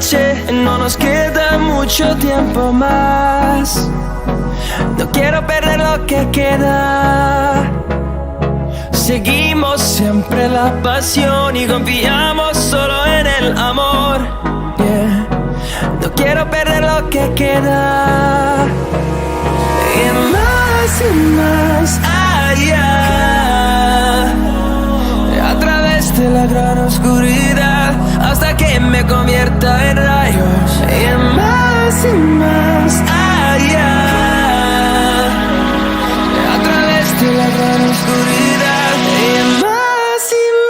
noche, no nos queda mucho tiempo más. No quiero perder lo que queda. Seguimos siempre la pasión y confiamos solo en el amor. Yeah. No quiero perder lo que queda. Y más allá, a través de la gran oscuridad, hasta que me convierta en rayos. Y más allá, a través de la gran oscuridad. Y más allá.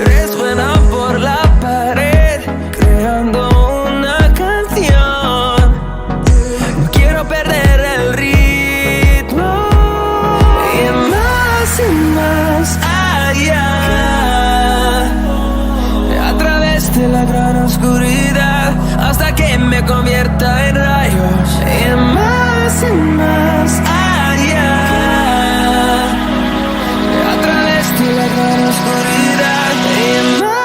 Resuena por la pared, creando una canción. No quiero perder el ritmo. Y más allá, a través de la gran oscuridad, hasta que me convierta en rayos. Y más allá, a través de la gran oscuridad. Y más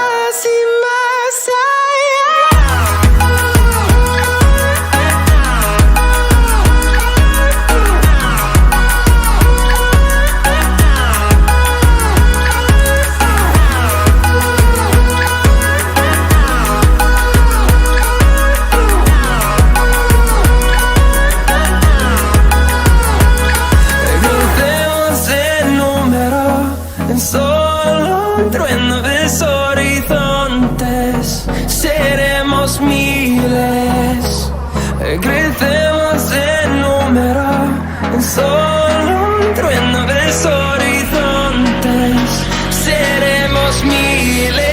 solo un trueno de horizontes, seremos miles. Crecemos en número, solo un trueno de horizontes, seremos miles.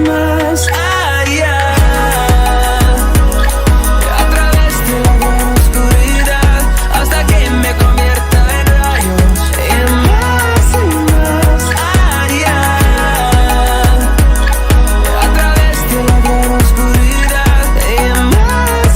Más allá, a través de la gran oscuridad, hasta que me convierta en rayos. Y más allá, a través de la gran oscuridad. Y más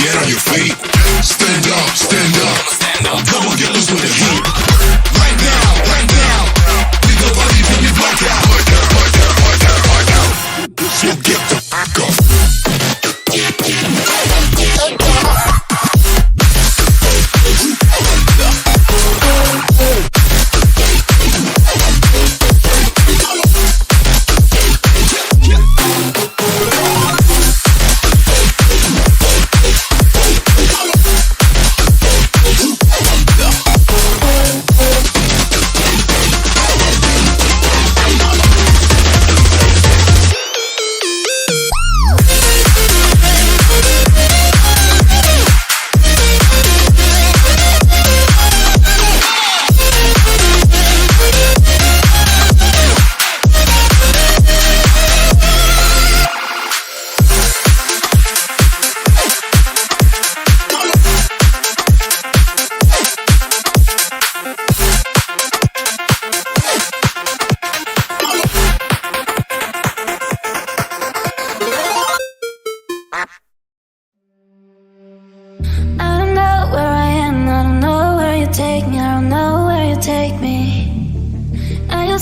get on your feet. Stand up, stand up, stand up. Come on, get loose with the heat. Right now, we gon' party till we black out. So get the fuck up.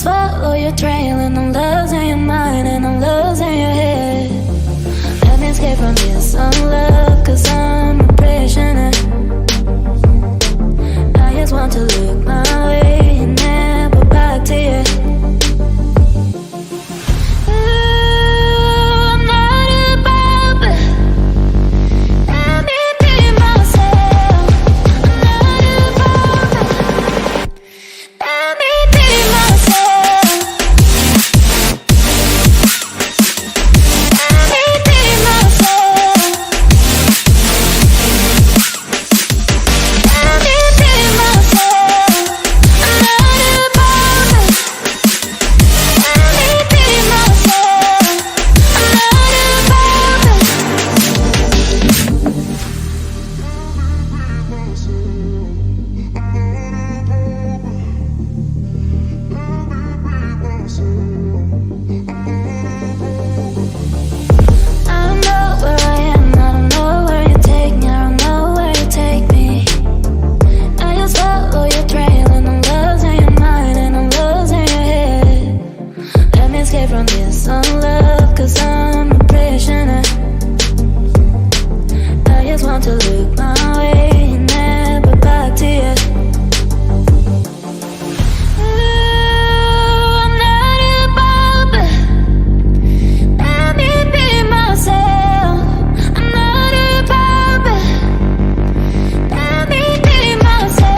Follow your trail and I'm losing your mind and I'm losing your head. Let me escape from this unlove, cause I'm a prisoner. I just want to look my way and never back to you. I'm not above, let me be myself. I'm not above, let me be myself. From this unlove, cause I'm a prisoner. I just want to look my way and never back to you. I'm not above, let me be myself. I'm not above, let me be myself.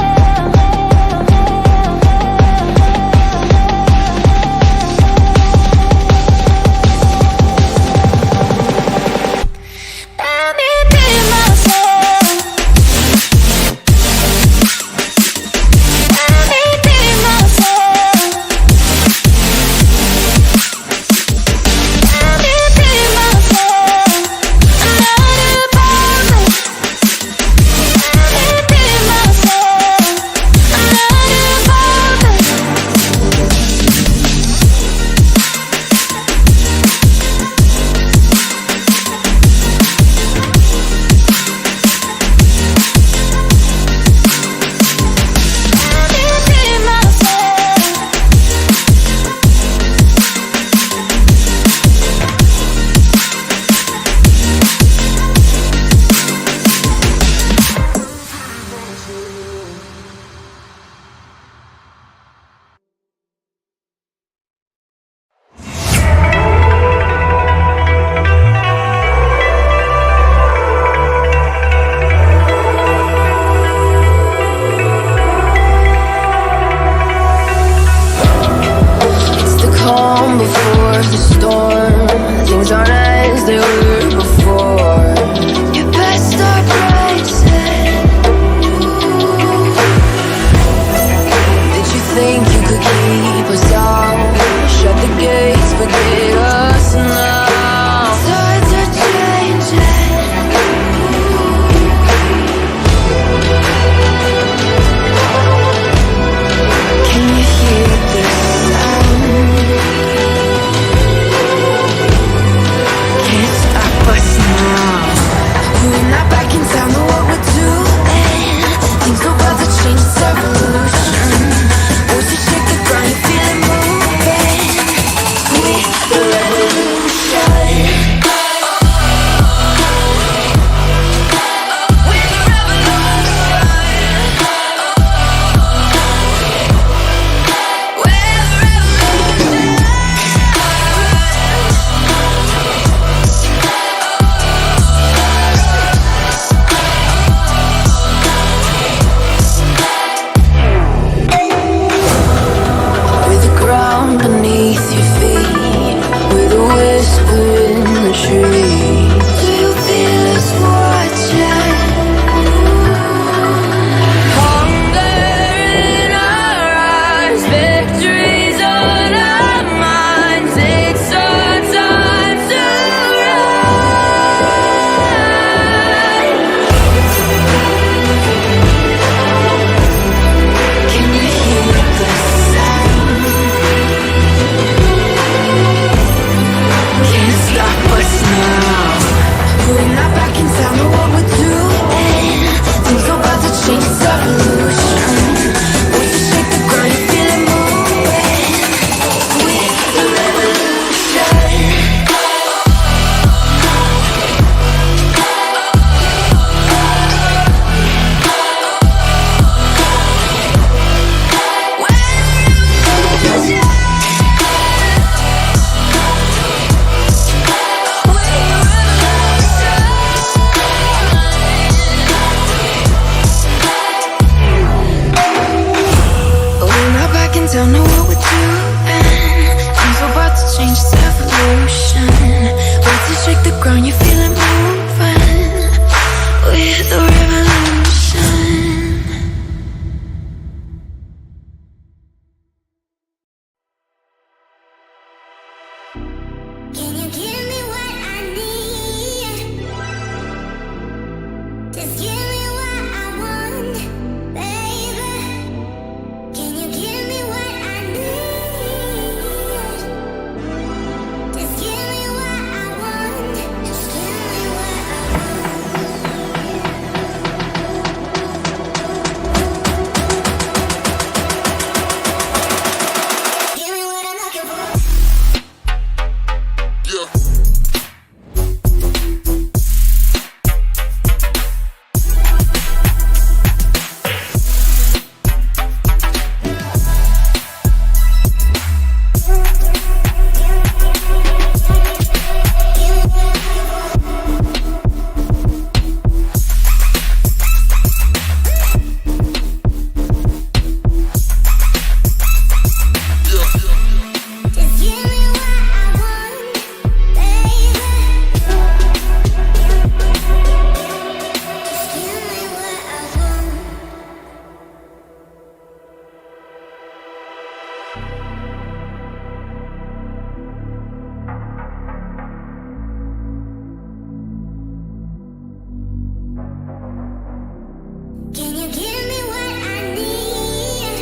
Back in time. don't know what we're doing. Things are about to change, it's evolution. Way to shake the ground, you feel it moving with the revolution. Can you give me what I need? Just give me what I want, baby. Can you give me what I need? Just give me what I want. Just give me what I want. Give me what I'm looking for. Yeah. Just give me what I want, baby. Just give me what I want. Can you give me what I need?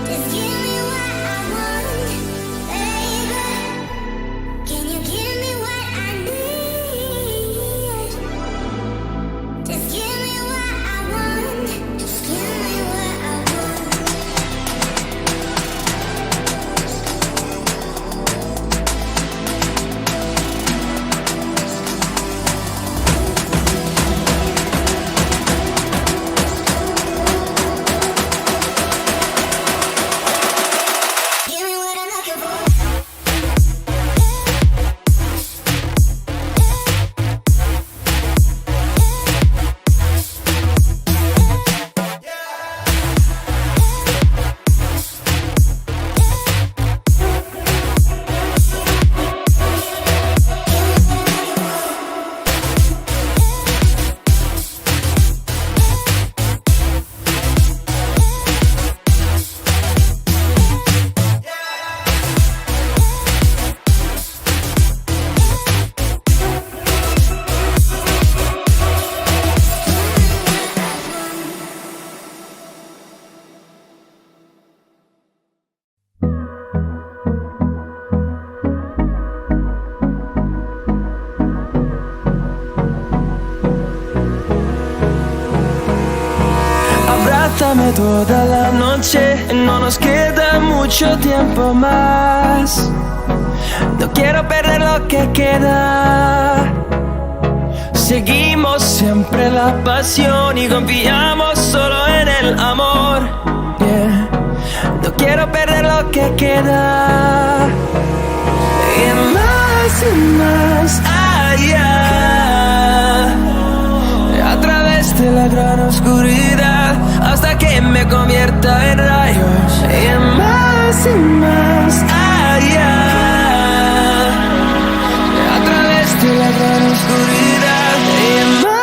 Just give me what I want, baby. Can you give me what I need? Just give me what I want. Just give me what I want. Give me what I'm looking for. Abrázame toda la noche, no nos queda mucho tiempo más. No quiero perder lo que queda. Seguimos siempre la pasión y confiamos solo en el amor. Yeah. No quiero perder lo que queda. Y más allá. A través de la gran oscuridad hasta que me convierta en rayos. Y más allá. A través de la gran oscuridad. Y más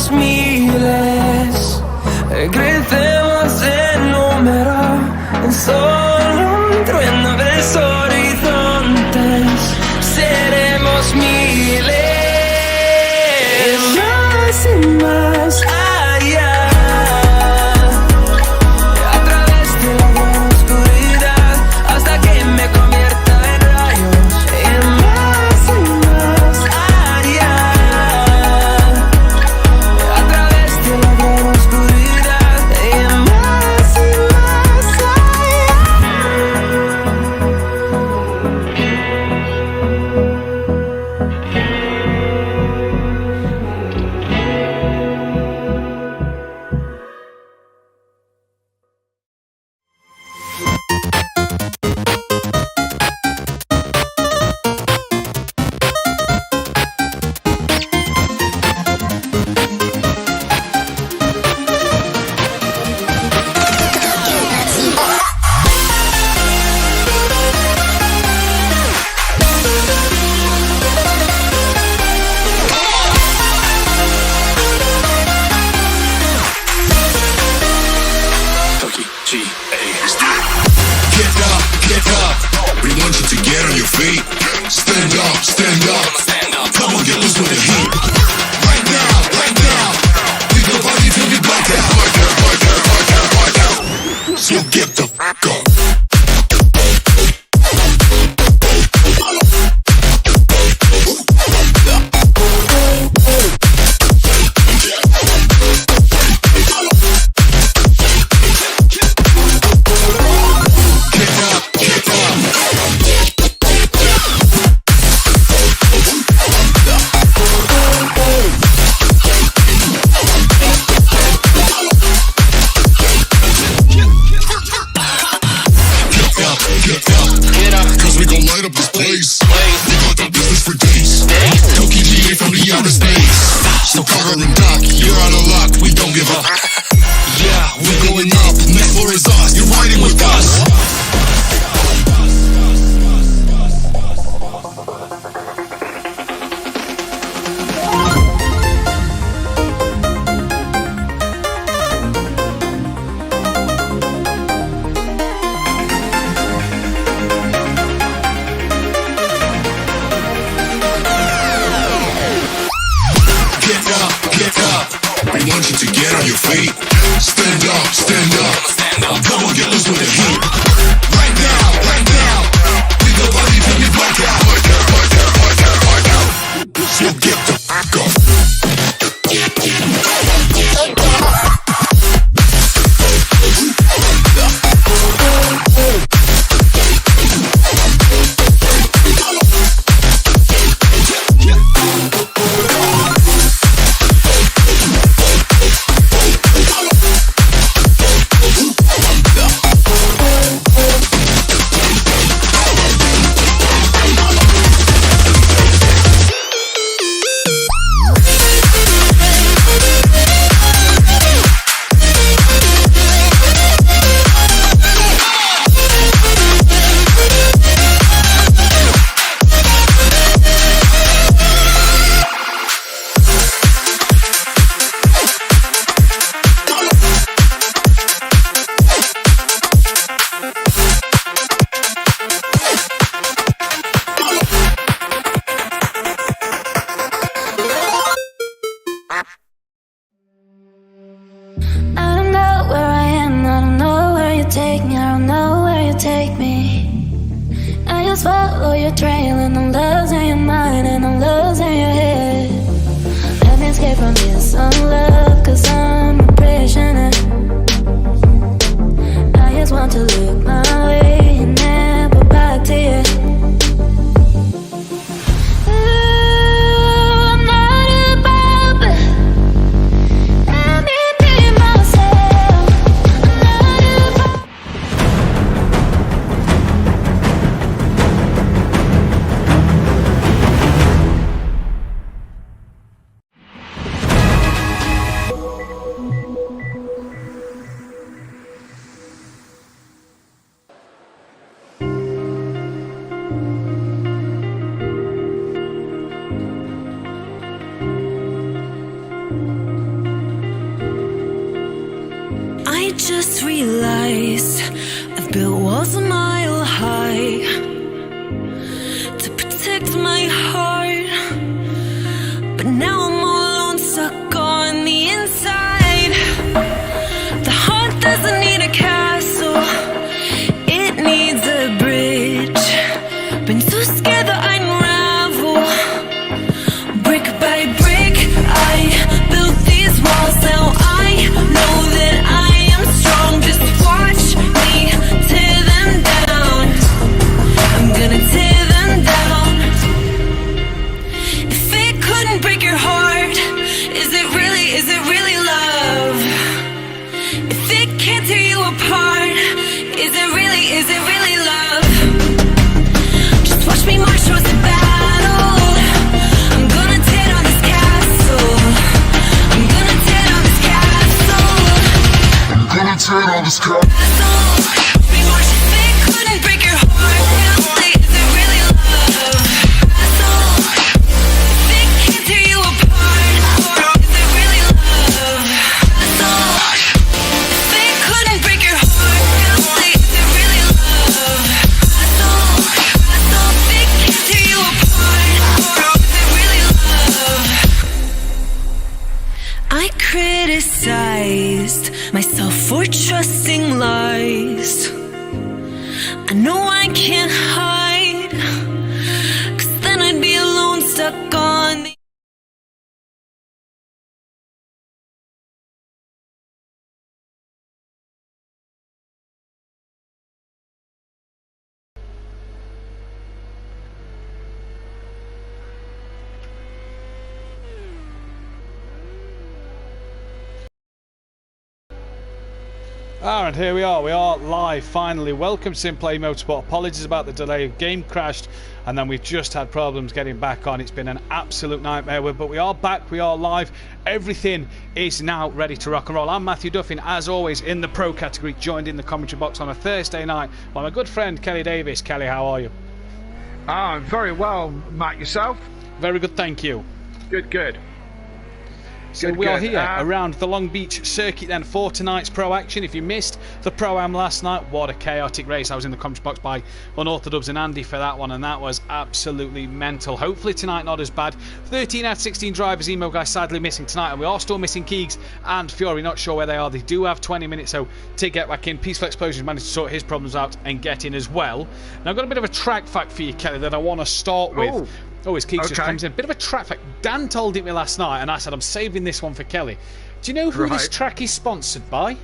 seremos miles, crecemos en número, en solo un trueno de horizontes. Seremos miles, más y más allá, a través de la gran oscuridad, hasta que me convierta en rayos. Más y más allá, a través de la gran oscuridad, más y más allá. Get up. We want you to get on your feet. Stand up, stand up. Come on, get loose with the heat. Right now, we go party till we black out. So get the fuck up. So cover and duck, you're out of luck, we don't give up. Yeah, we're going up, next floor is us, you're riding with us. We want you to get on your feet. Stand up, stand up. Come on, get loose with the heat. Right now, we go party till we black out. So get the fuck up. Follow your trail and I'm losing your mind and I'm losing your head. Let me escape from this unlove, cause I'm a prisoner. I just want to look my way and never back to you. I'm not above it. Let me be myself. I'm not above. just realized I've built walls a mile high to protect my heart, but now I'm all alone, stuck on the inside. The heart doesn't need a castle, it needs a bridge. Been too scared that I'd unravel. Brick by brick, I built these walls. Now I know that I am strong. Just watch me tear them down. I'm gonna tear them down. If it couldn't break your heart, is it really love? If it can't tear you apart, is it really love? Just watch me march towards the battle. I'm gonna tear down this castle. I'm gonna tear down this castle. I'm gonna tear down this car. Watch me march. If it couldn't break your heart, is it really love? If it can't tear you apart, is it really love? If it couldn't break your heart, is it really love? If it can't tear you apart, is it really love? I criticized myself for trusting lies. I know I can't hide, 'cause then I'd be alone, stuck on the And here we are live finally. Welcome to Simplay Motorsport. Apologies about the delay, game crashed and then we've just had problems getting back on. It's been an absolute nightmare, but we are back, we are live, everything is now ready to rock and roll. I'm Matthew Duffin, as always in the pro category, joined in the commentary box on a Thursday night by my good friend Kelly Davis. Kelly, how are you? I'm very well, Matt. Yourself? Very good, thank you. Good. So we are here around the Long Beach circuit then for tonight's pro action. If you missed the Pro-Am last night, what a chaotic race. I was in the commentary box by Unorthodox and Andy for that one, and that was absolutely mental. Hopefully tonight not as bad. 13 out of 16 drivers, Emo Guy sadly missing tonight, and we are still missing Keegs and Fury, not sure where they are. They do have 20 minutes so to get back in. Peaceful Explosions managed to sort his problems out and get in as well. Now I've got a bit of a track fact for you, Kelly, that I want to start with. Oh, his Keeks just comes in. Bit of a track fact. Dan told it me last night, and I said I'm saving this one for Kelly. Do you know who this track is sponsored by?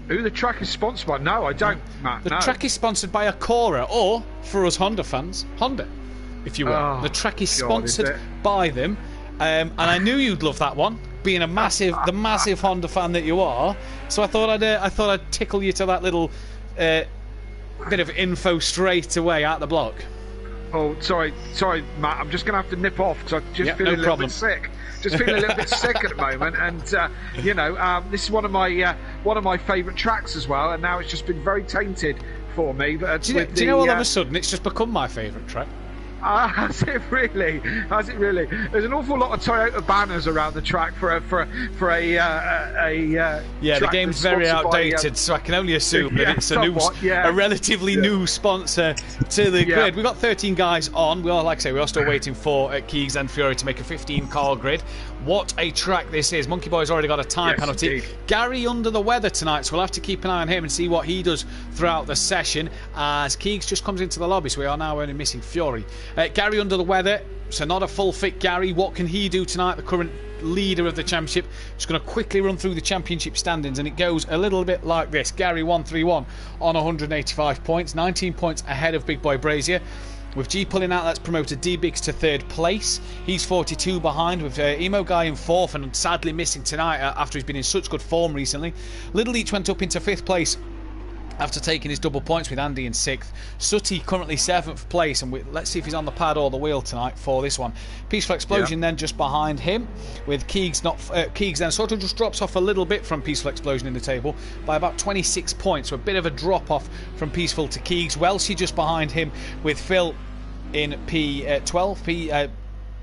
Who the track is sponsored by? No, I don't, Matt. The track is sponsored by Acura, or for us Honda fans, Honda, if you will. Oh, the track is sponsored by them, and I knew you'd love that one, being a the massive Honda fan that you are. So I thought I'd tickle you to that little bit of info straight away out the block. Oh, sorry, Matt. I'm just going to have to nip off because I'm just feeling a little bit sick. Just feeling a little bit sick at the moment, and this is one of my favourite tracks as well. And now it's just been very tainted for me. But do you know all of a sudden it's just become my favourite track? Has it really? Has it really? There's an awful lot of Toyota banners around the track for a the game's very outdated, so I can only assume that it's a relatively new sponsor to the grid. We've got 13 guys on. We are, like I say, we are still waiting for Keegs and Fury to make a 15-car grid. What a track this is. Monkey Boy's already got a time penalty. Indeed. Gary under the weather tonight, so we'll have to keep an eye on him and see what he does throughout the session as Keegs just comes into the lobby, so we are now only missing Fury. Gary under the weather, so not a full fit Gary. What can he do tonight, the current leader of the championship? Just going to quickly run through the championship standings, and it goes a little bit like this. Gary 131 on 185 points, 19 points ahead of Big Boy Brazier. With G pulling out, that's promoted D-Biggs to third place. He's 42 behind, with Emo Guy in fourth and sadly missing tonight after he's been in such good form recently. Little Leach went up into fifth place after taking his double points with Andy in 6th. Sutty currently 7th place, and let's see if he's on the pad or the wheel tonight for this one. Peaceful Explosion then just behind him, with Keegs Keegs then sort of just drops off a little bit from Peaceful Explosion in the table by about 26 points, so a bit of a drop off from Peaceful to Keegs. Welshie just behind him with Phil in P12. I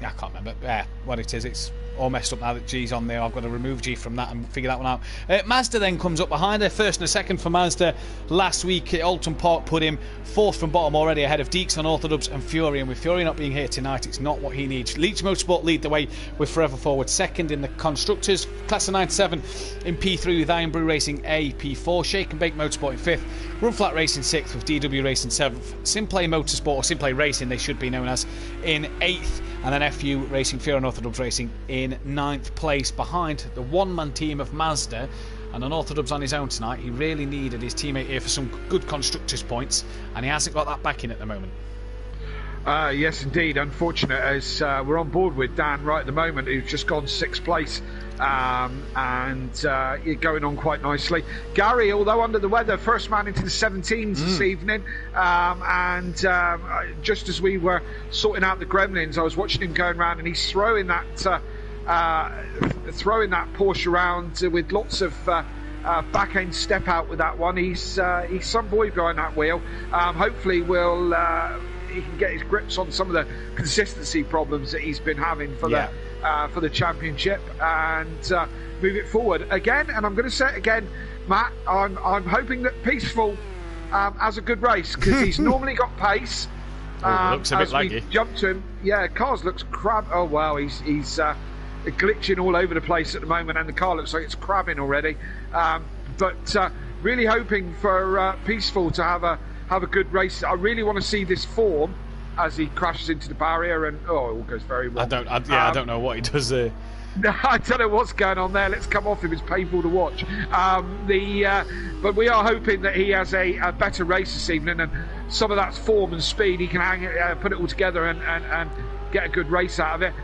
can't remember what it is. It's all messed up now that G's on there. I've got to remove G from that and figure that one out. Mazda then comes up behind her, first and a second for Mazda. Last week at Alton Park put him fourth from bottom already, ahead of Deeks, Unorthodox and Fury. And with Fury not being here tonight, it's not what he needs. Leach Motorsport lead the way with Forever Forward second in the Constructors. Class of 97 in P3 with Iron Brew Racing A, P4. Shake and Bake Motorsport in fifth. Run Flat Racing sixth with DW Racing seventh. Simplay Motorsport, or Simplay Racing they should be known as, in eighth. And then FU Racing, Fury Unorthodox Racing in ninth place behind the one-man team of Mazda. And Unorthodox on his own tonight. He really needed his teammate here for some good constructors points, and he hasn't got that back in at the moment. Yes, indeed. Unfortunate, as we're on board with Dan right at the moment, who's just gone sixth place, and going on quite nicely. Gary, although under the weather, first man into the 17s this evening, and just as we were sorting out the gremlins, I was watching him going around, and he's throwing that Porsche around with lots of back end step out with that one. He's some boy behind that wheel. Hopefully he can get his grips on some of the consistency problems that he's been having for the championship and move it forward again. And I'm going to say it again, Matt, I'm hoping that Peaceful has a good race, because he's normally got pace. Looks a bit laggy. Jumped to him. Yeah, cars looks crab. Oh wow, he's glitching all over the place at the moment, and the car looks like it's crabbing already. But really hoping for Peaceful to have a good race. I really want to see this form as he crashes into the barrier, and it all goes very well. I don't know what he does there. No, I don't know what's going on there. Let's come off him. It's painful to watch. But we are hoping that he has a better race this evening, and some of that form and speed, he can put it all together and get a good race out of it.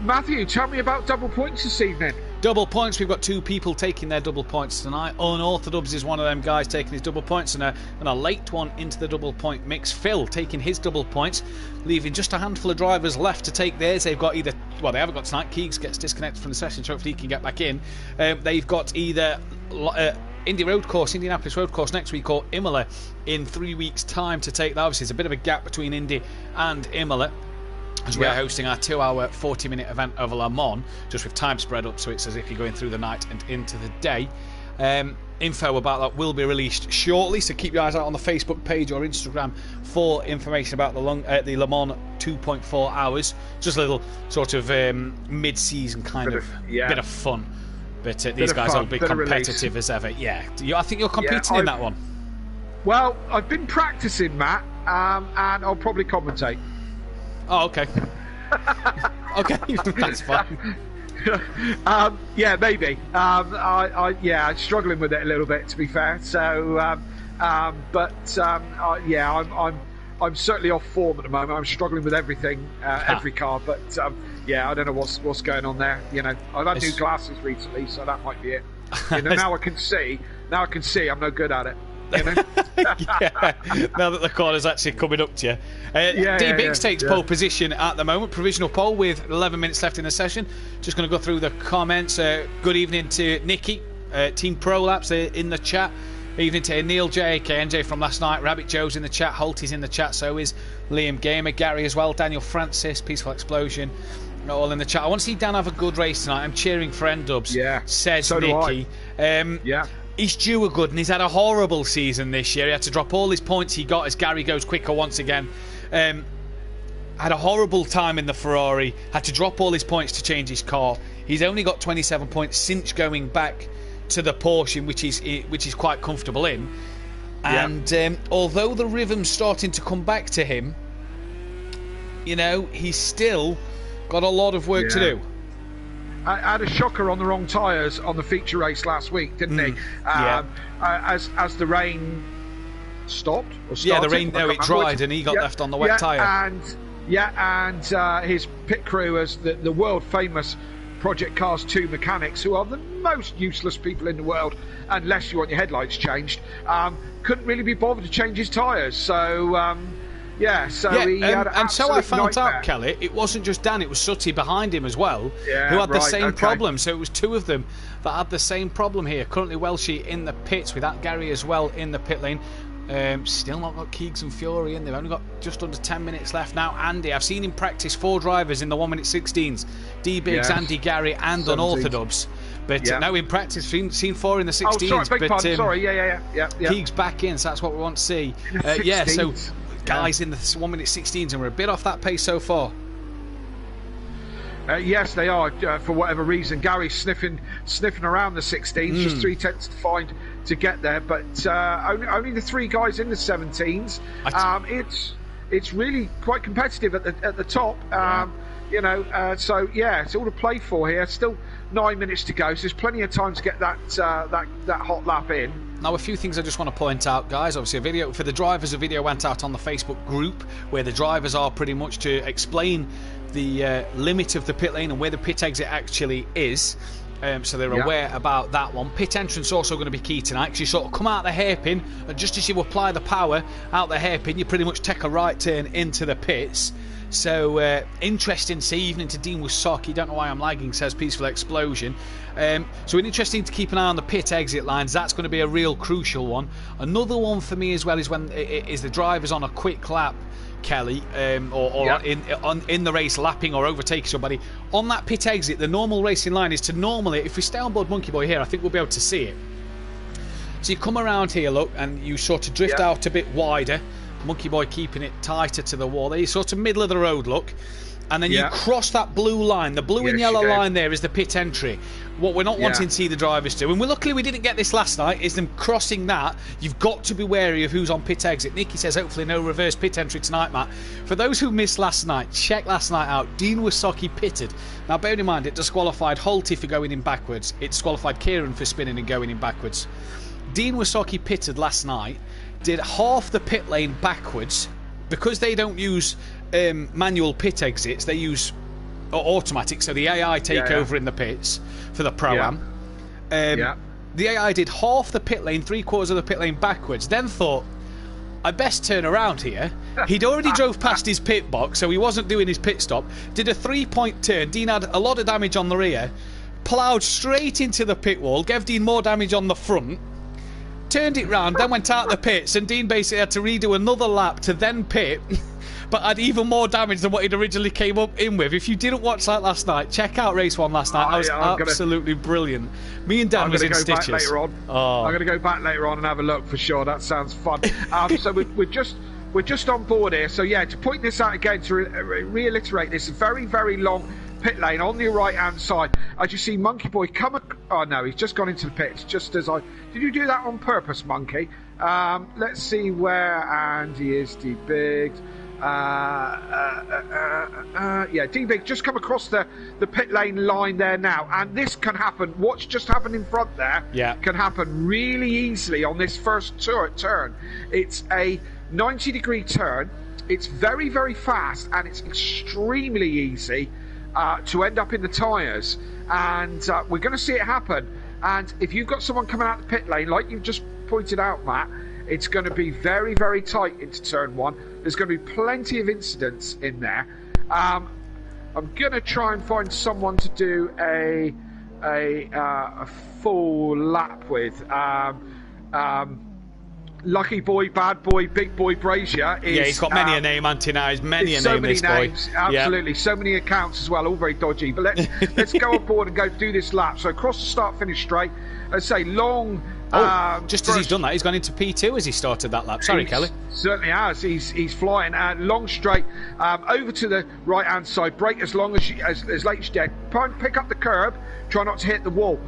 Matthew, tell me about double points this evening. Double points, we've got two people taking their double points tonight. Unorthodox is one of them guys taking his double points, and a late one into the double point mix. Phil taking his double points, leaving just a handful of drivers left to take theirs. They've got they haven't got tonight. Keegs gets disconnected from the session, so hopefully he can get back in. They've got either Indianapolis Road Course next week, or Imola in 3 weeks' time to take that. Obviously, there's a bit of a gap between Indy and Imola, as we're hosting our 2-hour 40-minute event over Le Mans, just with time spread up, so it's as if you're going through the night and into the day. Info about that will be released shortly, so keep your eyes out on the Facebook page or Instagram for information about the Le Mans 2.4 hours. Just a little sort of mid-season kind of bit of fun. But these guys will be competitive as ever. Yeah, I think you're competing in that one. Well, I've been practicing, Matt, and I'll probably commentate. Oh, okay. Okay, that's fine. Yeah, maybe. I'm struggling with it a little bit, to be fair. So, I'm certainly off form at the moment. I'm struggling with everything, every car. But I don't know what's going on there. You know, I've had new glasses recently, so that might be it. You know, now I can see. I'm no good at it. You know? Now that the corner's actually coming up to you. Biggs takes pole position at the moment, provisional pole with 11 minutes left in the session. Just going to go through the comments. Good evening to Nikki, Team Prolapse in the chat. Evening to Neil J, KNJ from last night. Rabbit Joe's in the chat. Holt is in the chat. So is Liam Gamer, Gary as well. Daniel Francis, Peaceful Explosion, all in the chat. I want to see Dan have a good race tonight. I'm cheering for N-Dubs, says so Nikki. He's due a good, and he's had a horrible season this year. He had to drop all his points he got as Gary goes quicker once again. Had a horrible time in the Ferrari. Had to drop all his points to change his car. He's only got 27 points since going back to the Porsche, which he's quite comfortable in. And although the rhythm's starting to come back to him, you know, he's still got a lot of work to do. I had a shocker on the wrong tyres on the feature race last week, didn't he? As the rain stopped or started. The rain, it dried and he got left on the wet tyre. And his pit crew, as the world famous Project Cars 2 mechanics, who are the most useless people in the world unless you want your headlights changed, couldn't really be bothered to change his tyres. So he had an so I found out, Kelly, it wasn't just Dan, it was Sutty behind him as well, who had the same problem. So it was two of them that had the same problem here. Currently Welshie in the pits with that Gary as well in the pit lane. Still not got Keegs and Fury in. They've only got just under 10 minutes left now. Andy, I've seen him practice 4 drivers in the 1:16s. D-Biggs, Andy, Gary, and 17. Unorthodox. But now in practice, seen 4 in the 16s. Oh, sorry, big pardon. Sorry, yeah. Keegs back in, so that's what we want to see. So guys in the 1:16s, and we're a bit off that pace so far. Yes, they are. For whatever reason, Gary's sniffing around the 16s, just 3/10 to find to get there. But only the 3 guys in the 17s. It's really quite competitive at the top. So it's all to play for here. Still 9 minutes to go, so there's plenty of time to get that hot lap in. Now, a few things I just want to point out, guys. Obviously, a video for the drivers. A video went out on the Facebook group where the drivers are pretty much to explain the limit of the pit lane and where the pit exit actually is. So they're aware about that one. Pit entrance also going to be key tonight, because you sort of come out the hairpin, and just as you apply the power out the hairpin, you pretty much take a right turn into the pits. So interesting this evening to Dean Wysocki. Don't know why I'm lagging, says Peaceful Explosion. So interesting to keep an eye on the pit exit lines. That's going to be a real crucial one. Another one for me as well is when is the drivers on a quick lap, Kelly, or in the race, lapping or overtaking somebody. On that pit exit, the normal racing line is to normally, if we stay on board Monkey Boy here, I think we'll be able to see it. So you come around here, look, and you sort of drift out a bit wider. Monkey Boy keeping it tighter to the wall there. You sort of middle of the road, look. And then you cross that blue line. The blue and yellow line there is the pit entry. What we're not wanting to see the drivers do, and luckily we didn't get this last night, is them crossing that. You've got to be wary of who's on pit exit. Nicky says hopefully no reverse pit entry tonight, Matt. For those who missed last night, check last night out. Dean Wysocki pitted. Now bear in mind, it disqualified Holty for going in backwards. It disqualified Kieran for spinning and going in backwards. Dean Wysocki pitted last night, did half the pit lane backwards, because they don't use manual pit exits, they use automatic, so the AI take over in the pits for the Pro-Am. The AI did half the pit lane, 3/4 of the pit lane backwards, then thought, I best turn around here. He'd already drove past his pit box, so he wasn't doing his pit stop, did a 3-point turn. Dean had a lot of damage on the rear, ploughed straight into the pit wall, gave Dean more damage on the front, turned it round, then went out the pits, and Dean basically had to redo another lap to then pit, but had even more damage than what he'd originally came up in with. If you didn't watch that last night, check out race 1 last night. That was absolutely brilliant. Me and Dan was in stitches. I'm going to go back later on and have a look for sure. That sounds fun. So we're just on board here. So to point this out again, to reiterate this, very, very long pit lane on the right hand side. As you see Monkey Boy come, oh no, he's just gone into the pits just as I did. You do that on purpose, Monkey? Let's see where Andy is. D-Biggs, D-Biggs just come across the pit lane line there now, and this can happen. What's just happened in front there can happen really easily on this first turn. It's a 90-degree turn. It's very, very fast, and it's extremely easy to end up in the tyres, and we're going to see it happen. And if you've got someone coming out the pit lane, like you've just pointed out, Matt, it's going to be very, very tight into turn 1. There's going to be plenty of incidents in there. I'm going to try and find someone to do a full lap with. Lucky Boy, Bad Boy, Big Boy Brazier is... he's got many a name, Antina. He's many a name, this boy. Absolutely. So many accounts as well, all very dodgy. But let's go on board and go do this lap. So across the start, finish straight. Let's say long... just as he's done that, he's gone into P2 as he started that lap. Sorry, Kelly. Certainly has. He's flying long straight over to the right-hand side. Brake as long as late as you dare. Pick up the curb. Try not to hit the wall.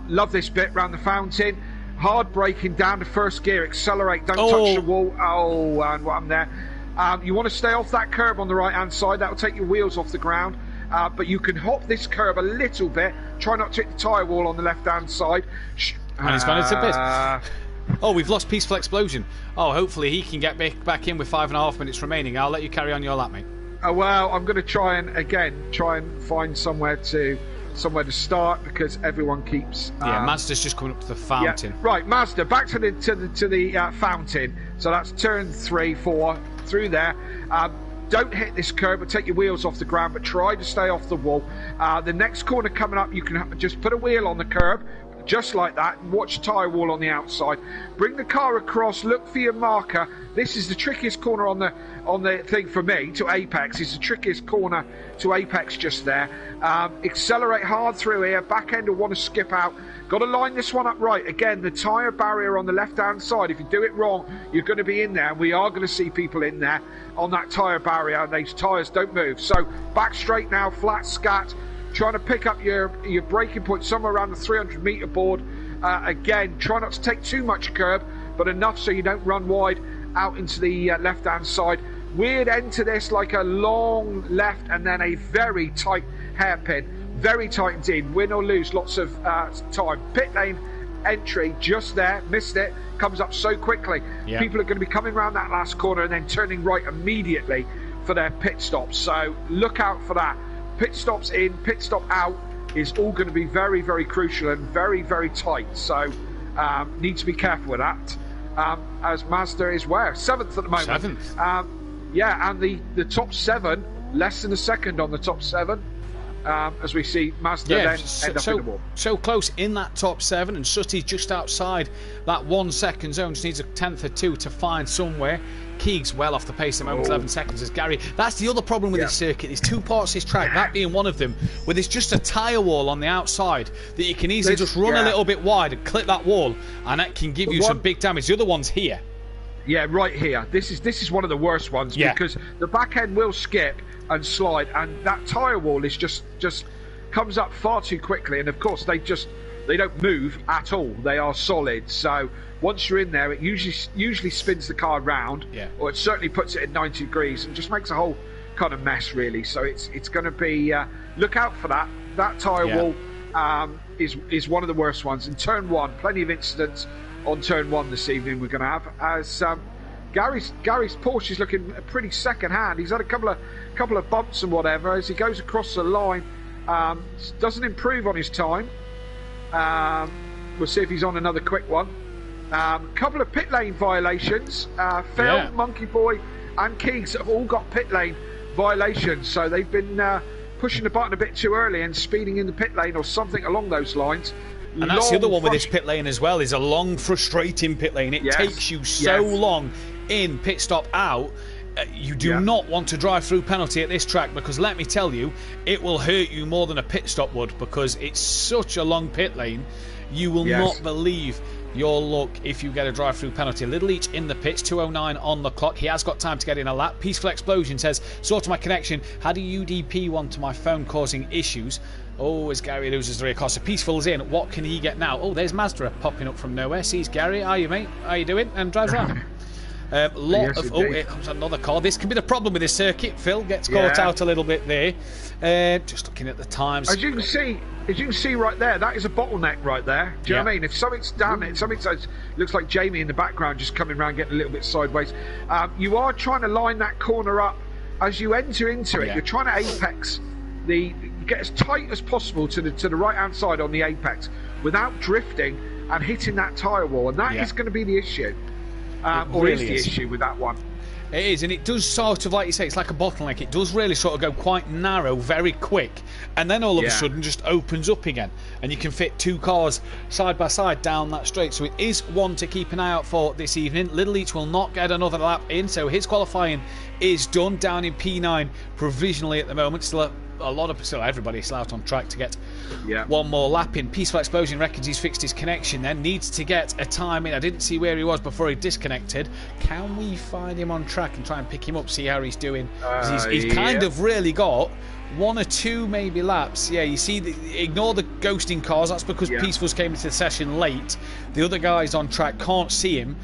Love this bit round the fountain. Hard braking down to first gear, accelerate, don't touch the wall. And what I'm there. You want to stay off that curb on the right hand side, that will take your wheels off the ground. But you can hop this curb a little bit, try not to hit the tyre wall on the left hand side. And he's gone into bit. We've lost Peaceful Explosion. Hopefully he can get back in with 5.5 minutes remaining. I'll let you carry on your lap, mate. Well, I'm going to try and find somewhere to start, because everyone keeps Mazda's just coming up to the fountain. Right, Mazda back to the fountain. So that's turn 3, 4 through there. Don't hit this curb, but take your wheels off the ground, but try to stay off the wall. The next corner coming up, you can just put a wheel on the curb, just like that. Watch tyre wall on the outside. Bring the car across. Look for your marker. This is the trickiest corner on the thing for me to apex. It's the trickiest corner to apex just there. Accelerate hard through here. Back end will want to skip out. Got to line this one up right. Again, the tyre barrier on the left-hand side. If you do it wrong, you're going to be in there. And we are going to see people in there on that tyre barrier. And these tyres don't move. So back straight now, flat scat. Trying to pick up your braking point somewhere around the 300-metre board. Again, try not to take too much curb, but enough so you don't run wide out into the left-hand side. Weird end to this, like a long left and then a very tight hairpin. Very tight indeed. Win or lose, lots of time. Pit lane entry just there. Missed it. Comes up so quickly. Yeah. People are going to be coming around that last corner and then turning right immediately for their pit stops. So look out for that. Pit stops in, pit stop out is all going to be very, very crucial and very, very tight. So need to be careful with that. As Mazda is where? 7th at the moment. 7th. Yeah, and the top 7, less than a second on the top 7. As we see Mazda then end up in the wall. So close in that top 7, and Sutty's just outside that 1 second zone. Just needs a tenth or two to find somewhere. Keegs well off the pace at the moment, 11 seconds as Gary. That's the other problem with this circuit. There's 2 parts of this track, that being one of them, where there's just a tyre wall on the outside that you can easily just run a little bit wide and clip that wall, and that can give you some big damage. The other one's here. Yeah, right here. This is one of the worst ones because the back end will skip and slide, and that tyre wall is just comes up far too quickly. And of course, they don't move at all. They are solid. So once you're in there, it usually spins the car round, or it certainly puts it at 90 degrees and just makes a whole kind of mess, really. So it's going to be look out for that. That tyre wall is one of the worst ones. In turn 1, plenty of incidents on turn 1 this evening. We're going to have as Gary's Porsche is looking pretty second hand. He's had a couple of bumps and whatever as he goes across the line. Doesn't improve on his time. We'll see if he's on another quick one. Couple of pit lane violations. Phil, Monkey Boy, and Keegs have all got pit lane violations. So they've been pushing the button a bit too early and speeding in the pit lane or something along those lines. And that's the other one with this pit lane as well, is a long, frustrating pit lane. It takes you so long in, pit stop out. You do not want to drive through penalty at this track, because let me tell you, it will hurt you more than a pit stop would, because it's such a long pit lane. You will not believe your luck if you get a drive-through penalty. Little each in the pits, 2:09 on the clock. He has got time to get in a lap. Peaceful Explosion says, sorted my connection, had a UDP one to my phone causing issues. Oh, as Gary loses the rear car. So Peaceful's in. What can he get now? Oh, there's Mazda popping up from nowhere. Sees Gary. How are you, mate? How you doing? And drives around. It comes another car. This can be the problem with this circuit. Phil gets caught out a little bit there. Just looking at the times. As you can see right there, that is a bottleneck right there. Do you know what I mean? If something's down it, looks like Jamie in the background just coming around getting a little bit sideways. You are trying to line that corner up as you enter into it. You're trying to apex get as tight as possible to the right hand side on the apex without drifting and hitting that tyre wall, and that is going to be the issue. Or really is the issue with that one. It is, and it does sort of, like you say, it's like a bottleneck. It does really sort of go quite narrow very quick, and then all of a sudden just opens up again, and you can fit 2 cars side by side down that straight. So it is one to keep an eye out for this evening. Little Each will not get another lap in, so his qualifying is done down in P9 provisionally at the moment. Still everybody still out on track to get one more lap in. Peaceful Explosion reckons he's fixed his connection then, needs to get a time in. I didn't see where he was before he disconnected. Can we find him on track and try and pick him up, see how he's doing? He's kind of really got 1 or 2 maybe laps. You see, ignore the ghosting cars. That's because Peaceful's came into the session late. The other guys on track can't see him.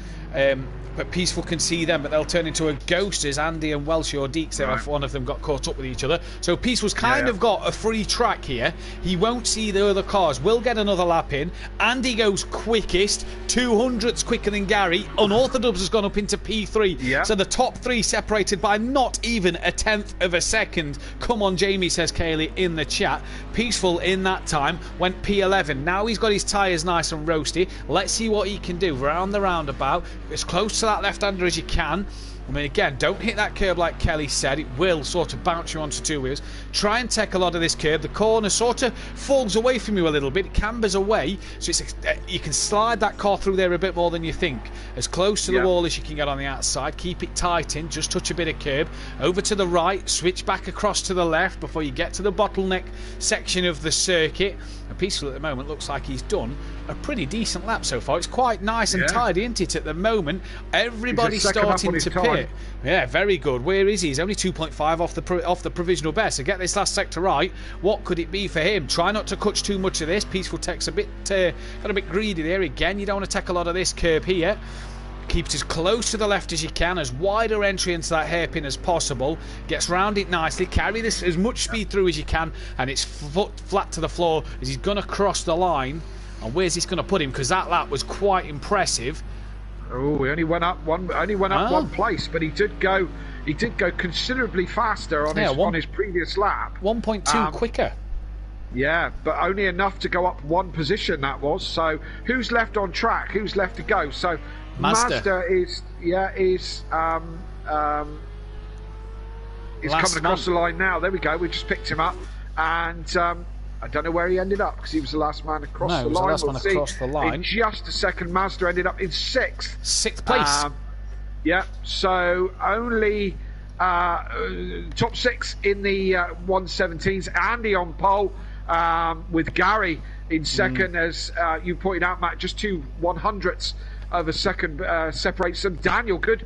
But Peaceful can see them, but they'll turn into a ghost as Andy and Welsh or Deeks there. If one of them got caught up with each other. So Peaceful's kind of got a free track here. He won't see the other cars. Will get another lap in. Andy goes quickest, 200ths quicker than Gary. Unorthodox has gone up into P3. So the top 3 separated by not even a tenth of a second. Come on, Jamie, says Kaylee in the chat. Peaceful in that time went P11. Now he's got his tyres nice and roasty. Let's see what he can do. Round the roundabout, as close to that left-hander as you can. I mean, again, don't hit that curb like Kelly said. It will sort of bounce you onto two wheels. Try and take a lot of this curb. The corner sort of falls away from you a little bit. It cambers away, so you can slide that car through there a bit more than you think. As close to the wall as you can get on the outside. Keep it tight in, just touch a bit of curb. Over to the right, switch back across to the left before you get to the bottleneck section of the circuit. And Peaceful at the moment looks like he's done a pretty decent lap so far. It's quite nice and tidy, isn't it, at the moment? Everybody's starting to pit. Yeah, very good. Where is he? He's only 2.5 off the provisional best. So get this last sector right. What could it be for him? Try not to catch too much of this. Peaceful takes got a bit greedy there. Again, you don't want to take a lot of this curb here. Keep it as close to the left as you can, as wider entry into that hairpin as possible. Gets round it nicely. Carry this as much speed through as you can, and it's foot flat to the floor as he's going to cross the line. And where's this going to put him? Because that lap was quite impressive. Oh, he only went up one place, but he did go considerably faster on his previous lap. 1.2 quicker. Yeah, but only enough to go up one position, that was. So who's left on track? Who's left to go? So Mazda is coming across the line now. There we go. We just picked him up, and I don't know where he ended up because he was the last man across the line. No, he was the last man across the line. In just a second, Mazda ended up in sixth place. So only top six in the 117s. Andy on pole with Gary in second, as you pointed out, Matt. Just 2 100ths of a second separates them. Daniel, good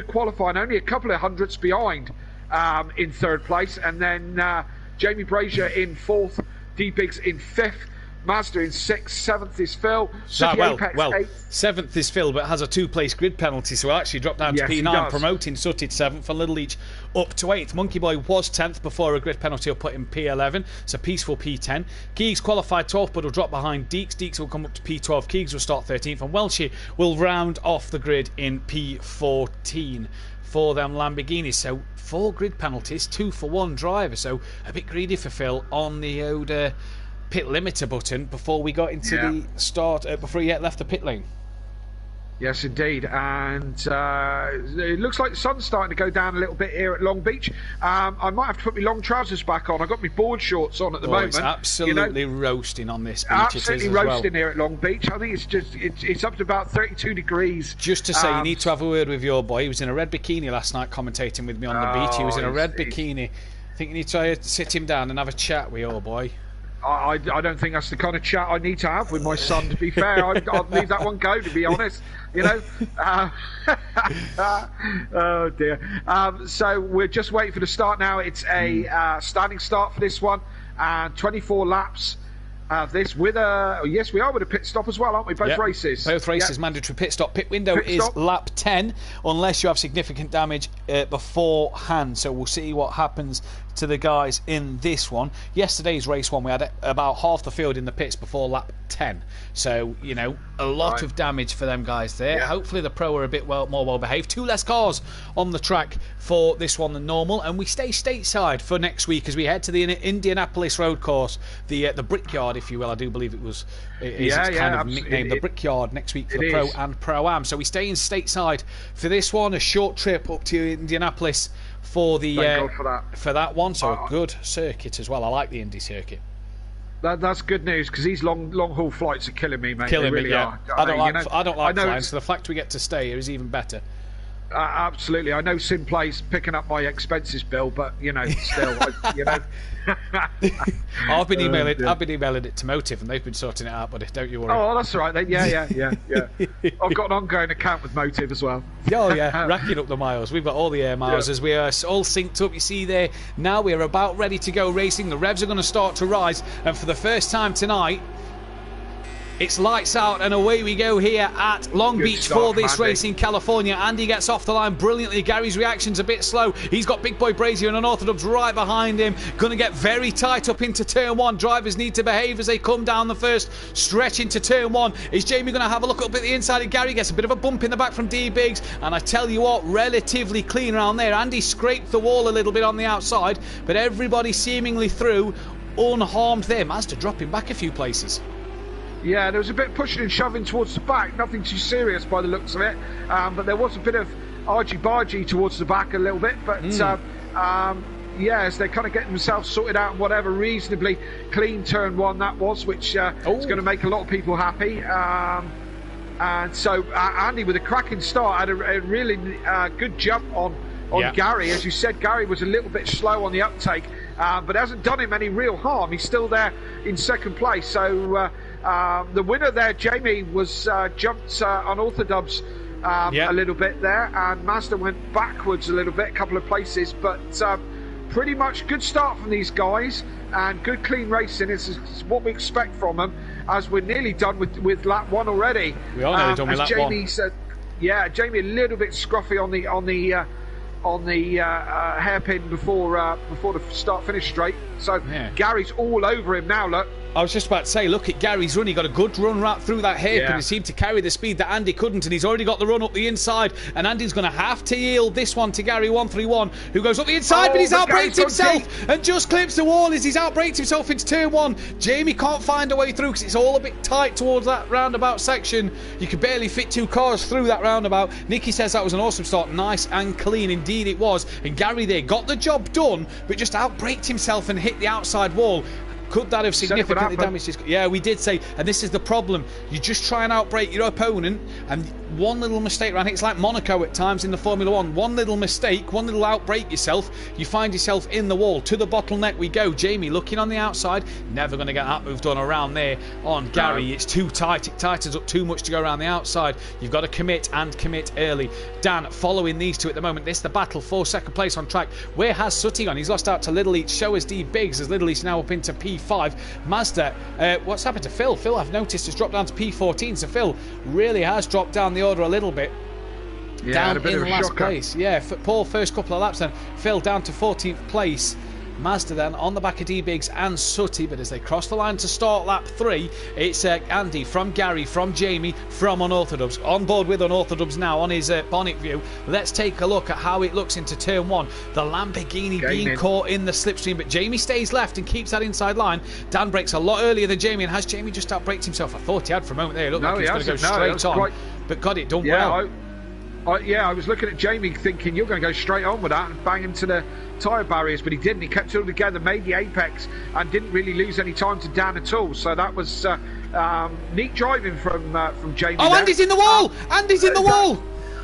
qualifying, only a couple of hundredths behind in third place, and then Jamie Brazier in fourth, D-Biggs in fifth, Mazda in sixth, seventh is Phil. Seventh is Phil, but has a 2-place grid penalty, so actually dropped down to P9, promoting Sutted seventh and Little Leach up to 8th. Monkey Boy was 10th before a grid penalty will put him P11, so Peaceful P10. Keegs qualified 12th, but will drop behind Deeks. Deeks will come up to P12. Keegs will start 13th, and Welshie will round off the grid in P14 for them Lamborghinis. So 4 grid penalties, 2 for 1 driver, so a bit greedy for Phil on the old pit limiter button before we got into the start, before he yet left the pit lane. Yes, indeed. And it looks like the sun's starting to go down a little bit here at Long Beach. I might have to put my long trousers back on. I've got my board shorts on at the moment. It's absolutely roasting on this beach. Absolutely roasting here at Long Beach. I think it's up to about 32 degrees. Just to say, you need to have a word with your boy. He was in a red bikini last night commentating with me on the beach. He was in a red bikini. I think you need to sit him down and have a chat with your boy. I don't think that's the kind of chat I need to have with my son, to be fair. I'll leave that one go, to be honest. Oh dear. So we're just waiting for the start now. It's a standing start for this one, and 24 laps. This with yes, we are with a pit stop as well, aren't we? Both races. Both races, mandatory pit stop. Pit window is lap 10, unless you have significant damage beforehand. So we'll see what happens to the guys in this one. Yesterday's race one, we had about half the field in the pits before lap 10. So, a lot of damage for them guys there. Yeah. Hopefully the pro are a bit more well behaved. 2 less cars on the track for this one than normal, and we stay stateside for next week as we head to the Indianapolis road course, the Brickyard, if you will. I do believe it's kind of nicknamed the Brickyard next week for the Pro and Pro-Am. So we stay in stateside for this one, a short trip up to Indianapolis for the for that one. So a good circuit as well. I like the Indy circuit. That's good news, because these long haul flights are killing me, mate. Killing me, are. I don't like flying, so the fact we get to stay here is even better. Absolutely. I know Simplay's picking up my expenses bill, but still, I've been emailing it to Motive, and they've been sorting it out, buddy. Don't you worry. Oh, that's all right then. Yeah. I've got an ongoing account with Motive as well. Oh yeah, racking up the miles. We've got all the air miles as we are all synced up. You see there now, we are about ready to go racing. The revs are going to start to rise, and for the first time tonight, it's lights out and away we go here at Long Beach for this race in California. Andy gets off the line brilliantly. Gary's reaction's a bit slow. He's got Big Boy Brazier and Unorthodox right behind him. Going to get very tight up into turn 1. Drivers need to behave as they come down the first stretch into turn 1. Is Jamie going to have a look up at the inside of Gary? Gets a bit of a bump in the back from D-Biggs. And I tell you what, relatively clean around there. Andy scraped the wall a little bit on the outside, but everybody seemingly through unharmed there. Mazda dropping back a few places. Yeah, there was a bit of pushing and shoving towards the back. Nothing too serious by the looks of it. But there was a bit of argy-bargy towards the back a little bit, but as they're kind of getting themselves sorted out and whatever, reasonably clean turn one that was, which is going to make a lot of people happy. And so Andy, with a cracking start, had a really good jump on Gary. As you said, Gary was a little bit slow on the uptake, but hasn't done him any real harm. He's still there in second place. So the winner there, Jamie, was jumped unorthodox a little bit there, and Mazda went backwards a little bit, a couple of places, but pretty much good start from these guys and good clean racing. This is what we expect from them, as we're nearly done with lap one already. We are nearly done with lap Jamie one. Said, Jamie a little bit scruffy on the hairpin before the start-finish straight. So Gary's all over him now, look. I was just about to say, look at Gary's run. He got a good run right through that hairpin. He seemed to carry the speed that Andy couldn't, and he's already got the run up the inside. And Andy's going to have to yield this one to Gary 131, who goes up the inside, but he's outbraked himself and just clips the wall as he's outbraked himself into turn one. Jamie can't find a way through because it's all a bit tight towards that roundabout section. You could barely fit two cars through that roundabout. Nicky says that was an awesome start, nice and clean. Indeed it was. And Gary there got the job done, but just outbraked himself and hit the outside wall. Could that have significantly damaged his... Yeah, we did say, and this is the problem. You just try and outbrake your opponent, and one little mistake around here, it's like Monaco at times in the Formula 1. One little mistake, one little outbrake yourself, you find yourself in the wall. To the bottleneck we go. Jamie looking on the outside, never going to get that move done around there on Gary. No. It's too tight. It tightens up too much to go around the outside. You've got to commit and commit early. Dan following these two at the moment. This is the battle for second place on track. Where has Sutty gone? He's lost out to Little Each. So has D Biggs, as Little Each now up into P5. Mazda, what's happened to Phil? Phil, I've noticed, has dropped down to P14, so Phil really has dropped down the order a little bit. Down in last place. Yeah, Paul, first couple of laps then. Phil down to 14th place. Mazda then on the back of D-Biggs and Sutty, but as they cross the line to start lap 3, it's Andy from Gary, from Jamie, from Unorthodox. On board with Unorthodox now on his bonnet view. Let's take a look at how it looks into turn 1. The Lamborghini being caught in the slipstream, but Jamie stays left and keeps that inside line. Dan brakes a lot earlier than Jamie, and has Jamie just outbraked himself? I thought he had for a moment there. It looked like he was going to go straight on, but got it done well. I was looking at Jamie thinking you're going to go straight on with that and bang into the tyre barriers, but he didn't. He kept it all together, made the apex, and didn't really lose any time to Dan at all. So that was neat driving from Jamie. Oh, there. Andy's in the wall! Andy's in the wall!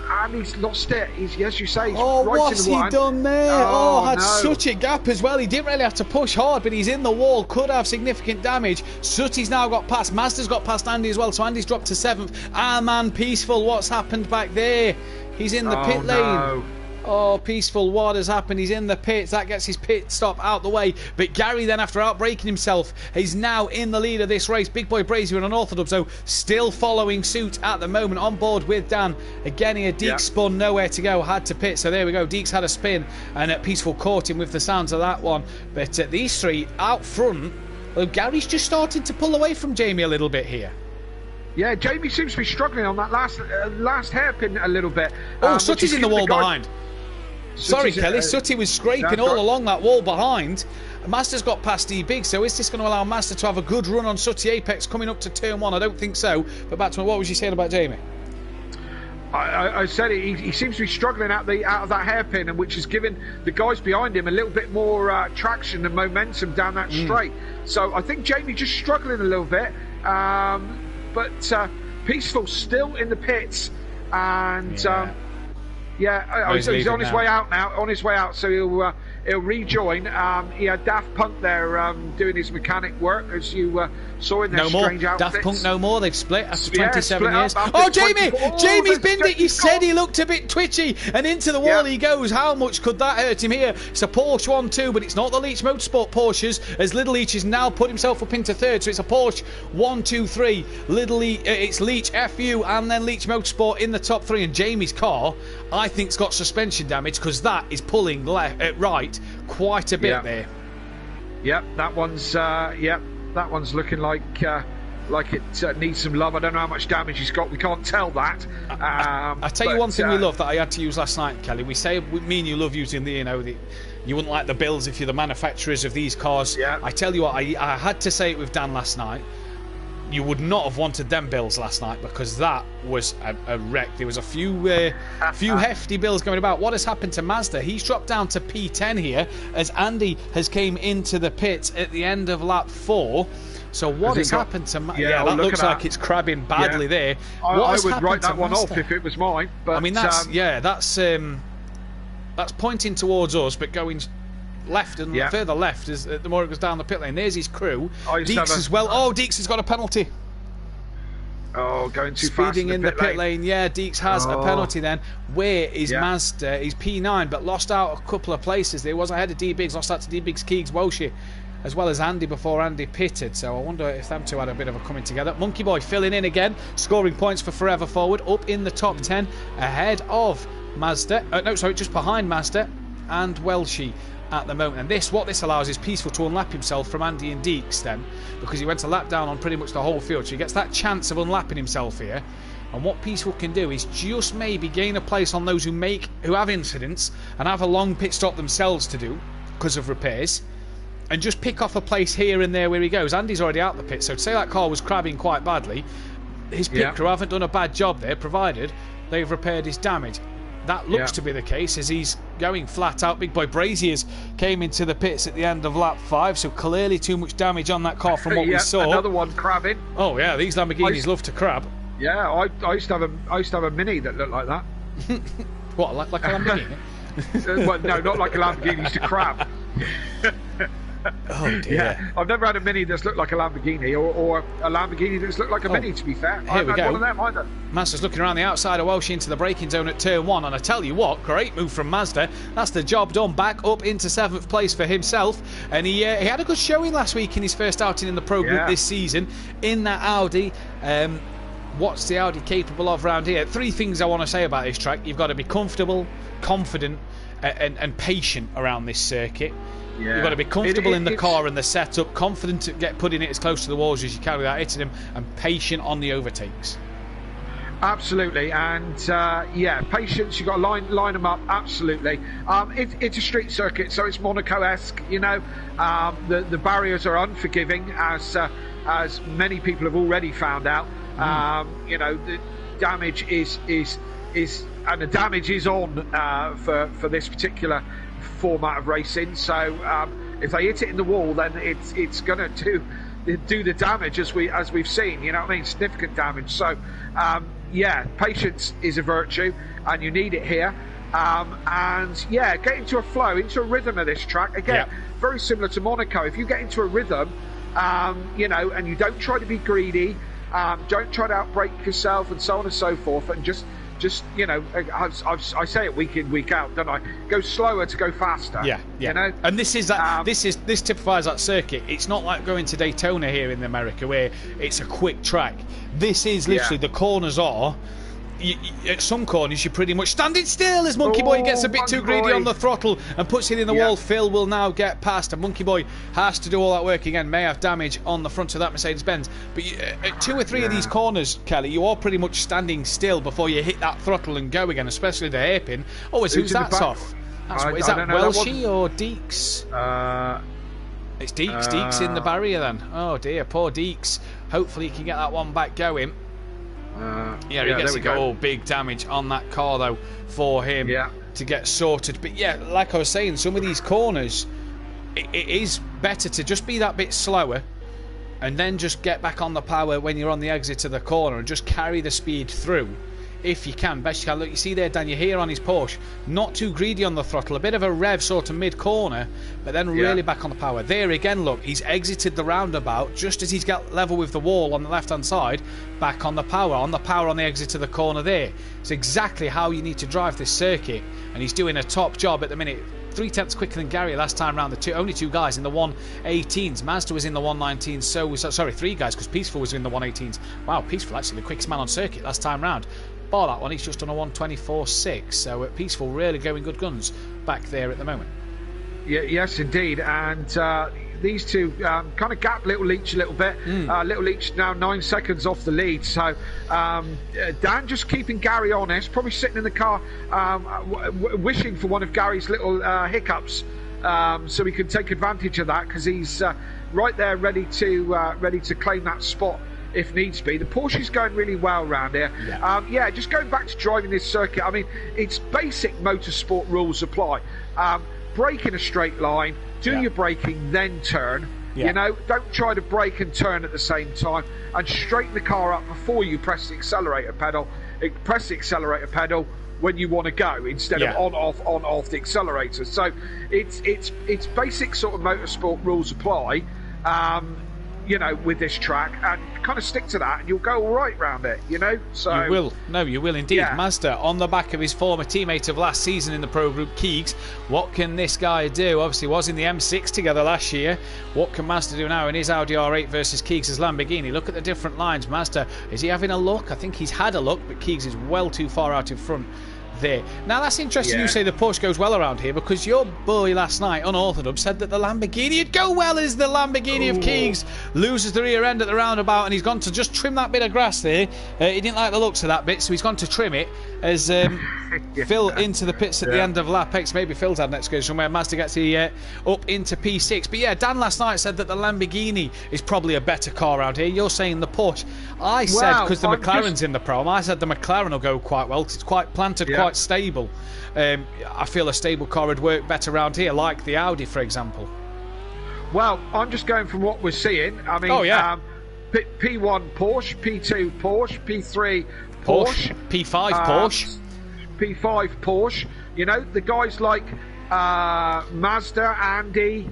And he's lost it. As you say, he's right what's in the he done there? Had such a gap as well. He didn't really have to push hard, but he's in the wall. Could have significant damage. Sutty's now got past. Mazda's got past Andy as well, so Andy's dropped to 7th. Ah, man, Peaceful, what's happened back there? He's in the pit lane. Oh, Peaceful, what has happened? He's in the pits. That gets his pit stop out the way. But Gary then, after outbraking himself, is now in the lead of this race. Big Boy Brazier and Unorthodox, so still following suit at the moment. On board with Dan. Again here, Deeks spun, nowhere to go, had to pit. So there we go. Deeks had a spin, and Peaceful caught him with the sounds of that one. But these three out front, well, Gary's just starting to pull away from Jamie a little bit here. Yeah, Jamie seems to be struggling on that last hairpin a little bit. Sutty's in the wall behind. Sorry, Kelly. Sutty was scraping all along that wall behind. Mazda's got past D-Big, so is this going to allow Mazda to have a good run on Sutty Apex coming up to turn 1? I don't think so. But back to what was you saying about Jamie? I said he seems to be struggling out of that hairpin, and which has given the guys behind him a little bit more traction and momentum down that straight. So I think Jamie just struggling a little bit. But Peaceful still in the pits, and he's on his way out now. On his way out, so he'll rejoin. He had Daft Punk there doing his mechanic work, as you saw in their strange outfits. Daft Punk no more. They've split after 27 years. Oh, Jamie! Jamie's binned it. You said he looked a bit twitchy, and into the wall he goes. How much could that hurt him here? It's a Porsche 1-2, but it's not the Leach Motorsport Porsches, as Little Leach has now put himself up into 3rd. So it's a Porsche 1-2-3. It's Leach FU and then Leach Motorsport in the top 3, and Jamie's car, I think, has got suspension damage, because that is pulling right quite a bit there. Yep, that one's looking like it needs some love. I don't know how much damage he's got. We can't tell that. I tell you one thing we love that I had to use last night, Kelly. We say me and you love using you wouldn't like the bills if you're the manufacturers of these cars. Yeah. I tell you what, I had to say it with Dan last night. you would not have wanted them bills last night, because that was a wreck. There was a few hefty bills going about. What has happened to Mazda? He's dropped down to P10 here as Andy has came into the pits at the end of lap 4. So what has happened to Mazda? Yeah, that looks like it's crabbing badly there. I would write that one off if it was mine. But I mean, that's pointing towards us, but going left and further left as the more it goes down the pit lane. There's his crew. Deeks as well. Oh, Deeks has got a penalty. Oh, going too fast. Speeding in the pit lane. Yeah, Deeks has a penalty then. Where is Mazda? He's P9, but lost out a couple of places. There was ahead of D-Biggs, lost out to D-Biggs, Keegs, Welshie, as well as Andy before Andy pitted. So I wonder if them two had a bit of a coming together. Monkey Boy filling in again, scoring points for Forever Forward, up in the top 10, ahead of Mazda. Just behind Mazda and Welshie at the moment. And what this allows is Peaceful to unlap himself from Andy and Deeks then, because he went a lap down on pretty much the whole field. So he gets that chance of unlapping himself here. And what Peaceful can do is just maybe gain a place on those who have incidents and have a long pit stop themselves to do because of repairs, and just pick off a place here and there where he goes. Andy's already out the pit, so to say that car was crabbing quite badly, his pit crew haven't done a bad job there, provided they've repaired his damage. That looks to be the case as he's going flat out. Big Boy Braziers came into the pits at the end of lap 5, so clearly too much damage on that car from what we saw. Another one crabbing. Oh yeah, these Lamborghinis love to crab. Yeah, I used to have a Mini that looked like that. What, like a Lamborghini? Well, no, not like a Lamborghini. Used to crab. Oh dear. Yeah, I've never had a Mini that's looked like a Lamborghini, or a Lamborghini that's looked like a Mini, to be fair. I haven't had one of them either. Mazda's looking around the outside of Welsh into the braking zone at turn 1, and I tell you what, great move from Mazda. That's the job done. Back up into 7th place for himself, and he had a good showing last week in his first outing in the Pro Group this season in that Audi. What's the Audi capable of round here? 3 things I want to say about this track. You've got to be comfortable, confident, and patient around this circuit. You've got to be comfortable in the car and the setup, confident to putting it as close to the walls as you can without hitting them, and patient on the overtakes. Absolutely, and patience. You've got to line them up. Absolutely, it's a street circuit, so it's Monaco-esque. You know, the barriers are unforgiving, as many people have already found out. You know, the damage is and the damage is on for this particular format of racing. So if they hit it in the wall, then it's going to do the damage as we've seen. You know what I mean? Significant damage. So patience is a virtue, and you need it here. Get into a flow, into a rhythm of this track. Again, very similar to Monaco. If you get into a rhythm, and you don't try to be greedy, don't try to outbrake yourself, and so on and so forth, and just I say it week in, week out, don't I? Go slower to go faster. Yeah. You know? And this typifies that circuit. It's not like going to Daytona here in America where it's a quick track. This is literally the corners are. At some corners you're pretty much standing still as Monkey Boy gets a bit too greedy on the throttle and puts it in the wall. Phil will now get past, and Monkey Boy has to do all that work again. May have damage on the front of that Mercedes-Benz, but at 2 or 3 of these corners, Kelly, you are pretty much standing still before you hit that throttle and go again, especially the hairpin. Who's that's off? Is that Welshie or Deeks? It's Deeks. Deeks in the barrier then. Oh dear, poor Deeks. Hopefully he can get that one back going. He gets to go. Big damage on that car though for him to get sorted. But like I was saying, some of these corners, it is better to just be that bit slower and then just get back on the power when you're on the exit of the corner and just carry the speed through if you can, best you can. Look, you see there Dan, you're here on his Porsche, not too greedy on the throttle, a bit of a rev sort of mid-corner, but then really back on the power. There again, look, he's exited the roundabout just as he's got level with the wall on the left-hand side, back on the power on the exit of the corner there. It's exactly how you need to drive this circuit, and he's doing a top job at the minute. 3/10 quicker than Gary last time round. Only 2 guys in the 118s. Mazda was in the 119s, so was 3 guys because Peaceful was in the 118s. Wow, Peaceful actually the quickest man on circuit last time round. Bar that one, he's just on a 124.6. So Peaceful really going good guns back there at the moment. Yes, indeed, and these two kind of gap Little Leach a little bit. Little Leach now 9 seconds off the lead. So Dan just keeping Gary honest, probably sitting in the car wishing for one of Gary's little hiccups so he can take advantage of that, because he's right there ready to claim that spot if needs be. The Porsche's going really well around here. Just going back to driving this circuit, I mean, it's basic motorsport rules apply. Brake in a straight line, do your braking, then turn. You know, don't try to brake and turn at the same time, and straighten the car up before you press the accelerator pedal. Press the accelerator pedal when you want to go, instead of on off the accelerator. So it's basic sort of motorsport rules apply, you know, with this track, and kind of stick to that and you'll go all right round it, you know. So you will indeed. Mazda on the back of his former teammate of last season in the Pro Group, Keegs. What can this guy do? Obviously was in the M6 together last year. What can Mazda do now in his Audi R8 versus Keegs' Lamborghini? Look at the different lines. Mazda, is he having a look? I think he's had a look, but Keegs is well too far out in front there. Now that's interesting you say the Porsche goes well around here, because your boy last night, Unorthodox, said that the Lamborghini would go well as the Lamborghini of Keegs loses the rear end at the roundabout, and he's gone to just trim that bit of grass there. He didn't like the looks of that bit, so he's gone to trim it as Phil into the pits at the end of lap 8. Maybe Phil's had an excursion where Mazda gets up into P6. But yeah, Dan last night said that the Lamborghini is probably a better car around here. You're saying the Porsche. I said, because the McLaren's in the Prom, I said the McLaren will go quite well, because it's quite planted, quite stable. I feel a stable car would work better around here, like the Audi, for example. Well, I'm just going from what we're seeing. I mean, P1 Porsche, P2 Porsche, P3 Porsche, P5 Porsche, P5 Porsche. You know, the guys like Mazda, Andy,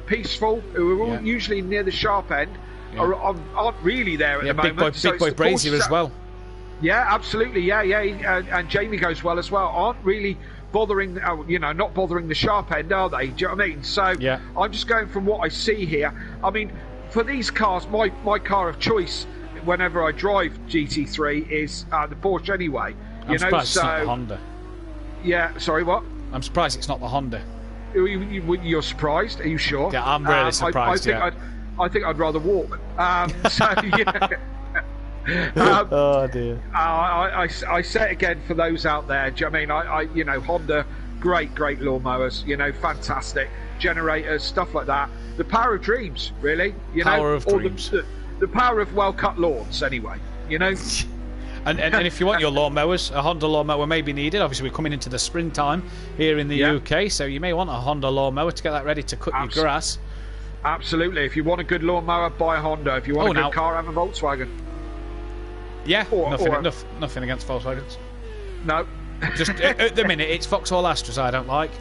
Peaceful, who are all usually near the sharp end, aren't really there at the moment. Big boy Brazier as well. Yeah, absolutely. And Jamie goes well as well. Aren't really bothering, not bothering the sharp end, are they? Do you know what I mean? So I'm just going from what I see here. I mean, for these cars, my car of choice whenever I drive GT3 is the Porsche anyway. I'm surprised it's not the Honda. Yeah, sorry, what? I'm surprised it's not the Honda. You're surprised? Are you sure? Yeah, I'm really surprised. I think I'd rather walk. Oh dear. I say it again for those out there. Do you know what I mean? Honda, great lawnmowers. Fantastic generators, stuff like that. The power of dreams, really. Power of dreams. The power of well-cut lawns, anyway. And if you want your lawnmowers, a Honda lawnmower may be needed. Obviously, we're coming into the springtime here in the UK, so you may want a Honda lawnmower to get that ready to cut your grass. Absolutely. If you want a good lawnmower, buy a Honda. If you want a good car, have a Volkswagen. Yeah, nothing against Volkswagens. No. Just at the minute, it's Vauxhall Astras I don't like.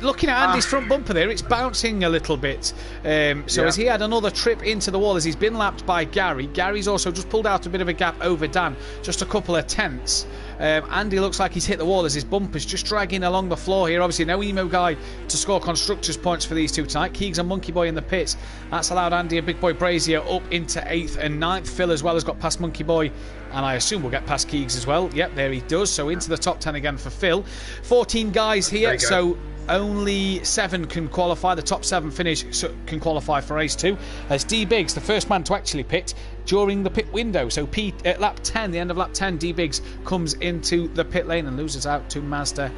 Looking at Andy's front bumper there, it's bouncing a little bit. As he had another trip into the wall as he's been lapped by Gary. Gary's also just pulled out a bit of a gap over Dan, just a couple of tenths. Andy looks like he's hit the wall as his bumper's just dragging along the floor here. Obviously, no emo guy to score constructors' points for these two tonight. Keegs and Monkey Boy in the pits. That's allowed Andy and Big Boy Brazier up into 8th and 9th. Phil as well has got past Monkey Boy, and I assume we'll get past Keegs as well. Yep, there he does. So into the top 10 again for Phil. 14 guys here, so only 7 can qualify. The top 7 finish can qualify for race 2. As D Biggs, the first man to actually pit during the pit window. So at lap 10, the end of lap 10, D Biggs comes into the pit lane and loses out to Mazda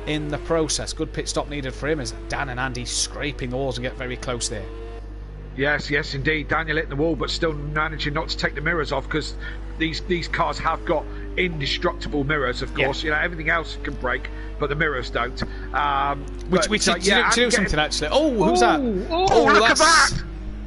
in the process. Good pit stop needed for him as Dan and Andy scraping the walls and get very close there. Yes, indeed. Daniel hit the wall, but still managing not to take the mirrors off, because these cars have got indestructible mirrors, of course. Everything else can break, but the mirrors don't. Do you know something, actually? Oh, who's that? Look at that!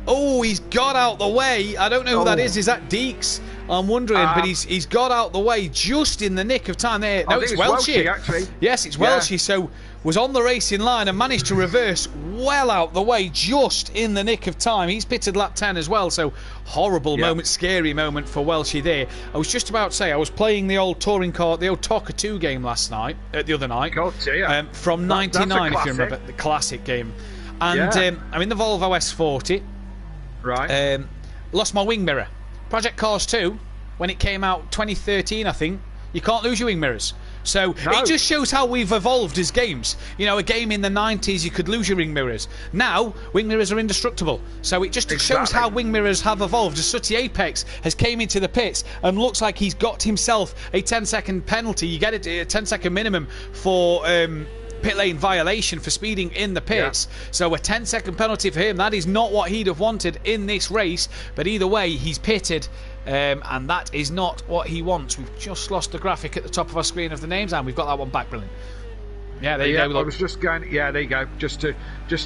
Oh, he's got out the way. I don't know who that is. Is that Deeks? I'm wondering, but he's got out the way just in the nick of time there. No, it's Welshie, actually. Yes, it's Welshie. So was on the racing line and managed to reverse well out the way just in the nick of time. He's pitted lap 10 as well, so horrible moment, scary moment for Welshie there. I was just about to say, I was playing the old touring car, the old Talker 2 game the other night. From 99, if you remember, the classic game. And I'm in the Volvo S40. Right. Lost my wing mirror. Project Cars 2, when it came out 2013, I think, you can't lose your wing mirrors. So it just shows how we've evolved as games. A game in the 90s, you could lose your wing mirrors. Now, wing mirrors are indestructible. So it just shows how wing mirrors have evolved. As Sooty Apex has came into the pits and looks like he's got himself a 10-second penalty. You get a 10-second minimum for pit lane violation for speeding in the pits. So a 10-second penalty for him. That is not what he'd have wanted in this race. But either way, he's pitted. And that is not what he wants. We've just lost the graphic at the top of our screen of the names, and we've got that one back. Brilliant. Yeah, there you go. Look. I was just going. Yeah, there you go. Just to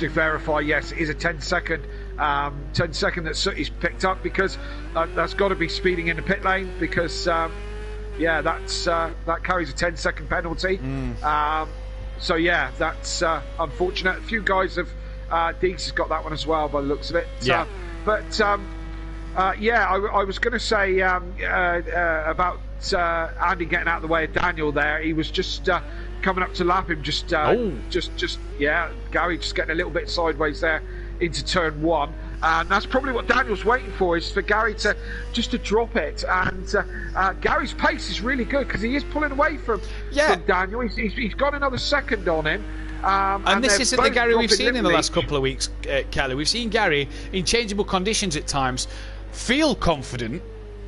verify. Yes, it is a 10-second. 10-second that he's picked up, because that's got to be speeding in the pit lane, because that carries a 10-second penalty. So yeah, that's unfortunate. A few guys have. Deeks has got that one as well by the looks of it. Yeah. I was going to say about Andy getting out of the way of Daniel there. He was just coming up to lap him. Gary just getting a little bit sideways there into turn 1. And that's probably what Daniel's waiting for, is for Gary to drop it. And Gary's pace is really good, because he is pulling away from Daniel. He's got another second on him. And this isn't the Gary we've seen in the last couple of weeks, Kelly. We've seen Gary in changeable conditions at times feel confident,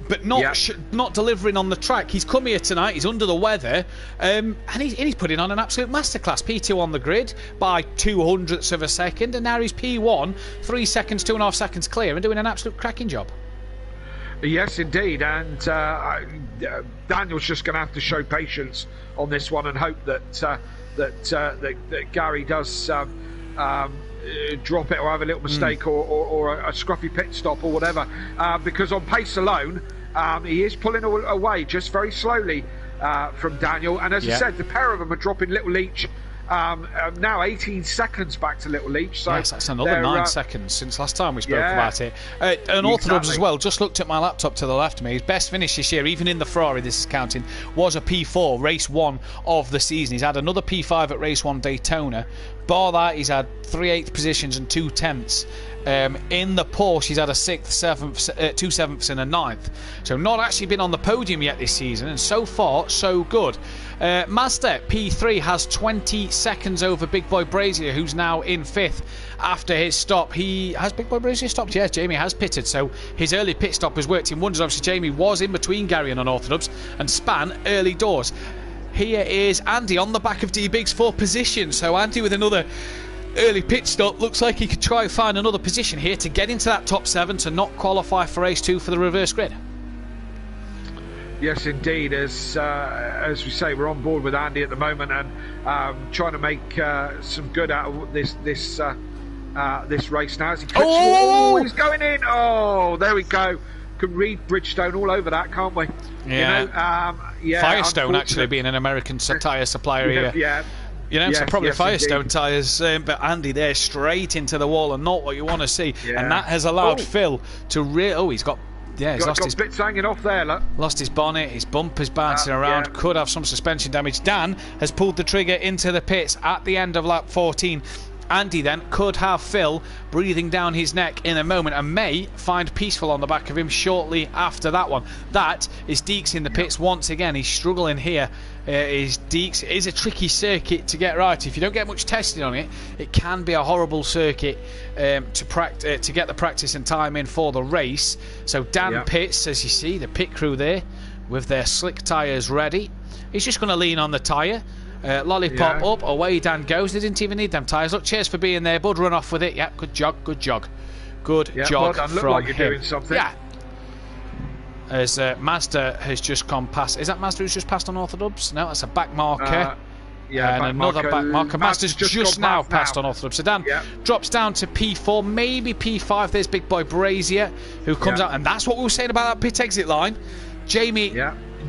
but not delivering on the track. He's come here tonight, he's under the weather, and he's putting on an absolute masterclass. P2 on the grid by 200ths of a second, and now he's P1, 3 seconds, 2.5 seconds clear, and doing an absolute cracking job. Yes, indeed, and Daniel's just going to have to show patience on this one and hope that Gary does drop it or have a little mistake or a scruffy pit stop or whatever, because on pace alone he is pulling away just very slowly from Daniel, and as I said, the pair of them are dropping little each. Now 18 seconds back to Little Leach. So yes, that's another 9 seconds since last time we spoke about it. And Orthodox as well, just looked at my laptop to the left of me. His best finish this year, even in the Ferrari this is counting, was a P4, race 1 of the season. He's had another P5 at race 1 Daytona. Bar that, he's had 3 8th positions and 2 10ths. In the Porsche, he's had a 6th, 7th, 2 7ths and a 9th. So not actually been on the podium yet this season, and so far, so good. Mazda P3 has 20 seconds over Big Boy Brazier, who's now in 5th after his stop. Has Big Boy Brazier stopped? Yes, Jamie has pitted, so his early pit stop has worked in wonders. Obviously, Jamie was in between Gary and Unorthodox and span early doors. Here is Andy on the back of D-Biggs for position. So Andy with another early pit stop. Looks like he could try and find another position here to get into that top 7 to not qualify for race 2 for the reverse grid. Yes, indeed. As we say, we're on board with Andy at the moment, and trying to make some good out of this race now. As he he's going in. Oh, there we go. Can read Bridgestone all over that, can't we? Yeah. Firestone actually being an American tyre supplier here. Yeah. So probably Firestone tyres, but Andy there straight into the wall, and not what you want to see. Yeah. And that has allowed Phil to he's got. Yeah, he's lost his bits hanging off there. Look. Lost his bonnet, his bumper's bouncing around, could have some suspension damage. Dan has pulled the trigger into the pits at the end of lap 14. Andy then could have Phil breathing down his neck in a moment, and may find peaceful on the back of him shortly after that one. That is Deeks in the pits once again. He's struggling here. Deeks is a tricky circuit to get right. If you don't get much testing on it, it can be a horrible circuit to get the practice and time in for the race. So Dan pits, as you see, the pit crew there with their slick tyres ready. He's just going to lean on the tyre. Lollipop up, away Dan goes. They didn't even need them tyres. Look, cheers for being there, bud. Run off with it. Yeah, good jog. Good jog bud, from like you're him. Doing something. Yeah. As Mazda has just gone past. Is that Mazda who's just passed on Orthodox? No, that's a back marker. And another back marker. Mazda's just now passed on Orthodox. So Dan drops down to P4, maybe P5. There's Big Boy Brazier who comes out, and that's what we were saying about that pit exit line. Jamie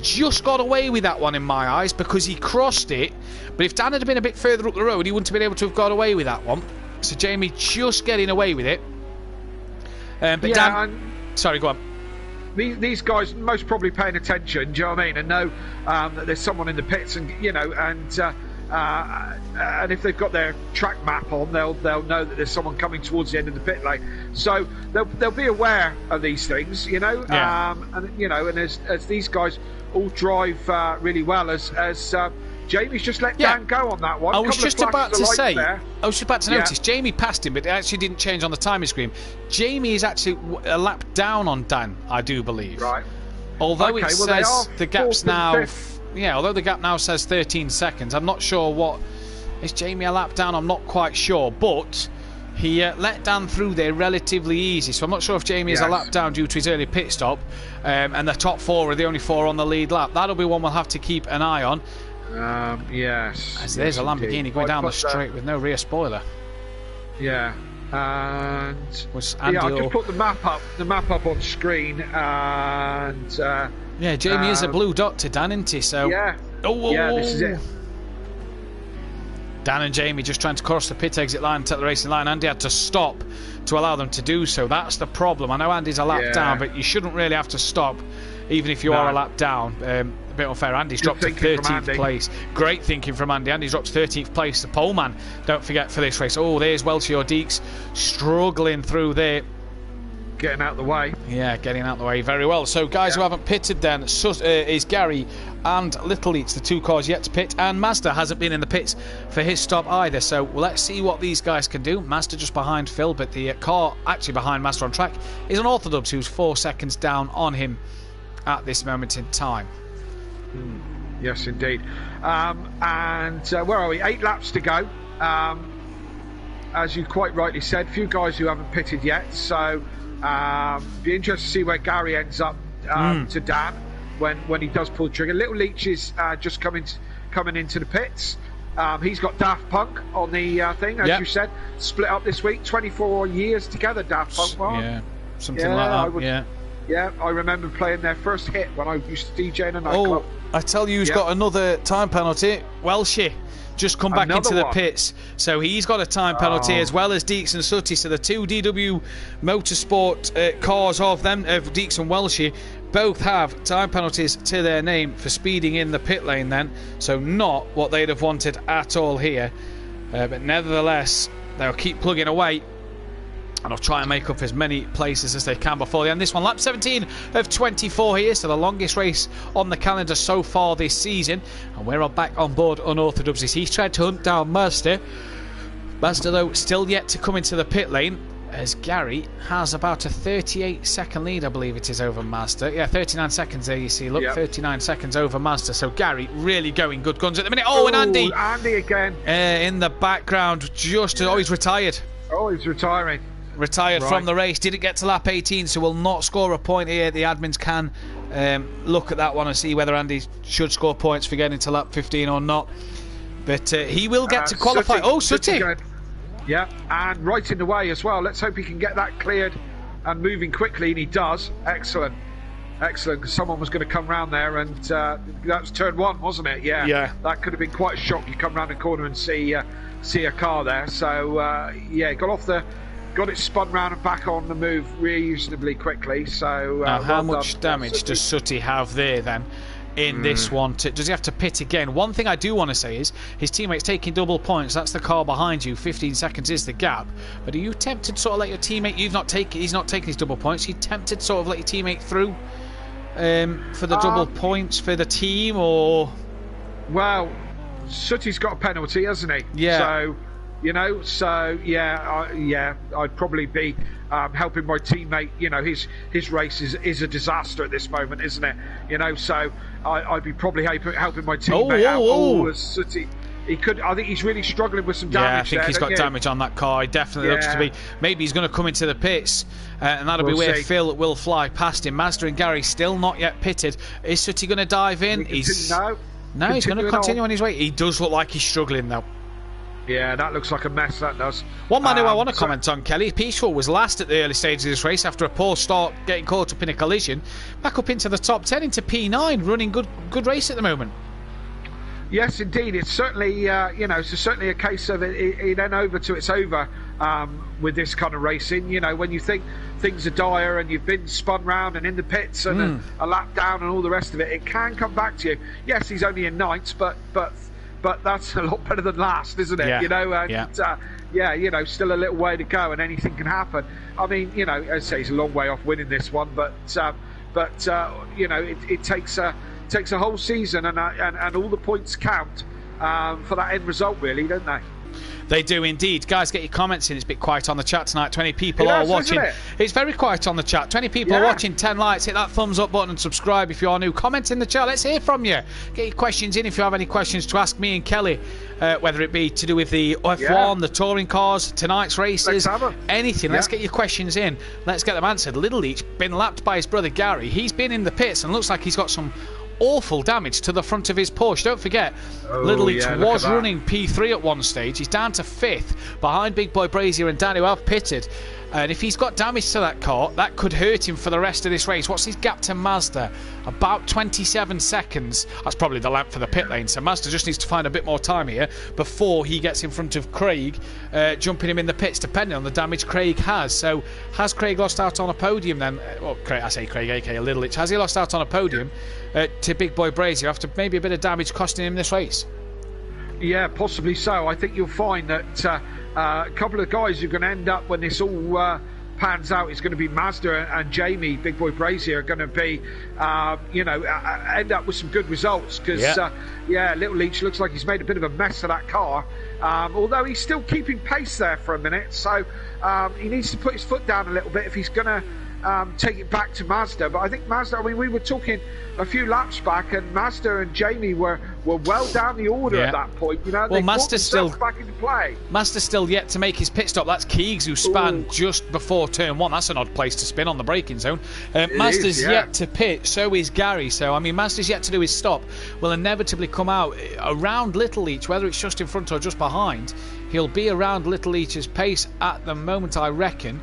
just got away with that one in my eyes because he crossed it, but if Dan had been a bit further up the road, he wouldn't have been able to have got away with that one. So Jamie just getting away with it. But Dan, sorry, go on. These guys most probably paying attention, do you know what I mean, and know that there's someone in the pits, and and if they've got their track map on, they'll know that there's someone coming towards the end of the pit lane. So they'll be aware of these things, and as these guys all drive really well, as Jamie's just let Dan go on that one. I was just about to notice Jamie passed him, but it actually didn't change on the timing screen. Jamie is actually a lap down on Dan, I do believe. Right. Although it says the gap's now. Although the gap now says 13 seconds, I'm not sure what Is Jamie a lap down? I'm not quite sure, but he let Dan through there relatively easy, so I'm not sure if Jamie is a lap down due to his early pit stop, and the top 4 are the only 4 on the lead lap. That'll be one we'll have to keep an eye on. Yes. As there's a Lamborghini going down the straight with no rear spoiler. Yeah. And I've just put the map up on screen, and Jamie is a blue dot to Dan, isn't he? So this is it. Dan and Jamie just trying to cross the pit exit line and take the racing line. Andy had to stop to allow them to do so. That's the problem. I know Andy's a lap down, but you shouldn't really have to stop, even if you are a lap down. A bit unfair. Andy's dropped to 13th place. Great thinking from Andy. Andy's dropped to 13th place. The pole man, don't forget, for this race. Oh, there's Welchie or Deeks struggling through there. Getting out the way. Yeah, getting out the way very well. So guys who haven't pitted then is Gary and Little Eats, the 2 cars yet to pit, and Mazda hasn't been in the pits for his stop either. So let's see what these guys can do. Mazda just behind Phil, but the car actually behind Mazda on track is an Orthodubs who's 4 seconds down on him at this moment in time. Yes, indeed. And where are we? 8 laps to go. As you quite rightly said, few guys who haven't pitted yet, so be interested to see where Gary ends up to Dan when he does pull the trigger. Little Leach is just coming into the pits. He's got Daft Punk on the thing, as you said, split up this week. 24 years together, Daft Punk. Well, something like that. Yeah, I remember playing their first hit when I used to DJ in a nightclub. I tell you, he's got another time penalty. Welshie just come back into the pits, so he's got a time penalty as well as Deeks and Sutty. So the 2 DW Motorsport cars of them, Deeks and Welshie, both have time penalties to their name for speeding in the pit lane then, so not what they'd have wanted at all here, but nevertheless they'll keep plugging away and I'll try and make up as many places as they can before the end. This one, lap 17 of 24 here, so the longest race on the calendar so far this season. And we're back on board Unorthodox. He's tried to hunt down Mazda. Mazda, though, still yet to come into the pit lane, as Gary has about a 38-second lead, I believe it is, over Mazda. Yeah, 39 seconds there, you see. Look, 39 seconds over Mazda. So Gary really going good guns at the minute. And Andy. Andy again. In the background, just... Oh, he's retired. Oh, he's retiring. Retired from the race, didn't get to lap 18, so will not score a point here. The admins can look at that one and see whether Andy should score points for getting to lap 15 or not. But he will get to qualify. Sutty. Yeah, and right in the way as well. Let's hope he can get that cleared and moving quickly, and he does. Excellent, because someone was going to come round there, and that was turn 1, wasn't it? Yeah. That could have been quite a shock. You come round the corner and see a car there. So got it spun round and back on the move reasonably quickly. So now, how much damage does Sutty have there then in this one? Does he have to pit again? One thing I do want to say is his teammate's taking double points. That's the car behind you. 15 seconds is the gap. But are you tempted to sort of let your teammate? He's not taking his double points. Are you tempted to sort of let your teammate through for the double points for the team, or? Well, Sutty's got a penalty, hasn't he? Yeah. I'd probably be helping my teammate. His race is a disaster at this moment, isn't it? So I'd be probably helping my teammate out. Sutty, he could. I think he's really struggling with some damage. Yeah, I think he's got damage on that car. He definitely looks to be. Maybe he's going to come into the pits, and that'll be where Phil will fly past him. Mazda and Gary still not yet pitted. Is Sutty going to dive in? He's going to continue on his way. He does look like he's struggling though. Yeah, that looks like a mess, that does. One man who I want to comment on, Kelly, Peaceful was last at the early stages of this race after a poor start, getting caught up in a collision. Back up into the top 10, into P9, running good race at the moment. Yes, indeed. It's certainly, it's certainly a case of it then over to it's over with this kind of racing. When you think things are dire and you've been spun round and in the pits and a lap down and all the rest of it, it can come back to you. Yes, he's only in ninth, but that's a lot better than last, isn't it? Still a little way to go, and anything can happen. I mean, as I say, he's a long way off winning this one, but it takes a whole season, and all the points count for that end result, really, don't they? They do indeed. Guys, get your comments in. It's a bit quiet on the chat tonight. 20 people are watching. It's very quiet on the chat. 20 people are watching. 10 likes. Hit that thumbs up button and subscribe if you are new. Comment in the chat. Let's hear from you. Get your questions in if you have any questions to ask me and Kelly, whether it be to do with the F1, the touring cars, tonight's races, anything. Let's get your questions in. Let's get them answered. Little Leach been lapped by his brother Gary. He's been in the pits and looks like he's got some awful damage to the front of his Porsche. Don't forget, Little Leach was running P3 at one stage. He's down to 5th behind Big Boy Brazier and Dan, who have pitted. And if he's got damage to that car, that could hurt him for the rest of this race. What's his gap to Mazda? About 27 seconds. That's probably the lap for the pit lane. So Mazda just needs to find a bit more time here before he gets in front of Craig, jumping him in the pits, depending on the damage Craig has. So has Craig lost out on a podium then? Well, I say Craig, aka Little Leach. Has he lost out on a podium to Big Boy Brazier after maybe a bit of damage costing him this race? Yeah, possibly so. I think you'll find that a couple of guys who are going to end up when this all pans out is going to be Mazda and Jamie, Big Boy Brazier, are going to be, end up with some good results because, Little Leach looks like he's made a bit of a mess of that car, although he's still keeping pace there for a minute, so he needs to put his foot down a little bit if he's going to take it back to Mazda. But I think Mazda, we were talking a few laps back and Mazda and Jamie were well down the order at that point. Well, Mazda's still back into play. Mazda's still yet to make his pit stop. That's Keegs, who span just before turn 1. That's an odd place to spin on the braking zone. Mazda's yet to pit, so is Gary. So, I mean, Mazda's yet to do his stop. Will inevitably come out around Little Leach, whether it's just in front or just behind. He'll be around Little Leach's pace at the moment, I reckon.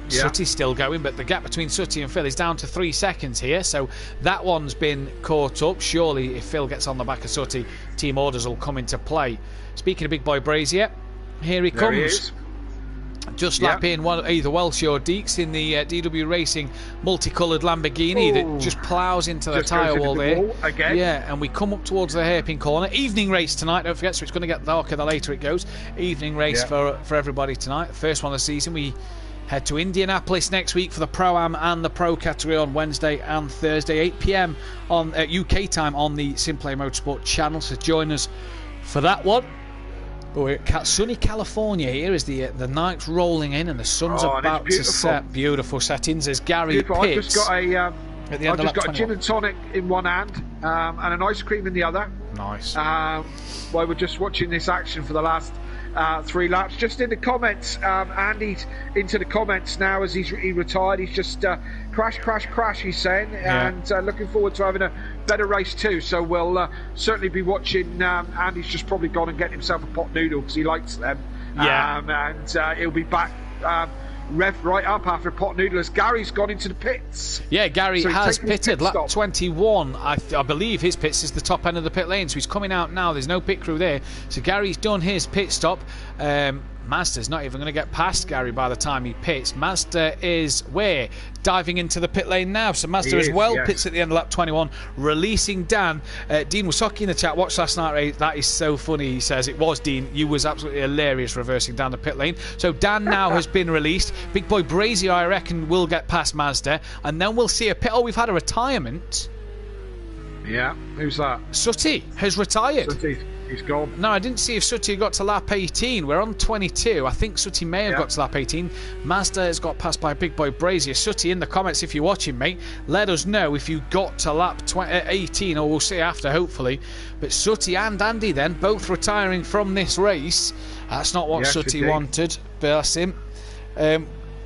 Sutty's still going, but the gap between Sutty and Phil is down to 3 seconds here, so that one's been caught up. Surely if Phil gets on the back of Sutty, team orders will come into play. Speaking of Big Boy Brazier, here he comes. Just lapping either Welsh or Deeks in the DW Racing multicoloured Lamborghini that just plows into the tyre wall there. Yeah, and we come up towards the hairpin corner. Evening race tonight, don't forget, so it's going to get darker the later it goes. Evening race for everybody tonight. First one of the season. We head to Indianapolis next week for the Pro-Am and the Pro category on Wednesday and Thursday, 8 p.m. on UK time on the Simplay Motorsport channel. So join us for that one. But we're at sunny California here as the night's rolling in and the sun's about to set. Beautiful settings as Gary pits. I've just got a gin and tonic in one hand and an ice cream in the other. Nice. While we're just watching this action for the last 3 laps. Just in the comments, Andy's into the comments now as he retired. He's just crash, he's saying, and looking forward to having a better race too. So we'll certainly be watching. Andy's just probably gone and getting himself a pot noodle because he likes them. And he'll be back. Rev right up after a pot noodle as Gary's gone into the pits. Yeah, Gary has pitted lap 21. I believe his pits is the top end of the pit lane, so he's coming out now. There's no pit crew there, so Gary's done his pit stop. Mazda's not even going to get past Gary by the time he pits. Mazda is diving into the pit lane now. So Mazda pits at the end of lap 21, releasing Dan. Dean Wasocki in the chat, watched last night. That is so funny, he says. It was, Dean. You was absolutely hilarious reversing down the pit lane. So Dan now has been released. Big Boy Brazier, I reckon, will get past Mazda. And then we'll see a pit. Oh, we've had a retirement. Yeah, who's that? Sutty has retired. He's gone. No, I didn't see if Sutty got to lap 18. We're on 22. I think Sutty may have got to lap 18. Mazda has got passed by Big Boy Brazier. Sutty, in the comments, if you're watching, mate, let us know if you got to lap 18, or we'll see after, hopefully. But Sutty and Andy then, both retiring from this race. That's not what Sutty wanted. Bless him.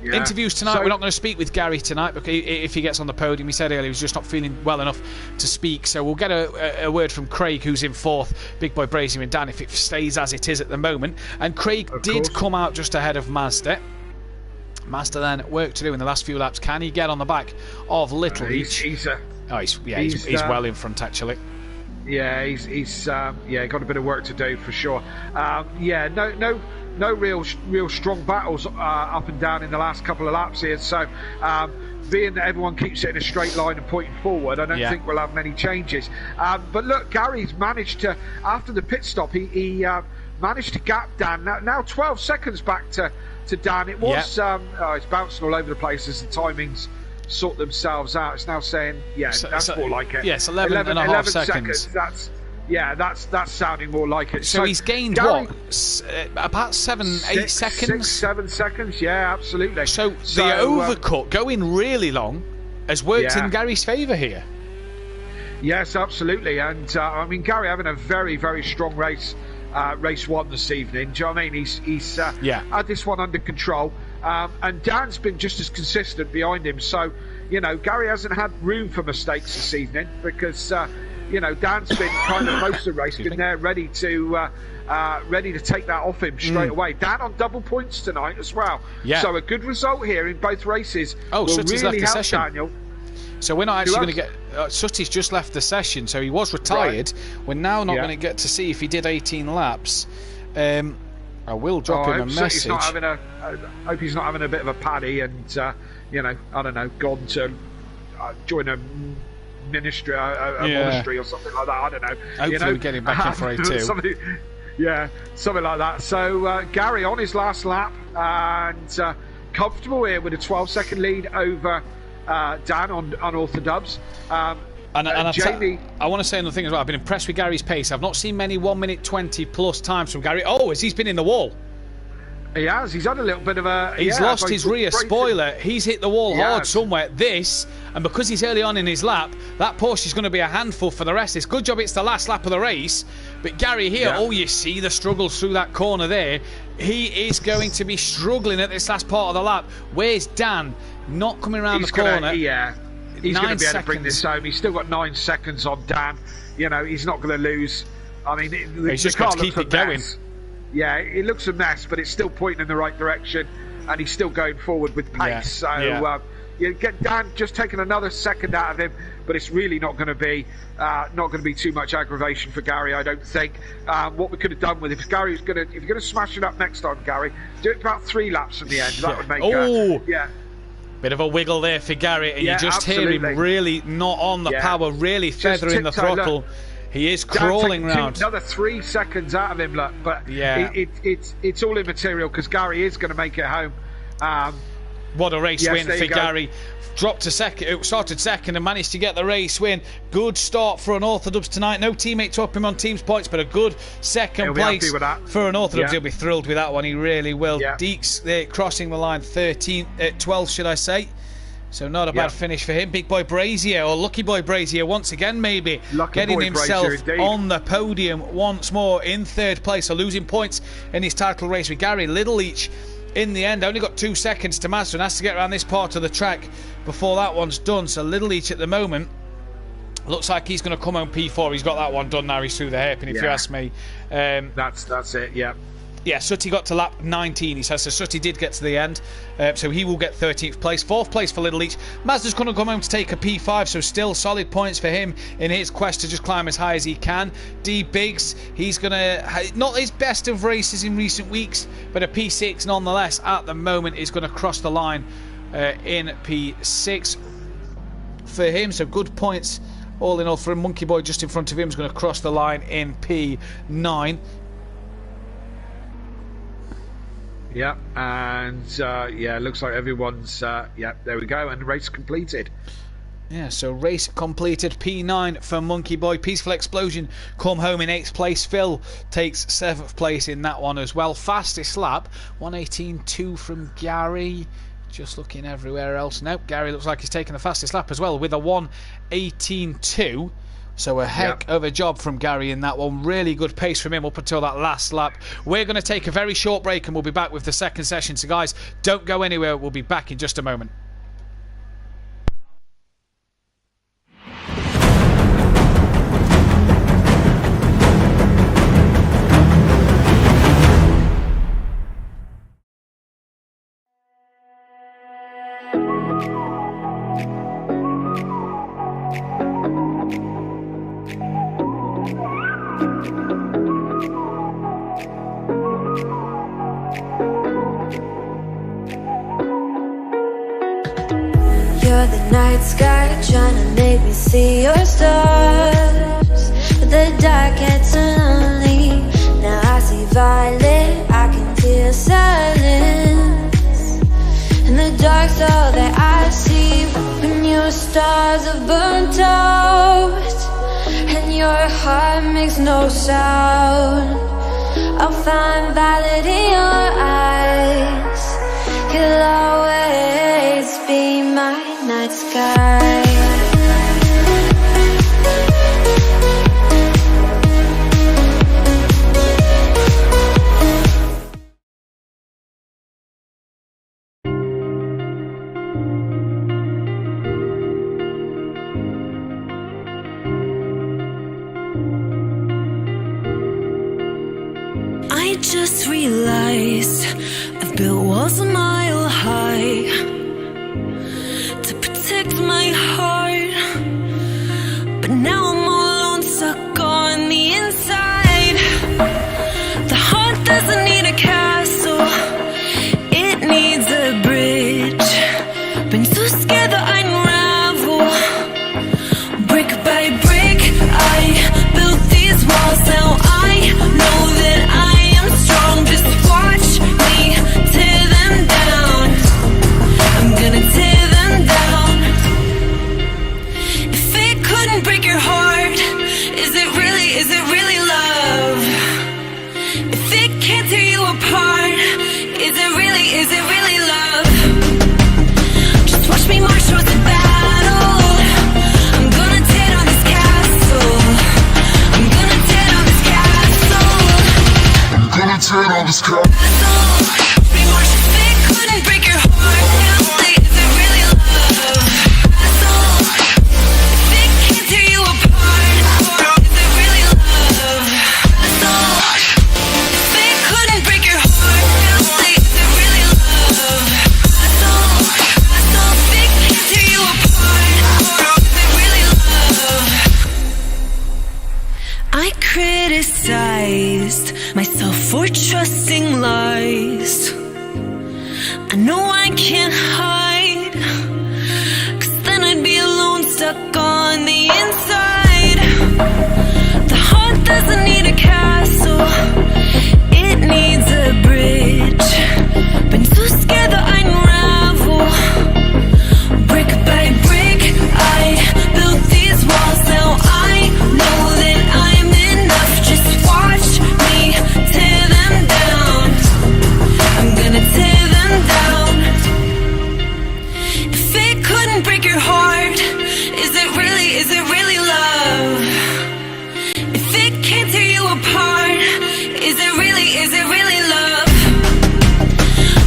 Interviews tonight. We're not going to speak with Gary tonight because if he gets on the podium, he said earlier he was just not feeling well enough to speak. So we'll get a word from Craig, who's in 4th, Big Boy Brazier and Dan, if it stays as it is at the moment. And Craig did come out just ahead of Mazda. Mazda then work to do in the last few laps. Can he get on the back of Little Leach? He's well in front actually. Yeah, he's got a bit of work to do for sure. No real strong battles up and down in the last couple of laps here. So, being that everyone keeps it in a straight line and pointing forward, I don't think we'll have many changes. But look, Gary's managed to, after the pit stop, he managed to gap Dan. Now 12 seconds back to Dan. It was it's bouncing all over the place as the timings sort themselves out. It's now saying, that's more like it. Yes, 11 and a half seconds. Yeah, that's sounding more like it. So he's gained Gary, about 8 seconds? 7 seconds, yeah, absolutely. So the overcut going really long has worked in Gary's favour here. Yes, absolutely. And I mean, Gary having a very, very strong race 1 this evening. Do you know what I mean? He's had this one under control. And Dan's been just as consistent behind him. So, you know, Gary hasn't had room for mistakes this evening because, you know, Dan's been kind of most of the race, been there ready to take that off him straight away. Dan on double points tonight as well. Yeah. So a good result here in both races. Oh, will Sutty's really left the help session. Daniel. So we're not actually going to get... Sutty's just left the session, so he was retired. Right. We're now not going to get to see if he did 18 laps. I will drop him a message. I hope he's not having a bit of a paddy and, you know, I don't know, gone to join a ministry, a monastery or something like that. I don't know. Hopefully we get him back in for A2. Something like that. So Gary on his last lap and comfortable here with a 12-second lead over Dan on Unorthodox Dubs. And Jamie, I want to say another thing as well. I've been impressed with Gary's pace. I've not seen many 1 minute 20 plus times from Gary. Oh, as he's been in the wall. He has. He's had a little bit of a... He's lost his rear spoiler. He's hit the wall hard somewhere. And because he's early on in his lap, that Porsche is going to be a handful for the rest. It's good job it's the last lap of the race. But Gary here, you see the struggles through that corner there. He is going to be struggling at this last part of the lap. Where's Dan? Not coming around the corner. He's going to be able to bring this home. He's still got 9 seconds on Dan. You know, he's not going to lose. I mean, he's just got to keep it going. Yeah, it looks a mess, but it's still pointing in the right direction, and he's still going forward with pace. You get Dan just taking another second out of him, but it's really not going to be too much aggravation for Gary, I don't think. What we could have done with if you're going to smash it up next time, Gary, do it about 3 laps from the end. That would make bit of a wiggle there for Gary, and you just hear him really not on the power, really feathering the throttle. Look. He is crawling round. Another 3 seconds out of him, look, but it's all immaterial because Gary is going to make it home. What a race win for Gary. Dropped to second, started second and managed to get the race win. Good start for Unorthodox tonight. No teammate to up him on team's points, but a good second place for Unorthodox. He'll be thrilled with that one. He really will. Deeks there crossing the line 12th, should I say. So not a bad finish for him. Big boy Brazier, or Lucky Boy Brazier once again maybe. Getting himself on the podium once more in 3rd place. So losing points in his title race with Gary. Little each in the end. Only got 2 seconds to master and has to get around this part of the track before that one's done. So Little each at the moment looks like he's going to come home P4. He's got that one done now. He's through the hairpin, if you ask me. That's it, Yeah, Sutty got to lap 19, he says. So Sutty did get to the end. So he will get 13th place. 4th place for Little Each. Mazda's going to come home to take a P5, so still solid points for him in his quest to just climb as high as he can. D Biggs, he's going to... Not his best of races in recent weeks, but a P6 nonetheless at the moment is going to cross the line in P6 for him. So good points all in all for him. Monkey Boy just in front of him is going to cross the line in P9. Yeah, and looks like everyone's there we go, and race completed. Yeah, so race completed. P9 for Monkey Boy. Peaceful Explosion come home in 8th place. Phil takes 7th place in that one as well. Fastest lap 1:18.2 from Gary. Just looking everywhere else. Nope, Gary looks like he's taking the fastest lap as well with a 1:18.2. So a heck of a job from Gary in that one. Really good pace from him up until that last lap. We're going to take a very short break and we'll be back with the second session. So guys, don't go anywhere. We'll be back in just a moment. You're the night sky trying to make me see your stars, but the dark gets lonely. Now I see violet, I can feel silence, and the dark's all that I see. When your stars are burnt out and your heart makes no sound, I'll find violet in your eyes. You'll always be my night sky. I just realized I've built walls a mile high to protect my heart, but now I'm all alone, stuck on the inside. The heart doesn't need a castle, it needs a bridge. Been too scared that I'd unravel. Brick by brick, I built these walls. Now I know that I am strong. Just watch me tear them down. I'm gonna tear them down. If it couldn't break your heart, is it really love? If it can't tear you apart, is it really love? Just watch me march towards the battle. I'm gonna tear down this castle. I'm gonna tear down this castle. I'm gonna tear down this castle. Watch me march. If it couldn't break your heart, is it really love? If it can't tear you apart, is it really love? If it couldn't break your heart, is it really love? If it can't tear you apart, is it really love? I criticized myself for trusting lies. I know I can't hide, 'cause then I'd be alone, stuck on the inside. The heart doesn't need a castle, it needs a bridge. Been too scared that I'd unravel. Brick by brick, I built these walls. Now I know that I'm enough. Just watch me tear them down. I'm gonna tear them down. If it couldn't break your heart, is it really love? If it can't tear you apart, is it really love?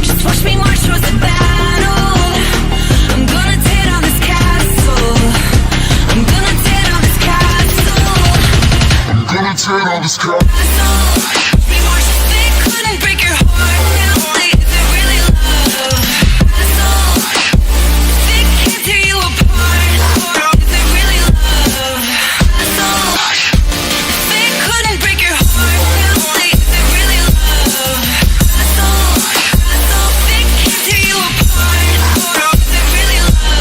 Just watch me march towards the battle. I'm gonna tear down this castle. I'm gonna tear down this castle. I'm gonna tear down this castle. Watch me march. If it couldn't break your heart, is it really love? If it can't tear you apart, is it really love? If it couldn't break your heart, is it really love? If it can't tear you apart, is it really love?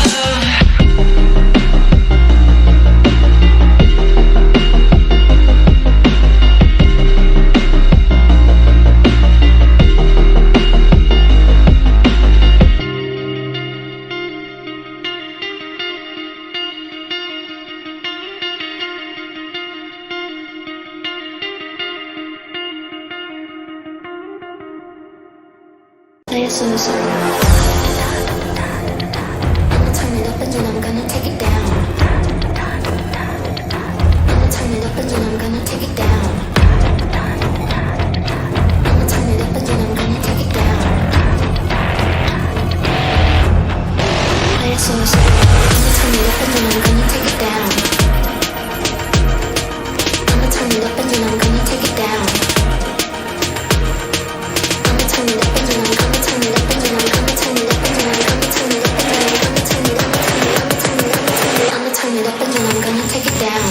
Play a song. I'ma turn it up and then I'm gonna take it down. I'ma turn it up and then I'm gonna take it down. I'ma turn it up and then I'm gonna take it down. Play a song. I'ma turn it up and then I'm gonna take it down. I'ma turn it up and then I'm gonna take it down. I'ma turn it up and then I'm gonna turn it up and then I'm gonna turn it up and then I'm gonna turn it up and then I'm gonna turn it up and then I'm gonna turn it up and then I'm gonna turn it up and then I'm gonna take it down.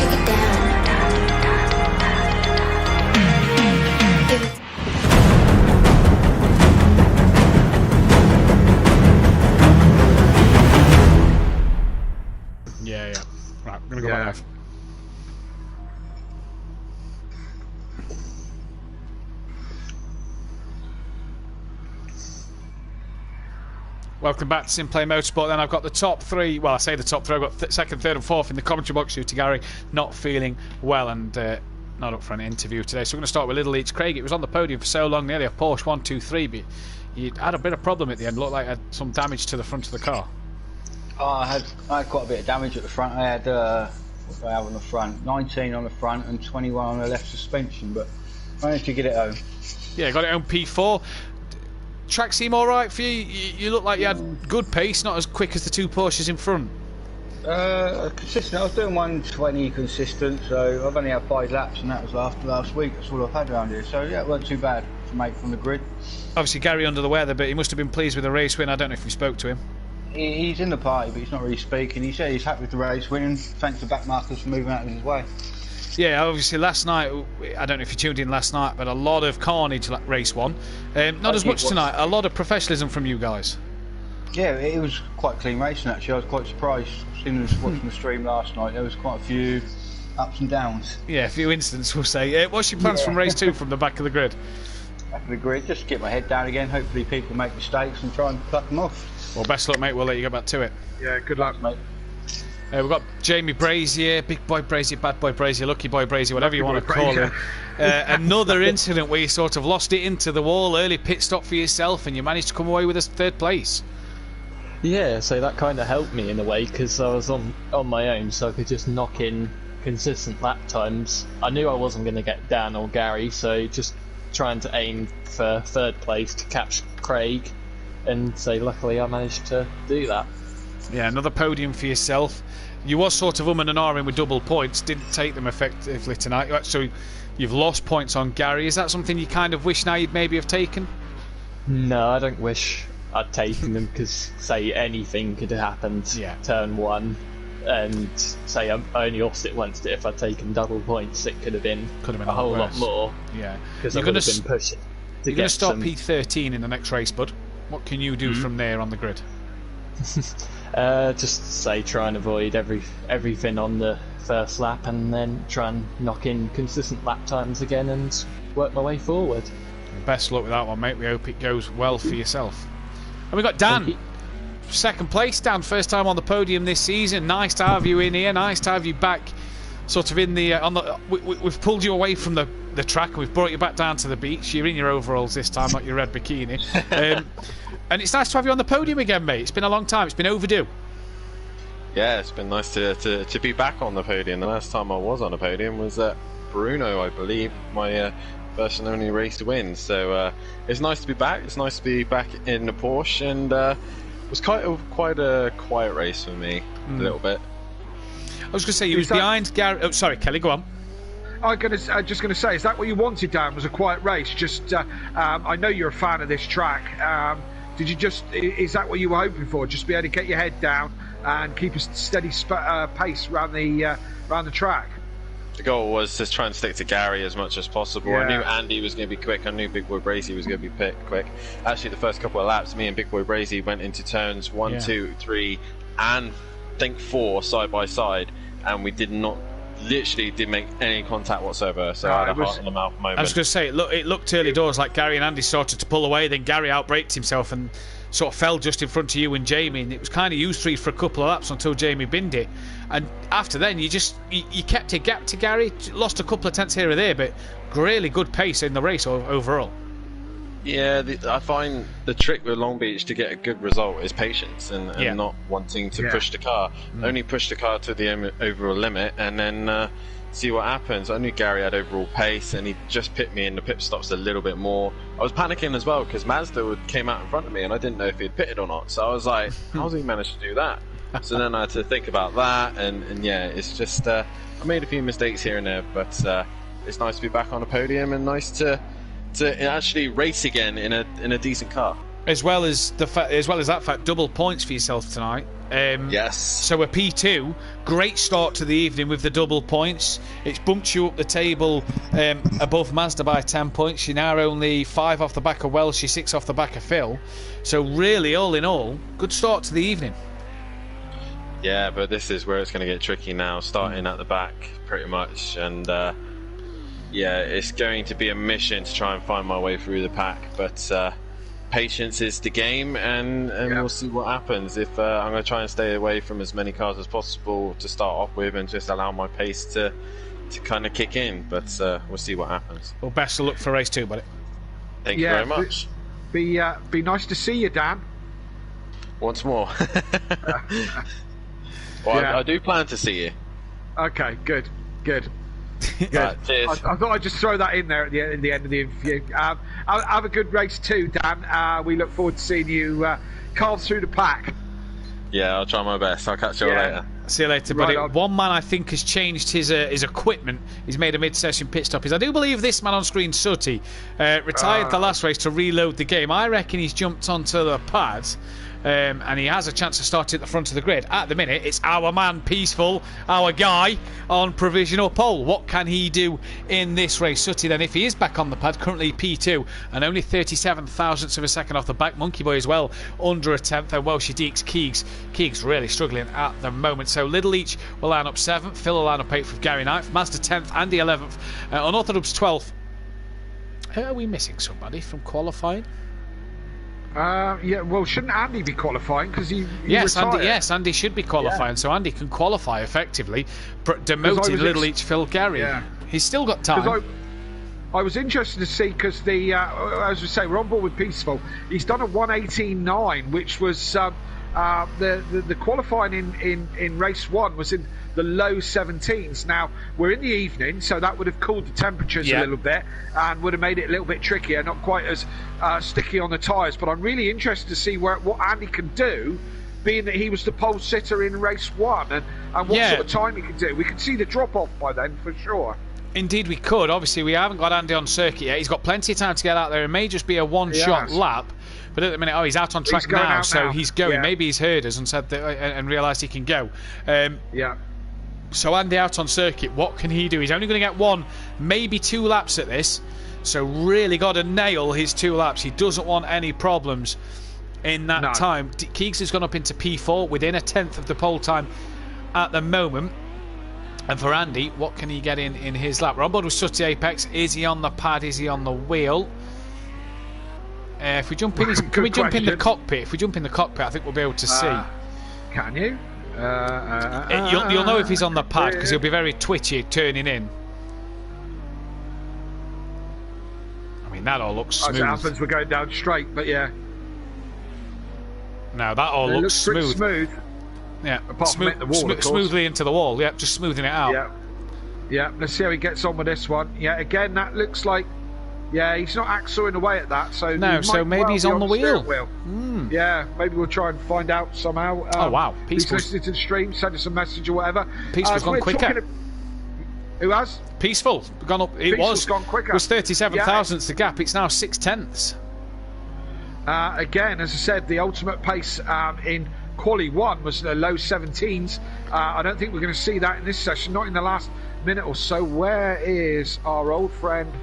take it down. Give it. Yeah. Right, I'm gonna go back live. Welcome back to Simplay Motorsport. Then I've got the top three. Well, I say the top three. I've got second, third, and fourth in the commentary box due to Gary not feeling well and not up for an interview today. So we're going to start with Little Eats Craig. It was on the podium for so long, nearly a Porsche 123, but he had a bit of problem at the end. Looked like it had some damage to the front of the car. Oh, I had quite a bit of damage at the front. I had what do I have on the front? 19 on the front and 21 on the left suspension, but I managed to get it home. Yeah, got it home P4. Track seem alright for you? You look like you had good pace, not as quick as the two Porsches in front. Consistent. I was doing 120 consistent, so I've only had 5 laps, and that was after last week. That's all I've had around here. So yeah, it wasn't too bad to make from the grid. Obviously, Gary under the weather, but he must have been pleased with the race win. I don't know if you spoke to him. He's in the party, but he's not really speaking. He said he's happy with the race win, and thanks to backmarkers for moving out of his way. Yeah, obviously last night, I don't know if you tuned in last night, but a lot of carnage like race one. Not as much tonight, a lot of professionalism from you guys. Yeah, it was quite clean racing actually. I was quite surprised. Watching the stream last night, there was quite a few ups and downs. Yeah, a few incidents we'll say. What's your plans from race 2 from the back of the grid? Back of the grid, just get my head down again. Hopefully people make mistakes and try and cut them off. Well, best luck, mate. We'll let you go back to it. Yeah, good luck, mate. We've got Jamie Brazier, Big Boy Brazier, Bad Boy Brazier, Lucky Boy Brazier, whatever you want to call him. Another incident where you sort of lost it into the wall, early pit stop for yourself, and you managed to come away with a third place. Yeah, so that kind of helped me in a way because I was on my own, so I could just knock in consistent lap times. I knew I wasn't going to get Dan or Gary, so just trying to aim for third place to catch Craig, and so luckily I managed to do that. Yeah, another podium for yourself. You was sort of and ahhing with double points, didn't take them effectively tonight. So you've lost points on Gary. Is that something you kind of wish now you'd maybe have taken? No, I don't wish I'd taken them because, say, anything could have happened. Yeah. Turn 1, and say I only lost it once. If I'd taken double points, it could have been a whole lot more. Yeah, because I would have been pushing. You're going to start P13 in the next race, bud. What can you do from there on the grid? Just say try and avoid everything on the first lap, and then try and knock in consistent lap times again and work my way forward. Best luck with that one, mate. We hope it goes well for yourself. And we got Dan, second place. Dan, first time on the podium this season. Nice to have you in here. Nice to have you back, sort of in the we've pulled you away from the track and we've brought you back down to the beach. You're in your overalls this time, not your red bikini. And it's nice to have you on the podium again, mate. It's been a long time. It's been overdue. Yeah, it's been nice to be back on the podium. The last time I was on a podium was at Bruno, I believe, my first and only race to win. So it's nice to be back. It's nice to be back in the Porsche, and it was quite a quiet race for me, a little bit. I was going to say, you was behind Gary. Oh, sorry, Kelly, go on. I'm just going to say, is that what you wanted, Dan? Was a quiet race? Just, I know you're a fan of this track. Did you is that what you were hoping for? Just be able to get your head down and keep a steady pace around the track? The goal was just try and stick to Gary as much as possible. Yeah. I knew Andy was going to be quick. I knew Big Boy Brazy was going to be quick. Actually, the first couple of laps, me and Big Boy Brazy went into turns 1, 2, 3, and I think 4 side by side, and we didn't make any contact whatsoever. So I had a heart in the mouth moment. I was going to say, it looked early doors like Gary and Andy started to pull away. Then Gary outbraked himself and sort of fell just in front of you and Jamie, and it was kind of you three for a couple of laps until Jamie binned it. And after then, you kept a gap to Gary, lost a couple of tenths here or there, but really good pace in the race overall. Yeah, I find the trick with Long Beach to get a good result is patience and not wanting to push the car. Only push the car to the overall limit and then see what happens. I knew Gary had overall pace and he just pit me in the pit stops a little bit more. I was panicking as well because Mazda came out in front of me and I didn't know if he had pitted or not. So I was like, how's he managed to do that? So then I had to think about that and yeah, it's just I made a few mistakes here and there, but it's nice to be back on the podium and nice to actually race again in a decent car. As well as that fact, double points for yourself tonight. Yes. So a P2, great start to the evening with the double points. It's bumped you up the table above Mazda by 10 points. You're now only 5 off the back of Welsh, you're 6 off the back of Phil. So really, all in all, good start to the evening. Yeah, but this is where it's going to get tricky now, starting at the back pretty much. And yeah, it's going to be a mission to try and find my way through the pack. But patience is the game, and we'll see what happens. If I'm going to try and stay away from as many cars as possible to start off with, and just allow my pace to kind of kick in. But we'll see what happens. Well, best of luck for race 2, buddy. Thank you very much. Be nice to see you, Dan. Once more. Well, I do plan to see you. Okay, good. Cheers. Cheers. I thought I'd just throw that in there at the end of the interview. Have a good race too, Dan. We look forward to seeing you carve through the pack. Yeah, I'll try my best. I'll catch you all later. See you later, buddy. One man I think has changed his equipment. He's made a mid-session pit stop. I do believe this man on screen, Sutty, retired the last race to reload the game. I reckon he's jumped onto the pad. And he has a chance to start at the front of the grid. At the minute, it's our man, Peaceful, our guy, on provisional pole. What can he do in this race? Sutty, then, if he is back on the pad, currently P2, and only 37 thousandths of a second off the back. Monkey Boy as well, under a tenth. And Welsh Deeks, Keegs really struggling at the moment. So Little Leach will line up 7th, Phil will line up 8th with Gary 9th, Mazda 10th, Andy 11th, Unorthodox 12th. Are we missing somebody from qualifying? Yeah, well, shouldn't Andy be qualifying because he retired? Andy should be qualifying, so Andy can qualify effectively, demoting Little Each Phil Gary. Yeah. He's still got time. I was interested to see because as we say, we're on board with Peaceful. He's done a 1:18.9, which was the qualifying in race 1 was in the low 17s. Now we're in the evening, so that would have cooled the temperatures a little bit and would have made it a little bit trickier, not quite as sticky on the tyres. But I'm really interested to see what Andy can do, being that he was the pole sitter in race 1, and what sort of time he can do. We can see the drop off by then for sure. Indeed we could. Obviously we haven't got Andy on circuit yet. He's got plenty of time to get out there. It may just be a one-shot lap. But at the minute, he's out on track now, so he's going. Yeah. Maybe he's heard us and said that, and realised he can go. So Andy out on circuit, what can he do? He's only going to get 1, maybe 2 laps at this. So really got to nail his 2 laps. He doesn't want any problems in that time. Keegs has gone up into P4 within a tenth of the pole time at the moment. And for Andy, what can he get in his lap? We're on board with Sutty Apex. Is he on the pad? Is he on the wheel? If we jump in, can we jump in the cockpit? If we jump in the cockpit, I think we'll be able to see. Can you? You'll know if he's on the pad because he'll be very twitchy turning in. I mean, that all looks smooth. As it happens, we're going down straight, but yeah. No, that all looks smooth. Yeah, apart from hitting the wall, of course. Smoothly into the wall. Yeah, just smoothing it out. Yeah. Let's see how he gets on with this one. Yeah, again, that looks like. Yeah, he's not axling away at that, so maybe he's on the wheel. Yeah, maybe we'll try and find out somehow. Oh wow, Peaceful. He's listening to the stream, send us a message or whatever. Peaceful's gone quicker. Who has? Peaceful gone up. Peaceful's gone quicker. It was 37 thousandths the gap. It's now 6 tenths. Again, as I said, the ultimate pace in Quali 1 was the low 17s. I don't think we're going to see that in this session, not in the last minute or so. Where is our old friend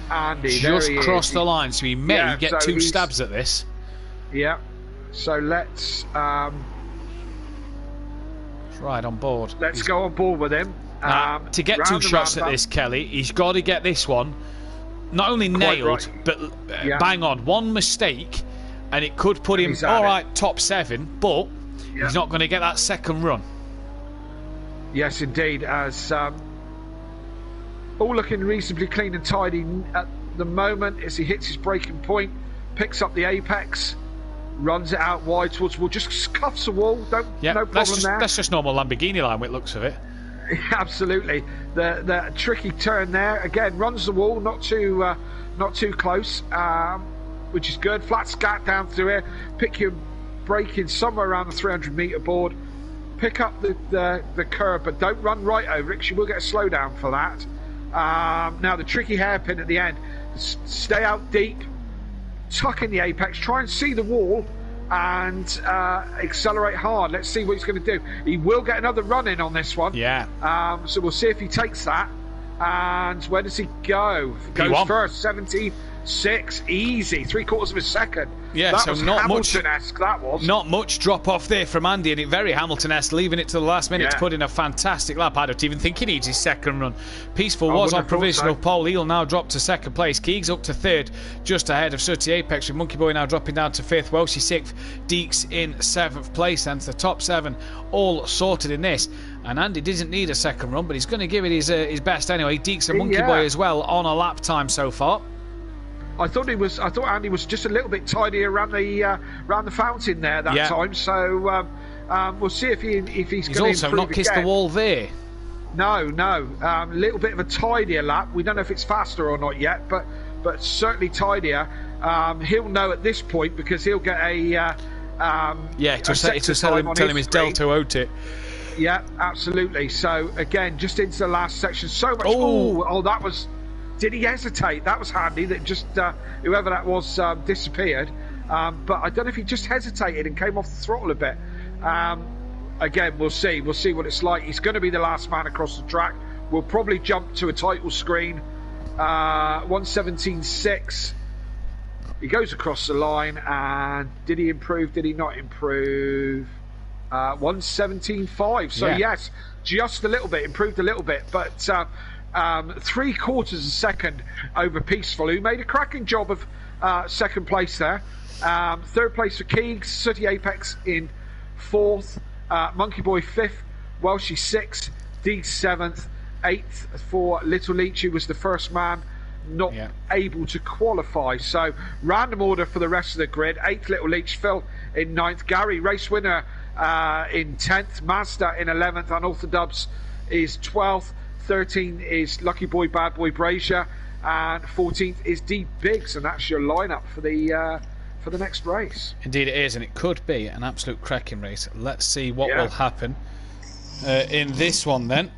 Andy? Just crossed the line, so he may get 2 stabs at this. Yeah, so let's right on board. Let's go on board with him. To get 2 shots at this, Kelly, he's got to get this one not only nailed, but bang on. One mistake, and it could put him top 7, but he's not going to get that second run. Yes, indeed, as all looking reasonably clean and tidy at the moment as he hits his braking point, picks up the apex, runs it out wide towards the wall, just cuffs the wall. No problem there. That's just normal Lamborghini line with looks of it. Absolutely. The tricky turn there again, runs the wall, not too close, which is good. Flat scat down through here, pick your braking somewhere around the 300-meter board, pick up the curb, but don't run right over it because you will get a slowdown for that. Now the tricky hairpin at the end, stay out deep, tuck in the apex, try and see the wall, and accelerate hard. Let's see what he's going to do. He will get another run in on this one. Yeah. So we'll see if he takes that. And where does he go? Goes P1. first, 17.6, easy, 3/4 of a second. Yeah, that so was not much. Hamilton-esque, that was. Not much drop off there from Andy, and it very Hamilton-esque, leaving it to the last minute to put in a fantastic lap. I don't even think he needs his second run. Peaceful was on provisional pole. He'll now drop to second place. Keegs up to third, just ahead of Sooty Apex, with Monkey Boy now dropping down to fifth. Welshie sixth, Deeks in seventh place, and the top seven all sorted in this. And Andy doesn't need a second run, but he's going to give it his best anyway. Deeks and Monkey Boy as well on a lap time so far. I thought Andy was just a little bit tidier around the fountain there that time. So we'll see if he's going to improve. He's also not kissed the wall there. No. A little bit of a tidier lap. We don't know if it's faster or not yet, but certainly tidier. He'll know at this point because he'll get a tell him his delta, won't it? Yeah, absolutely. So again, just into the last section. So much. Oh, that was. Did he hesitate? That was handy. That just whoever that was disappeared. But I don't know if he just hesitated and came off the throttle a bit. Again, we'll see. We'll see what it's like. He's going to be the last man across the track. We'll probably jump to a title screen. 1:17.6. He goes across the line, and did he improve? Did he not improve? 1:17.5. So yes, just a little bit, improved a little bit, but 3/4 of a second over Peaceful, who made a cracking job of second place there. Third place for Keegs, Sooty Apex in fourth, Monkey Boy fifth, Welshie sixth, D seventh, eighth for Little Leach, who was the first man not able to qualify. So random order for the rest of the grid. 8th Little Leach, Phil in 9th, Gary race winner in 10th, Mazda in 11th, Unorthodox is 12th, 13th is Lucky Boy Bad Boy Brazier, and 14th is D Biggs, and that's your lineup for the next race. Indeed it is, and it could be an absolute cracking race. Let's see what will happen in this one then.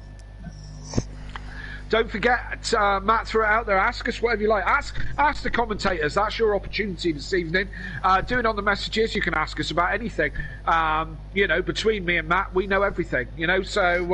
Don't forget, Matt, throw it out there. Ask us whatever you like. Ask the commentators. That's your opportunity this evening. Do it on the messages. You can ask us about anything. Between me and Matt, we know everything. So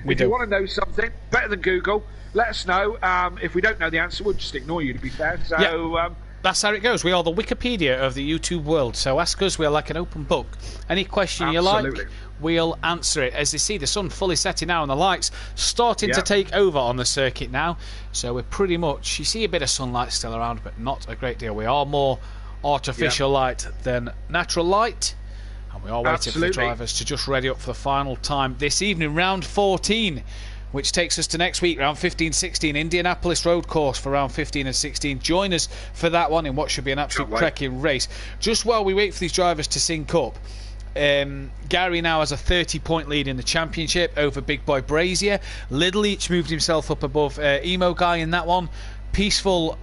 if you want to know something better than Google, let us know. If we don't know the answer, we'll just ignore you, to be fair. So that's how it goes. We are the Wikipedia of the YouTube world. So ask us. We're like an open book. Any question you like, we'll answer it. As you see, the sun fully setting now and the lights starting to take over on the circuit now. So we're pretty much, you see a bit of sunlight still around, but not a great deal. We are more artificial light than natural light. And we are waiting for the drivers to just ready up for the final time this evening, round 14. Which takes us to next week, round 15-16, Indianapolis road course for round 15 and 16. Join us for that one in what should be an absolute cracking race. Just while we wait for these drivers to sync up, Gary now has a 30-point lead in the championship over Big Boy Brazier. Little Leach moved himself up above Emo Guy in that one. Peaceful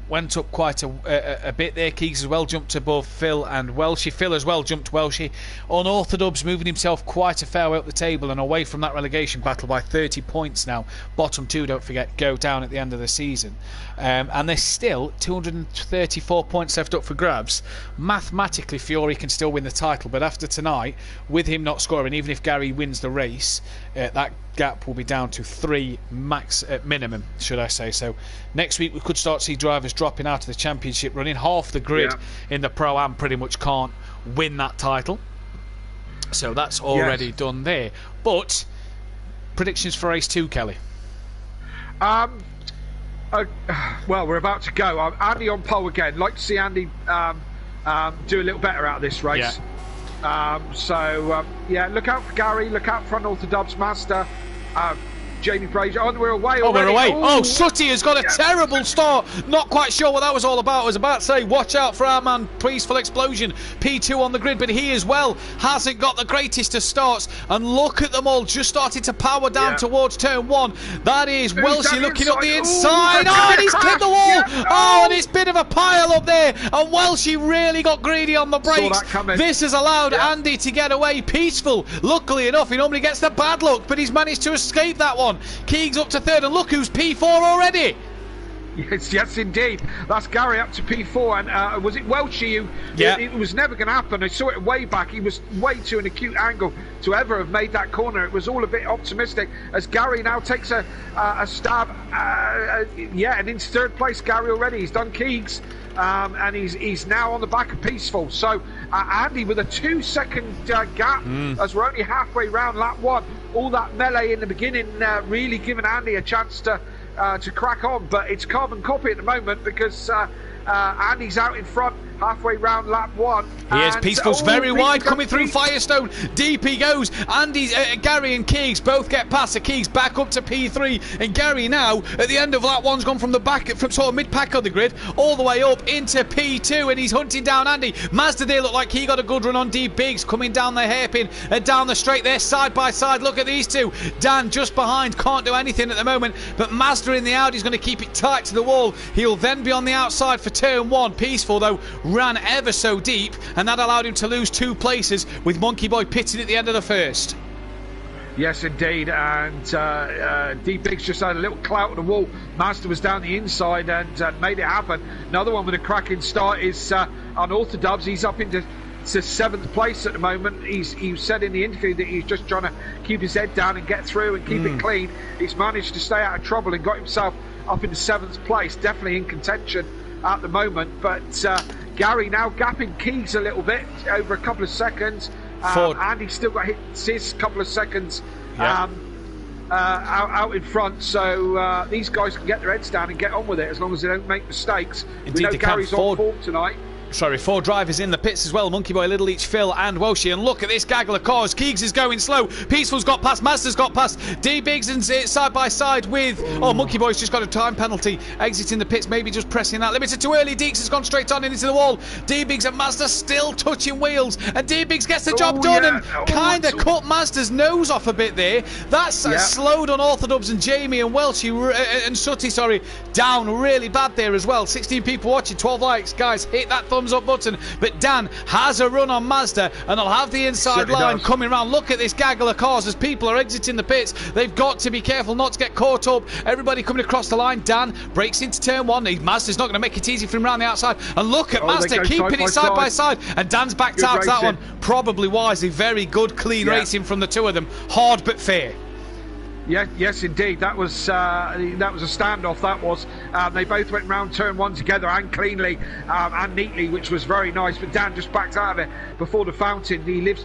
went up quite a bit there. Keegs as well jumped above Phil and Welshie. Phil as well jumped Welshie. Unorthodox moving himself quite a fair way up the table and away from that relegation battle by 30 points now. Bottom two, don't forget, go down at the end of the season. And there's still 234 points left up for grabs. Mathematically, Fiore can still win the title, but after tonight, with him not scoring, even if Gary wins the race, that gap will be down to 3 max at minimum, should I say. So next week we could start to see drivers dropping out of the championship, running half the grid in the Pro-Am pretty much can't win that title. So that's already done there. But predictions for race 2, Kelly? Well, we're about to go. Andy on pole again. Like to see Andy do a little better out of this race. Look out for Gary, look out for Unorthodox, Master, Jamie Brazier. We're away already. We're away. Sooty has got a terrible start. Not quite sure what that was all about. I was about to say, watch out for our man, Peaceful Explosion. P2 on the grid, but he as well hasn't got the greatest of starts. And look at them all just starting to power down towards turn 1. That is Welshie looking up the inside. And he's clipped the wall. And it's a bit of a pile up there. And Welshie really got greedy on the brakes. This has allowed Andy to get away. Peaceful, luckily enough, he normally gets the bad luck, but he's managed to escape that one. Keegs up to third, and look who's P4 already. Yes, indeed. That's Gary up to P4, and was it Welchie who? Yeah. It was never going to happen. I saw it way back. He was way too an acute angle to ever have made that corner. It was all a bit optimistic as Gary now takes a stab. And in third place, Gary already. He's done Keegs. And he's now on the back of Peaceful. So Andy with a 2-second gap as we're only halfway round lap 1. All that melee in the beginning really giving Andy a chance to crack on, but it's carbon copy at the moment because Andy's out in front halfway round lap 1. He is. Peaceful's very wide coming through Firestone. Deep he goes. Andy's Gary and Keegs both get past. Keegs back up to P3, and Gary now at the end of lap 1's gone from the back, from sort of mid-pack of the grid all the way up into P2, and he's hunting down Andy. Mazda there looked like he got a good run on D Biggs coming down the hairpin down the straight there side by side. Look at these two. Dan just behind, can't do anything at the moment, but Mazda in the Audi's going to keep it tight to the wall. He'll then be on the outside for turn 1. Peaceful though ran ever so deep, and that allowed him to lose 2 places with Monkey Boy pitting at the end of the first. Yes, indeed, and D Biggs just had a little clout on the wall. Master was down the inside and made it happen. Another one with a cracking start is Unorthodox. He's up into 7th place at the moment. He said in the interview that he's just trying to keep his head down and get through and keep it clean. He's managed to stay out of trouble and got himself up into 7th place, definitely in contention at the moment, but Gary now gapping Keys a little bit over a couple of seconds. Andy's still got his couple of seconds out in front, so these guys can get their heads down and get on with it as long as they don't make mistakes. Indeed, we know Gary's on form tonight. 4 drivers in the pits as well. Monkey Boy, Little Leach, Phil and Welshie. And look at this gaggle of cars. Keegs is going slow. Peaceful's got past. Mazda's got past. D Biggs and side by side with... Oh, Monkey Boy's just got a time penalty. Exiting the pits, maybe just pressing that limited too early. Deeks has gone straight on into the wall. D Biggs and Mazda still touching wheels. And D Biggs gets the job done and kind of cut Mazda's nose off a bit there. That's slowed Unorthodox and Jamie and Welshie and Sutty, down really bad there as well. 16 people watching, 12 likes. Guys, hit that thumbs up button. But Dan has a run on Mazda, and he'll have the inside line coming around. Look at this gaggle of cars as people are exiting the pits. They've got to be careful not to get caught up. Everybody coming across the line. Dan breaks into turn 1. Mazda's not going to make it easy for him around the outside. And look at Mazda keeping it side by side. And Dan's backed out to that one. Probably wisely. Very good, clean racing from the two of them. Hard but fair. Yes, indeed. That was a standoff. That was. They both went round turn 1 together and cleanly and neatly, which was very nice. But Dan just backed out of it before the fountain. He lives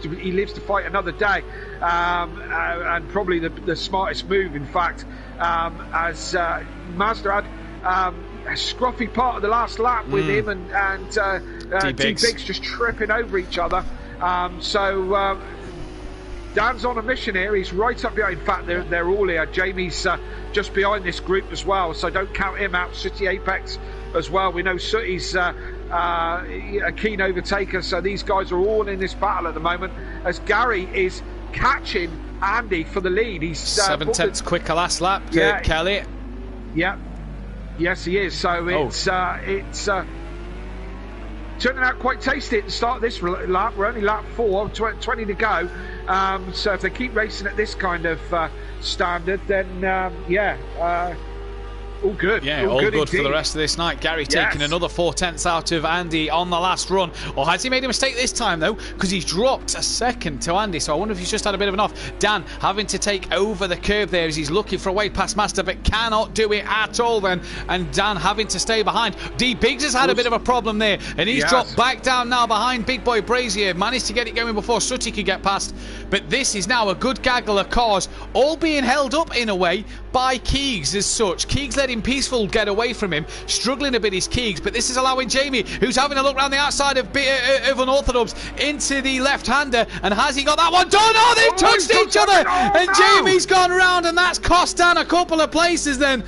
to fight another day, and probably the smartest move, in fact, as Mazda had a scruffy part of the last lap with him and D Biggs just tripping over each other. Dan's on a mission here. He's right up behind. In fact, they're all here. Jamie's just behind this group as well, so don't count him out. Sooty Apex as well. We know Sooty's a keen overtaker, so these guys are all in this battle at the moment as Gary is catching Andy for the lead. He's 7/10 quicker last lap. Kelly. Yeah. Yes, he is. So it's turning out quite tasty at the start of this lap. We're only lap 4, 20 to go. So if they keep racing at this kind of standard, then all good. Yeah, all good for the rest of this night. Gary taking another 4/10 out of Andy on the last run. Or has he made a mistake this time, though? Because he's dropped a second to Andy, so I wonder if he's just had a bit of an off. Dan having to take over the curve there as he's looking for a way past Master, but cannot do it at all then. And Dan having to stay behind. D Biggs has had a bit of a problem there, and he's dropped back down now behind Big Boy Brazier. Managed to get it going before Sooty could get past. But this is now a good gaggle of cars, all being held up in a way by Keegs as such. Keegs letting Peaceful get away from him. Struggling a bit is Keegs, but this is allowing Jamie, who's having a look around the outside of Unorthodox, into the left-hander. And has he got that one done? Oh, they've touched each other! And Jamie's gone round, and that's cost Dan a couple of places then.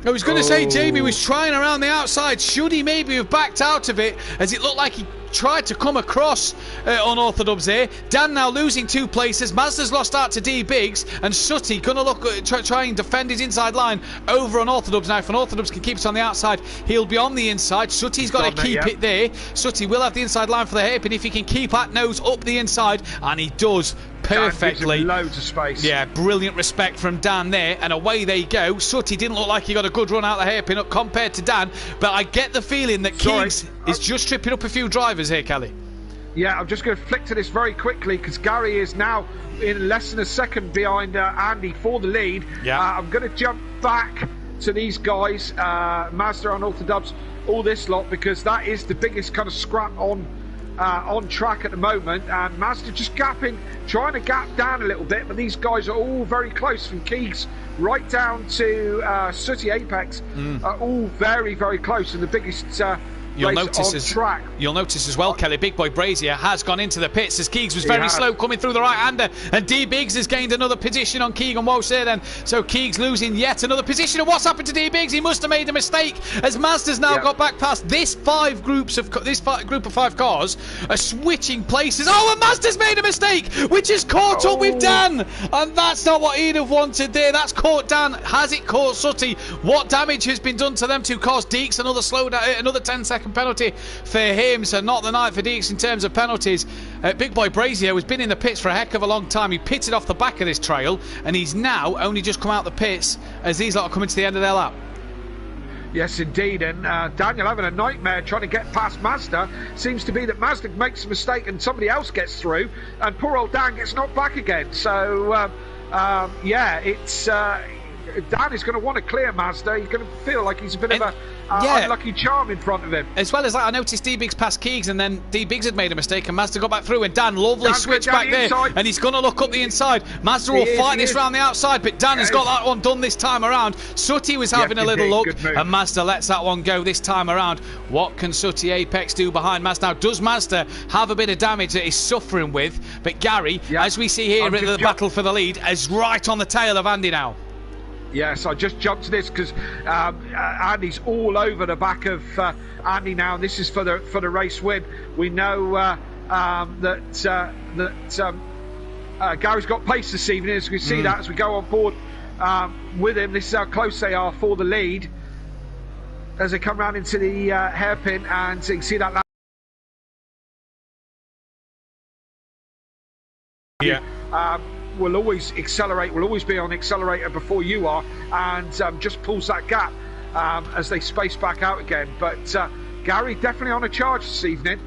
I was going to say Jamie was trying around the outside. Should he maybe have backed out of it, as it looked like he tried to come across Unorthodox there. Dan now losing 2 places. Mazda's lost out to D Biggs, and Sooty gonna look try and defend his inside line over Unorthodox. Now if Unorthodox can keep it on the outside, he'll be on the inside. Sooty's got to keep it there. Sooty will have the inside line for the hairpin if he can keep that nose up the inside, and he does perfectly. Loads of space. Yeah, brilliant respect from Dan there, and away they go. Sooty didn't look like he got a good run out the hairpin up compared to Dan, but I get the feeling that Keegs is just tripping up a few drivers here, Kelly. Yeah, I'm just going to flick to this very quickly because Gary is now in less than a second behind Andy for the lead. Yeah. I'm going to jump back to these guys, Mazda and Alta Dubs, all this lot, because that is the biggest kind of scrap on track at the moment. And Mazda just trying to gap down a little bit, but these guys are all very close from Keegs right down to Sooty Apex, are all very, very close, and the biggest You'll notice as well, Kelly, Big Boy Brazier has gone into the pits as Keegs was very slow coming through the right-hander, and D Biggs has gained another position on Keegan Walsh there then. So Keegs losing yet another position. And what's happened to D Biggs? He must have made a mistake as Mazda's now got back past this group of 5 cars are switching places. Oh, and Mazda's made a mistake, which has caught up with Dan, and that's not what he'd have wanted there. That's caught Dan. Has it caught Sooty? What damage has been done to them two cars? Deeks, another slowdown, another 10-second penalty for him, so not the night for Deeks in terms of penalties. Big Boy Brazier has been in the pits for a heck of a long time. He pitted off the back of this trail, and he's now only just come out the pits as these lot are coming to the end of their lap. Yes, indeed, and Daniel having a nightmare trying to get past Mazda. Seems to be that Mazda makes a mistake and somebody else gets through, and poor old Dan gets knocked back again. So, it's... Dan is going to want to clear Mazda. He's going to feel like he's a bit of a unlucky charm in front of him. As well as that, I noticed D Biggs passed Keegs, and then D Biggs had made a mistake, and Mazda got back through, and Dan switched back there, and he's going to look up the inside. Mazda will fight this round the outside, but Dan has got that one done this time around. Sooty was having a little look, and Mazda lets that one go this time around. What can Sooty Apex do behind Mazda? Now, does Mazda have a bit of damage that he's suffering with? But Gary, as we see here at the battle for the lead, is right on the tail of Andy now. Yes, I just jumped to this because Andy's all over the back of Andy now. This is for the race win. We know that Gary's got pace this evening, as we see that as we go on board with him. This is how close they are for the lead as they come round into the hairpin, and so you can see that. Will always accelerate, will always be on accelerator before you are, and just pulls that gap as they space back out again. But Gary definitely on a charge this evening.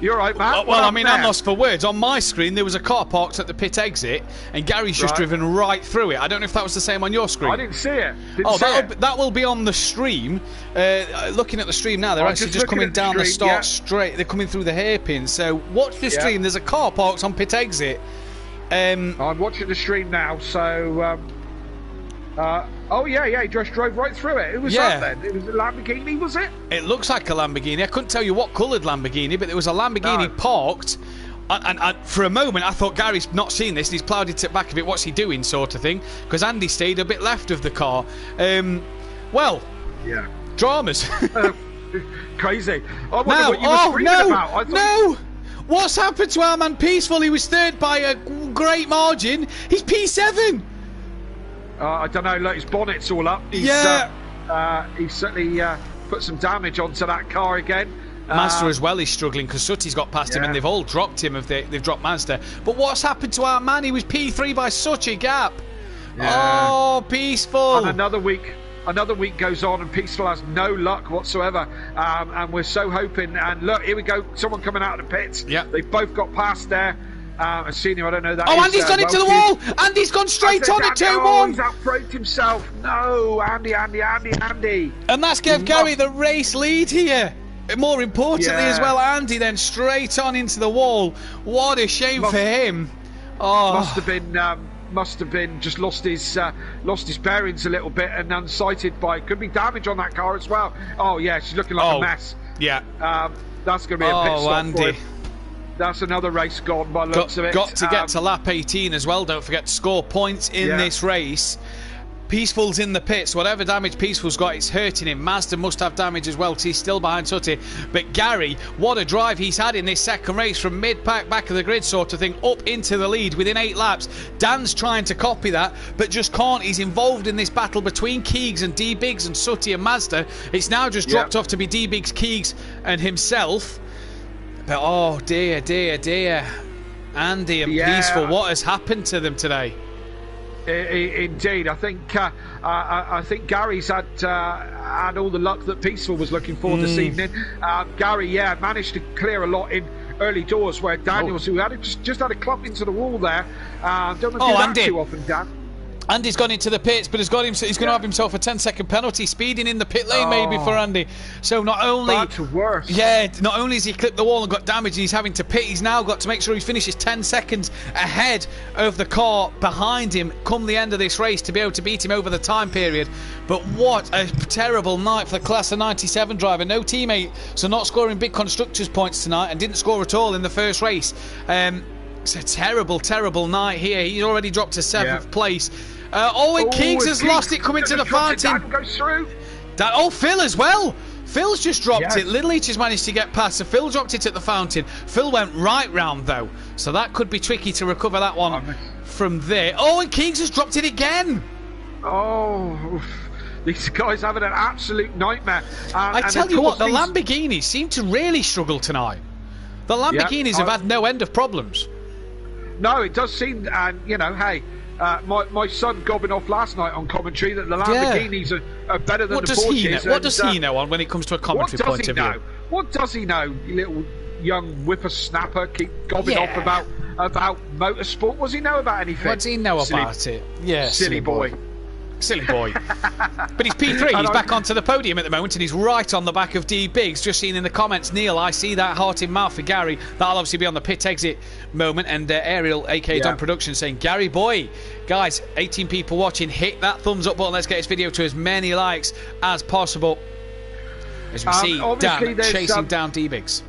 You're right, Matt. Well, I mean, I'm lost for words. On my screen, there was a car parked at the pit exit, and Gary's just driven right through it. I don't know if that was the same on your screen. I didn't see it. That will be on the stream. Looking at the stream now, they're actually just coming down the start straight. They're coming through the hairpin. So watch the stream. There's a car parked on pit exit. I'm watching the stream now, so... he just drove right through it. Who was that then? It was a Lamborghini, was it? It looks like a Lamborghini. I couldn't tell you what coloured Lamborghini, but there was a Lamborghini parked. And for a moment, I thought Gary's not seen this and he's ploughed into the back of it. What's he doing, sort of thing? Because Andy stayed a bit left of the car. Dramas. Crazy. I wonder what you were screaming about. No! What's happened to our man Peaceful? He was third by a great margin. He's P7. I don't know, look, his bonnet's all up. He's certainly put some damage onto that car again. Mazda as well is struggling because Sooty's got past him, and they've all dropped him. They've dropped Mazda. But what's happened to our man? He was P3 by such a gap. Oh, Peaceful. And another week goes on, and Peaceful has no luck whatsoever. And we're so hoping. And look, here we go. Someone coming out of the pits. Yeah, they've both got past there. Senior, I don't know that. Oh, Andy's gone into the wall. Andy's gone straight on at turn 1. He's outbraked himself. No, Andy. And that's gave Gary the race lead here. More importantly as well, Andy then straight on into the wall. What a shame for him. Oh, must have been just lost his bearings a little bit and unsighted by. Could be damage on that car as well. Oh yeah, she's looking like a mess. Yeah. That's going to be a pit stop Andy. for him. That's another race gone by the looks of it. Got to get to lap 18 as well. Don't forget to score points in this race. Peaceful's in the pits. Whatever damage Peaceful's got, it's hurting him. Mazda must have damage as well because he's still behind Sooty. But Gary, what a drive he's had in this second race from mid-pack, back of the grid sort of thing, up into the lead within 8 laps. Dan's trying to copy that, but just can't. He's involved in this battle between Keegs and D-Biggs and Sooty and Mazda. It's now just dropped off to be D-Biggs, Keegs and himself. But oh dear, dear, dear. Andy and Peaceful, what has happened to them today? Indeed, I think Gary's had all the luck that Peaceful was looking for this evening. Gary, managed to clear a lot in early doors where Daniels, who had just had a clump into the wall there, don't do that too often, Dan. Andy's gone into the pits, but he's going to have himself a 10-second penalty, speeding in the pit lane maybe for Andy. So not only bad to worse. Not only has he clipped the wall and got damaged, and he's having to pit. He's now got to make sure he finishes 10 seconds ahead of the car behind him come the end of this race to be able to beat him over the time period. But what a terrible night for the class of 97 driver. No teammate, so not scoring big constructors points tonight, and didn't score at all in the first race. It's a terrible, terrible night here. He's already dropped to 7th place. Owen Kings has lost it coming to the fountain. Goes through. Phil as well. Phil's just dropped it. Little H has managed to get past, so Phil dropped it at the fountain. Phil went right round though, so that could be tricky to recover that one from there. Owen Kings has dropped it again. Oh, these guys having an absolute nightmare. I tell you what, the Lamborghinis seem to really struggle tonight. The Lamborghinis have had no end of problems. No, it does seem, and hey. My son gobbing off last night on commentary that the Lamborghinis are better than the Porsches. What does he know on when it comes to a commentary point of view? What does he know? You little young whippersnapper, keep gobbing off about motorsport. What does he know about anything? What does he know about it? Yeah, silly boy. Silly boy. But he's P3, he's back onto the podium at the moment, and he's right on the back of D Biggs. Just seen in the comments, Neil, I see that heart in mouth for Gary. That'll obviously be on the pit exit moment. And Ariel, aka Don Production, saying, Gary boy. Guys, 18 people watching, hit that thumbs up button. Let's get this video to as many likes as possible. As we see Dan chasing down D Biggs.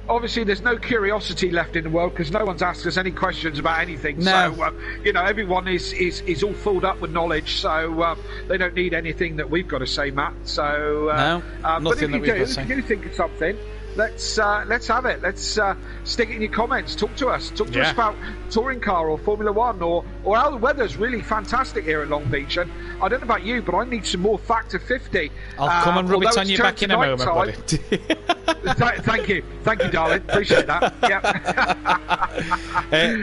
Obviously, there's no curiosity left in the world because no one's asked us any questions about anything. No. So, everyone is all filled up with knowledge, so they don't need anything that we've got to say, Matt. So, nothing that we've got to say. If you do think of something, let's have it. Let's stick it in your comments. Talk to us. Talk to us about touring car or Formula One or how the weather's really fantastic here at Long Beach. And I don't know about you, but I need some more Factor 50. I'll come and rub it on your back in a moment, buddy. Thank you, darling. Appreciate that.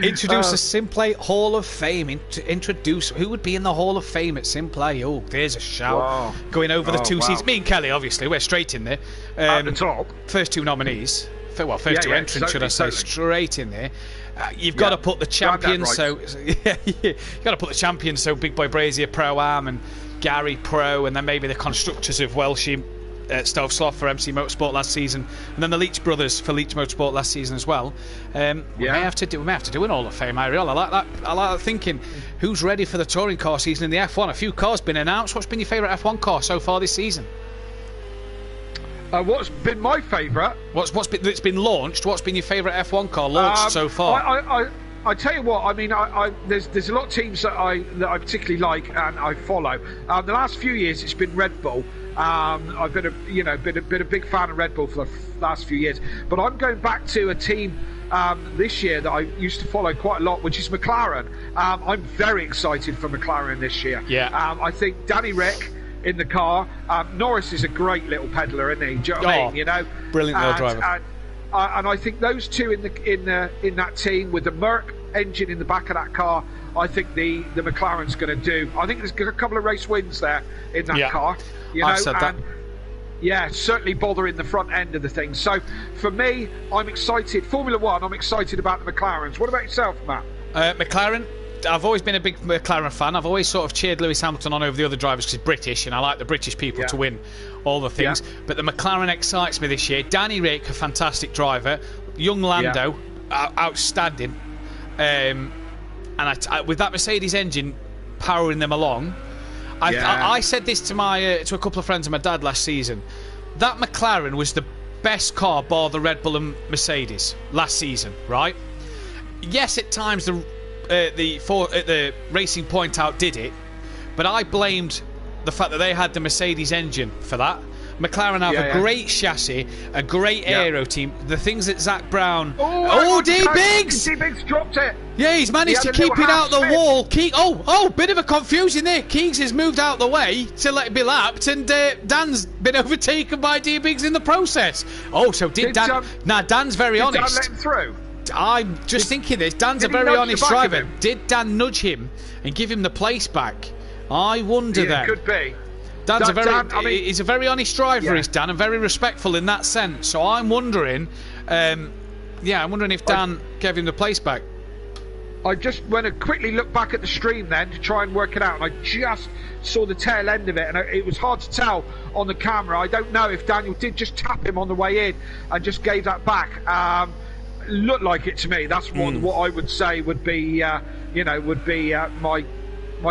Introduce the Simplay Hall of Fame. Introduce who would be in the Hall of Fame at Simplay. Oh, there's a shout. Wow. Going over the two seats. Me and Kelly, obviously, we're straight in there. At the top. First two nominees. First two entrants, should I say? Straight in there. You've got to put the champions. So you've got to put the champions. So Big Boy Brazier Pro Am and Gary Pro, and then maybe the constructors of Welshie. Stove Sloth for MC Motorsport last season, and then the Leach brothers for Leach Motorsport last season as well. We may have to do an Hall of Fame, Ariel. I like that thinking. Who's ready for the touring car season in the F1? A few cars been announced. What's been your favourite F1 car so far this season? What's been my favourite? That's been launched. What's been your favourite F1 car launched so far? I tell you what, I mean, there's a lot of teams that I particularly like and I follow. The last few years, it's been Red Bull. I've been a big fan of Red Bull for the last few years, but I'm going back to a team this year that I used to follow quite a lot, which is McLaren. I'm very excited for McLaren this year. I think Danny Rick in the car. Norris is a great little peddler, isn't he? Do you know what I mean? Brilliant little driver. And I think those two in that team with the Merc engine in the back of that car, I think the McLaren's going to do. I think there's a couple of race wins there in that car. I've said that. Yeah, certainly bothering the front end of the thing. So for me, I'm excited. Formula One, I'm excited about the McLarens. What about yourself, Matt? McLaren. I've always been a big McLaren fan. I've always sort of cheered Lewis Hamilton on over the other drivers because he's British, and I like the British people to win all the things. But the McLaren excites me this year. Danny Rick, a fantastic driver. Young Lando, outstanding. And with that Mercedes engine powering them along, I said this to a couple of friends of my dad last season. That McLaren was the best car bar the Red Bull and Mercedes last season, right? Yes, at times the Racing Point outdid it, but I blamed the fact that they had the Mercedes engine for that. McLaren have a great chassis, a great aero team. The things that Zach Brown... D-Biggs! D-Biggs dropped it. Yeah, he's managed to keep it out the wall. Bit of a confusion there. Keegs has moved out the way to let it be lapped, and Dan's been overtaken by D-Biggs in the process. So did Dan... Dan's very honest. Did Dan let him through? I'm just thinking this. Dan's a very honest driver. Did Dan nudge him and give him the place back? I wonder then. Could be. He's a very honest driver, is Dan, and very respectful in that sense. So I'm wondering, I'm wondering if Dan gave him the place back. I just went to quickly look back at the stream then to try and work it out, and I just saw the tail end of it, and it was hard to tell on the camera. I don't know if Daniel did just tap him on the way in and just gave that back. Looked like it to me. That's what I would say would be, my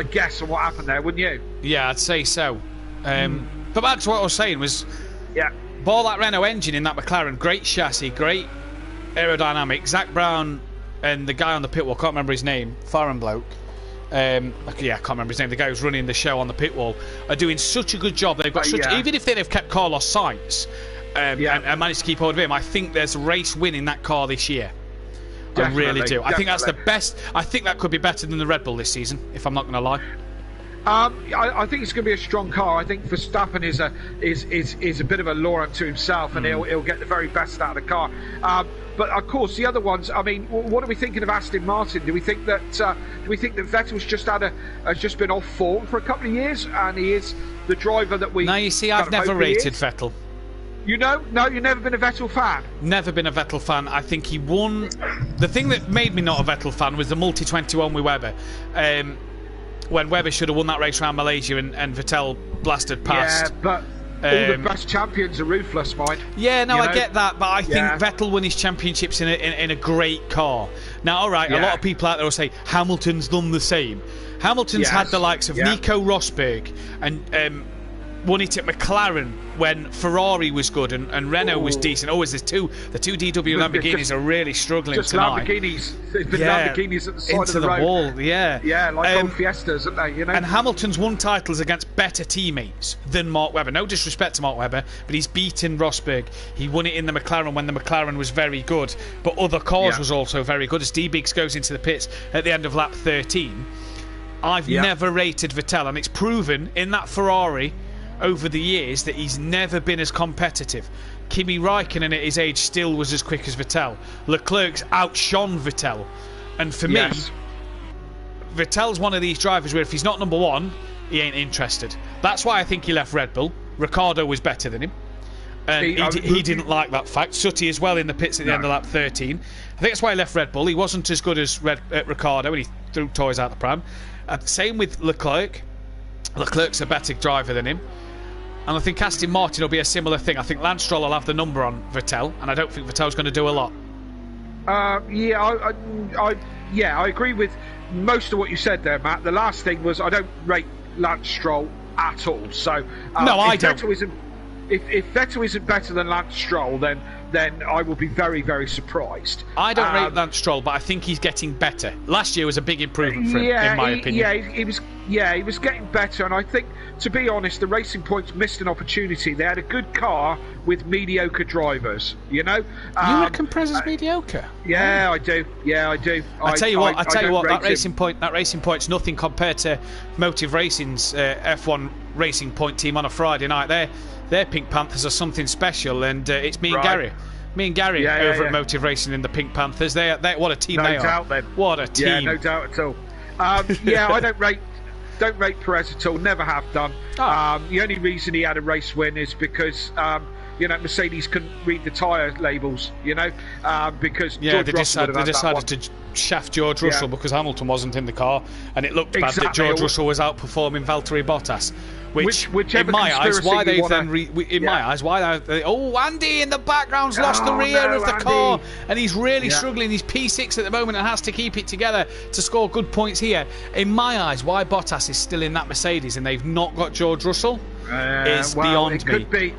guess on what happened there, wouldn't you? Yeah, I'd say so. But back to what I was saying was, ball that Renault engine in that McLaren, great chassis, great aerodynamic. Zach Brown and the guy on the pit wall, can't remember his name, foreign bloke. I can't remember his name. The guy who's running the show on the pit wall are doing such a good job. They've got even if they've kept Carlos Sainz and managed to keep hold of him, I think there's a race win in that car this year. Definitely, I really do. I think that's the best. I think that could be better than the Red Bull this season, if I'm not going to lie. I think it's going to be a strong car. I think Verstappen is a bit of a law unto himself, and he'll get the very best out of the car. But of course, the other ones. I mean, what are we thinking of Aston Martin? Do we think that Vettel's just been off form for a couple of years, and he is the driver that we? No, you see, I've never rated Vettel. You've never been a Vettel fan? Never been a Vettel fan. I think he won. The thing that made me not a Vettel fan was the multi-21 with Webber. When Webber should have won that race around Malaysia and Vettel blasted past. Yeah, but all the best champions are ruthless, mind. Yeah, no, I get that, but I think Vettel won his championships in a great car. Now, all right, a lot of people out there will say Hamilton's done the same. Hamilton's had the likes of Nico Rosberg and won it at McLaren when Ferrari was good and Renault was decent. The two DW Lamborghinis are really struggling tonight. Lamborghinis. There's been Lamborghinis at the side of the road. Wall, yeah, like old Fiestas, aren't they? You know. And Hamilton's won titles against better teammates than Mark Webber. No disrespect to Mark Webber, but he's beaten Rosberg. He won it in the McLaren when the McLaren was very good, but other cars was also very good. As D-Biggs goes into the pits at the end of lap 13, I've never rated Vettel, and it's proven in that Ferrari over the years that he's never been as competitive. Kimi Raikkonen at his age still was as quick as Vettel. Leclerc's outshone Vettel, and for me, Vettel's one of these drivers where if he's not number one, he ain't interested. That's why I think he left Red Bull. Ricciardo was better than him, and he didn't like that fact. Sutty as well in the pits at the end of lap 13. I think that's why he left Red Bull. He wasn't as good as Ricciardo when he threw toys out the pram. Same with Leclerc. Leclerc's a better driver than him. And I think Aston Martin will be a similar thing. I think Lance Stroll will have the number on Vettel, and I don't think Vettel's going to do a lot. I agree with most of what you said there, Matt. The last thing was I don't rate Lance Stroll at all. So no, I don't. If Vettel isn't better than Lance Stroll, then I will be very, very surprised. I don't rate Lance Stroll, but I think he's getting better. Last year was a big improvement for him, in my opinion. He was getting better, and I think, to be honest, the Racing Points missed an opportunity. They had a good car with mediocre drivers, you know. You reckon Perez mediocre? Yeah, I do. Yeah, I do. I tell you what, that Racing Point's nothing compared to Motive Racing's F1 Racing Point team on a Friday night. Their Pink Panthers are something special, and it's me and Gary. Me and Gary over at Motive Racing in the Pink Panthers. They what a team they are. No doubt, then. What a team. Yeah, no doubt at all. I don't rate Perez at all. Never have done. The only reason he had a race win is because Mercedes couldn't read the tyre labels. Because George Russell they decided to shaft George Russell because Hamilton wasn't in the car, and it looked bad that George Russell was outperforming Valtteri Bottas. Which in my eyes, why they Andy in the background's lost the rear of the car, and he's really struggling. He's P6 at the moment and has to keep it together to score good points here. In my eyes, why Bottas is still in that Mercedes and they've not got George Russell is beyond me.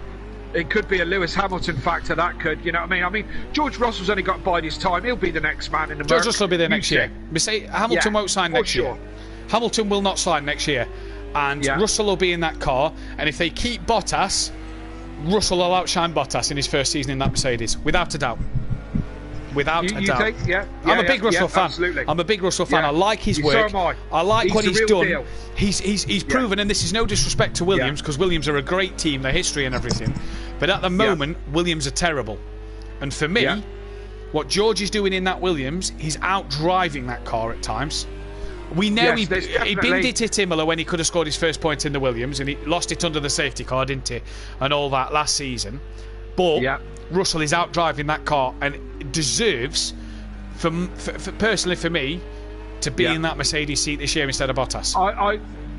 It could be a Lewis Hamilton factor. That could, you know what I mean? I mean, George Russell's only got bided his time. He'll be the next man in the George Russell will be there next year. Hamilton won't sign next year. Hamilton will not sign next year. And Russell will be in that car, and if they keep Bottas, Russell will outshine Bottas in his first season in that Mercedes, without a doubt. Without a doubt. Think? Yeah, I'm a big Russell fan. Absolutely. I'm a big Russell fan. I like his work. So am I like what he's done. Deal. He's proven, and this is no disrespect to Williams, because Williams are a great team, their history and everything. But at the moment, Williams are terrible. And for me, what George is doing in that Williams, he's out driving that car at times. We know he binned it at Imola when he could have scored his first point in the Williams, and he lost it under the safety car, didn't he? And all that last season. But Russell is out driving that car and deserves, personally for me, to be in that Mercedes seat this year instead of Bottas.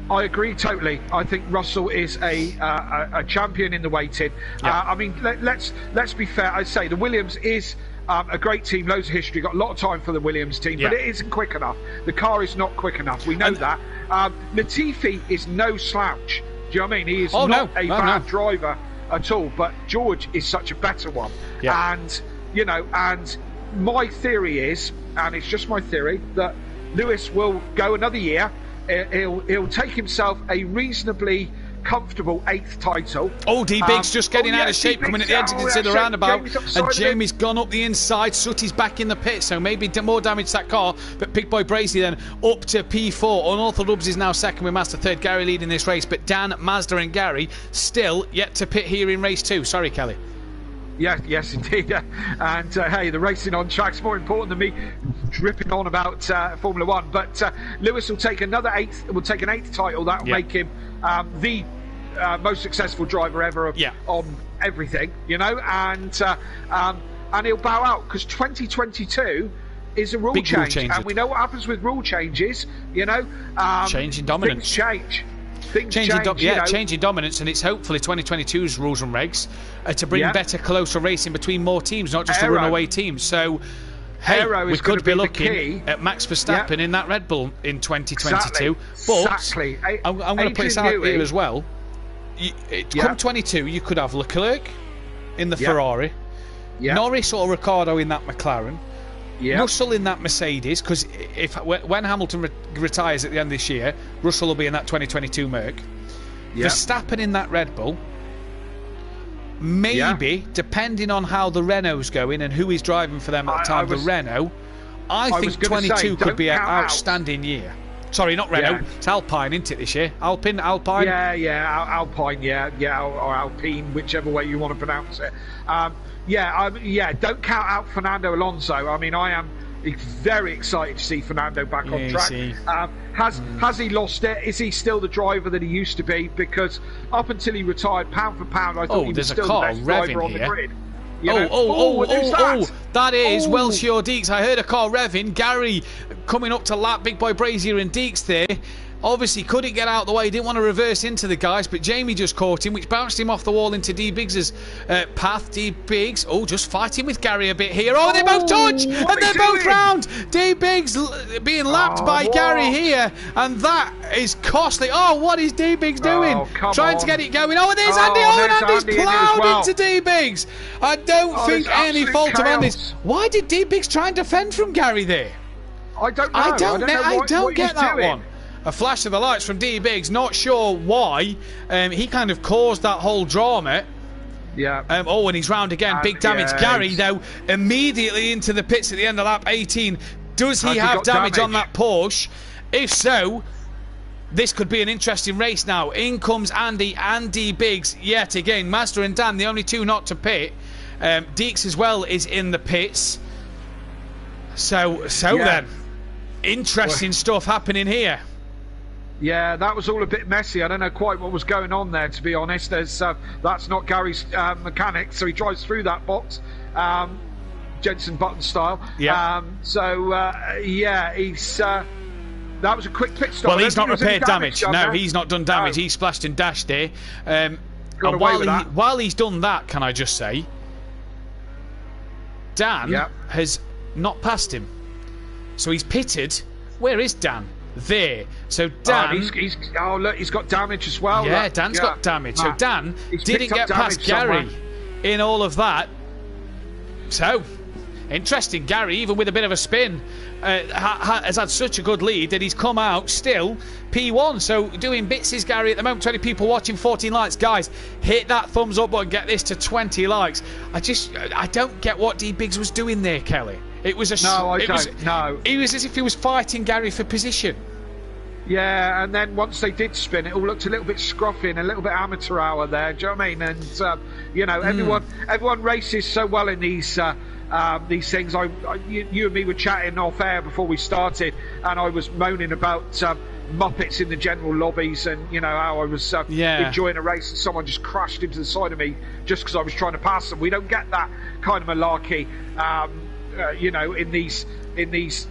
I agree totally. I think Russell is a champion in the waiting. I mean, let's be fair. I say the Williams is a great team, loads of history, got a lot of time for the Williams team, but it isn't quick enough. The car is not quick enough. We know that. Latifi is no slouch. Do you know what I mean? He is not a bad driver at all, but George is such a better one. And and my theory is, and it's just my theory, that Lewis will go another year. He'll take himself a reasonably comfortable 8th title. Oh, D-Big's just getting out of shape, coming at the edge into the roundabout, and Jamie's gone up the inside. Sutty's back in the pit, so maybe more damage to that car. But Big Boy Brazy then up to P4. Unorthodox is now second with Mazda third. Gary leading this race, but Dan, Mazda and Gary still yet to pit here in race 2. Sorry, Kelly. Yes, indeed. And hey, the racing on track's more important than me dripping on about Formula One. But Lewis will take an 8th title. That will make him the most successful driver ever on everything, and he'll bow out because 2022 is a rule change, and we know what happens with rule changes. Changing dominance. Things change. Changing dominance, and it's hopefully 2022's rules and regs to bring better, closer racing between more teams, not just a runaway team. So, hey, we could be looking at Max Verstappen in that Red Bull in 2022. Exactly. But I'm going to put this out here as well. Come 22, you could have Leclerc in the Ferrari, Norris or Ricciardo in that McLaren, Russell in that Mercedes, because when Hamilton retires at the end of this year, Russell will be in that 2022 Merc. Verstappen in that Red Bull. Maybe, depending on how the Renault's going and who is driving for them at the time, the Renault. I think 22 could be an outstanding year. Sorry, not Renault. It's Alpine, isn't it, this year? Alpine? Alpine, or Alpine, whichever way you want to pronounce it. Don't count out Fernando Alonso. I mean, I am very excited to see Fernando back on track. Has he lost it? Is he still the driver that he used to be? Because up until he retired, pound for pound, I thought he was still the best driver on the grid. That is Welsh or Deeks. I heard a car revving. Gary coming up to lap Big Boy Brazier and Deeks there. Obviously couldn't get out of the way, didn't want to reverse into the guys, but Jamie just caught him, which bounced him off the wall into D-Biggs' path. D-Biggs, just fighting with Gary a bit here. They both touch, and they're both round. D-Biggs being lapped by Gary here, and that is costly. What is D-Biggs doing? Trying to get it going. And there's Andy. And Andy's ploughed into D-Biggs. I don't think any fault of Andy's. Why did D-Biggs try and defend from Gary there? I don't know. I don't get that one. A flash of the lights from D-Biggs, not sure why. He kind of caused that whole drama. And he's round again. Big damage. Gary, though, immediately into the pits at the end of lap 18. Does he have damage on that Porsche? If so, this could be an interesting race now. In comes Andy and D-Biggs yet again. Mazda and Dan, the only two not to pit. Deeks as well is in the pits. So then, interesting stuff happening here. Yeah, that was all a bit messy. I don't know quite what was going on there, to be honest. That's not Gary's mechanic, so he drives through that box, Jensen Button style. He's that was a quick pit stop. Well, he's not repaired damage. No, he's not done damage. He splashed and dashed there. And while he's done that, can I just say, Dan has not passed him. So he's pitted. Where is Dan? There. So Dan... he's got damage as well. Yeah, Dan's got damage. So Dan didn't get past Gary in all of that. So Interesting, Gary, even with a bit of a spin, has had such a good lead that he's come out still P1. So doing bits is Gary at the moment. 20 people watching, 14 likes. Guys, hit that thumbs up button, get this to 20 likes. I don't get what D Biggs was doing there, Kelly. It was It was as if he was fighting Gary for position. Yeah, and then once they did spin, it all looked a little bit scruffy and a little bit amateur hour there. Do you know what I mean? And everyone races so well in these things. You and me were chatting off air before we started, and I was moaning about Muppets in the general lobbies, and how I was enjoying a race, and someone just crashed into the side of me just because I was trying to pass them. We don't get that kind of malarkey, in these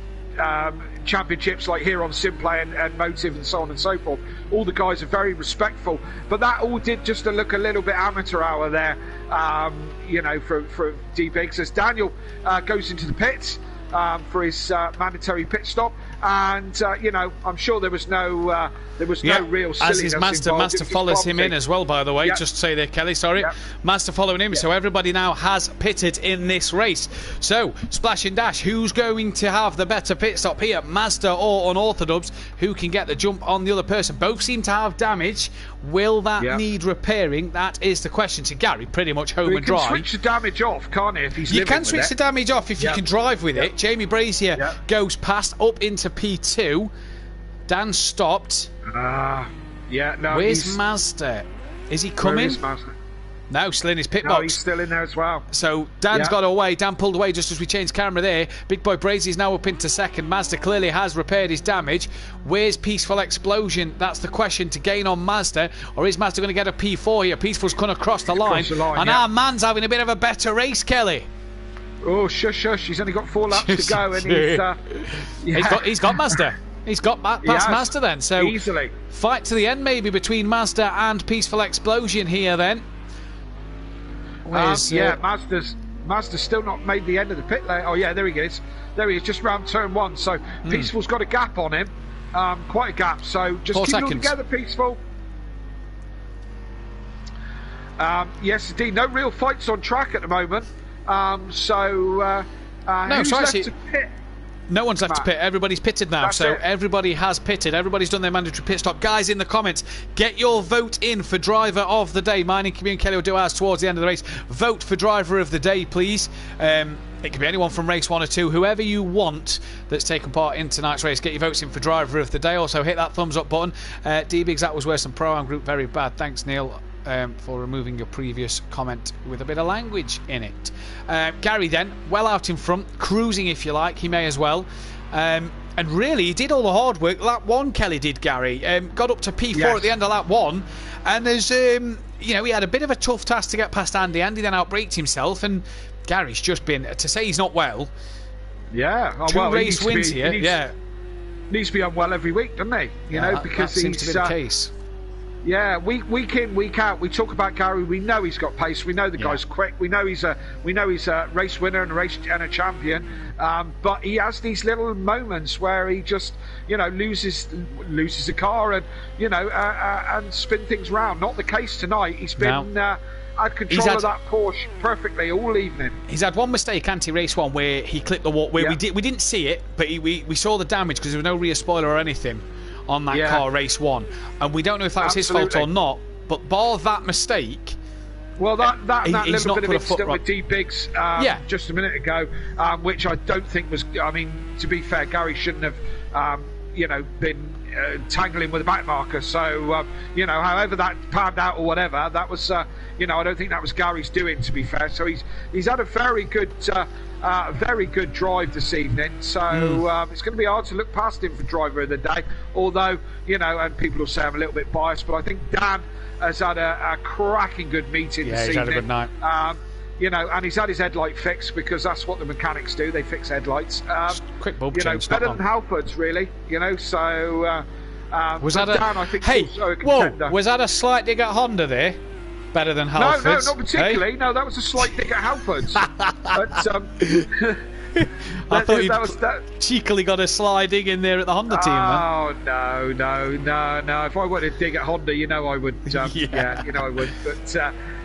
championships like here on Simplay and Motive and so on and so forth. All the guys are very respectful, but that all did just to look a little bit amateur hour there, for D Biggs as Daniel goes into the pits for his mandatory pit stop, and I'm sure there was no real silliness. As his Mazda follows him in as well, by the way. Just to say there, Kelly, sorry. Mazda following him, so everybody now has pitted in this race. So, Splash and Dash, who's going to have the better pit stop here, Mazda or Unorthodox? Who can get the jump on the other person? Both seem to have damage. Will that need repairing? That is the question. To Gary, pretty much home and dry. You can switch the damage off, can't he? If he's you can switch the damage off if you can drive with it. Jamie Brazier goes past up into P2. Dan stopped. Where's Mazda? Is he coming? Where is Mazda? No, still in his pit box. box. He's still in there as well. So Dan's got away. Dan pulled away just as we changed camera there. Big Boy Brazy's now up into second. Mazda clearly has repaired his damage. Where's Peaceful Explosion? That's the question to gain on Mazda. Or is Mazda going to get a P4 here? Peaceful's going to cross the line. And our man's having a bit of a better race, Kelly. Oh, shush. He's only got 4 laps to go. And he's got Mazda. He's got past Mazda then. So easily. Fight to the end maybe between Mazda and Peaceful Explosion here then. Mazda's still not made the end of the pit lane. Oh yeah, there he is, just round turn 1. So Peaceful's got a gap on him, quite a gap. So just keep it all together, Peaceful. Yes, indeed, no real fights on track at the moment. Who's left to pit? No one's left to pit. Everybody's pitted now. Everybody has pitted. Everybody's done their mandatory pit stop. Guys, in the comments, get your vote in for driver of the day. Mine and Community Kelly will do ours towards the end of the race. Vote for driver of the day, please. It can be anyone from race 1 or 2, whoever you want that's taken part in tonight's race. Get your votes in for driver of the day. Also, hit that thumbs up button. D-Biggs, that was worse than Pro-Am Group. Very bad. Thanks, Neil, for removing your previous comment with a bit of language in it. Gary then, well out in front, cruising if you like, he may as well. And really, he did all the hard work. Lap 1, Kelly did, Gary. Got up to P4 at the end of lap 1. And there's, he had a bit of a tough task to get past Andy. Andy then outbraked himself, and Gary's just been, to say he's not well. Yeah. 2 race wins here. Needs to be unwell every week, doesn't he? Because that seems to be the case. Yeah, week in, week out, we talk about Gary. We know he's got pace. We know the guy's quick. We know he's a race winner and a champion. But he has these little moments where he just, loses the car and spin things round. Not the case tonight. He's been had control of that Porsche perfectly all evening. He's had one mistake, anti-race 1, where he clipped the wall. Where we didn't see it, but we saw the damage because there was no rear spoiler or anything on that car, race 1, and we don't know if that was his fault or not, but bar that mistake. Well, that little bit of incident with D Biggs just a minute ago, which I don't think was, to be fair, Gary shouldn't have been tangling with a back marker, so however that panned out or whatever, that was I don't think that was Gary's doing, to be fair. So he's had a very good drive this evening, so it's going to be hard to look past him for driver of the day, although and people will say I'm a little bit biased, but I think Dan has had a cracking good meeting this evening. He's had a good night. And he's had his headlight fixed, because that's what the mechanics do. They fix headlights. Quick bulb change. Better than Halford's, really. So was that Dan, I think, was that a slight dig at Honda there? Better than Halford's? No, not particularly. No, that was a slight dig at Halford's. I thought you cheekily got a sliding in there at the Honda team. Oh no! If I wanted to dig at Honda, I would. I would. But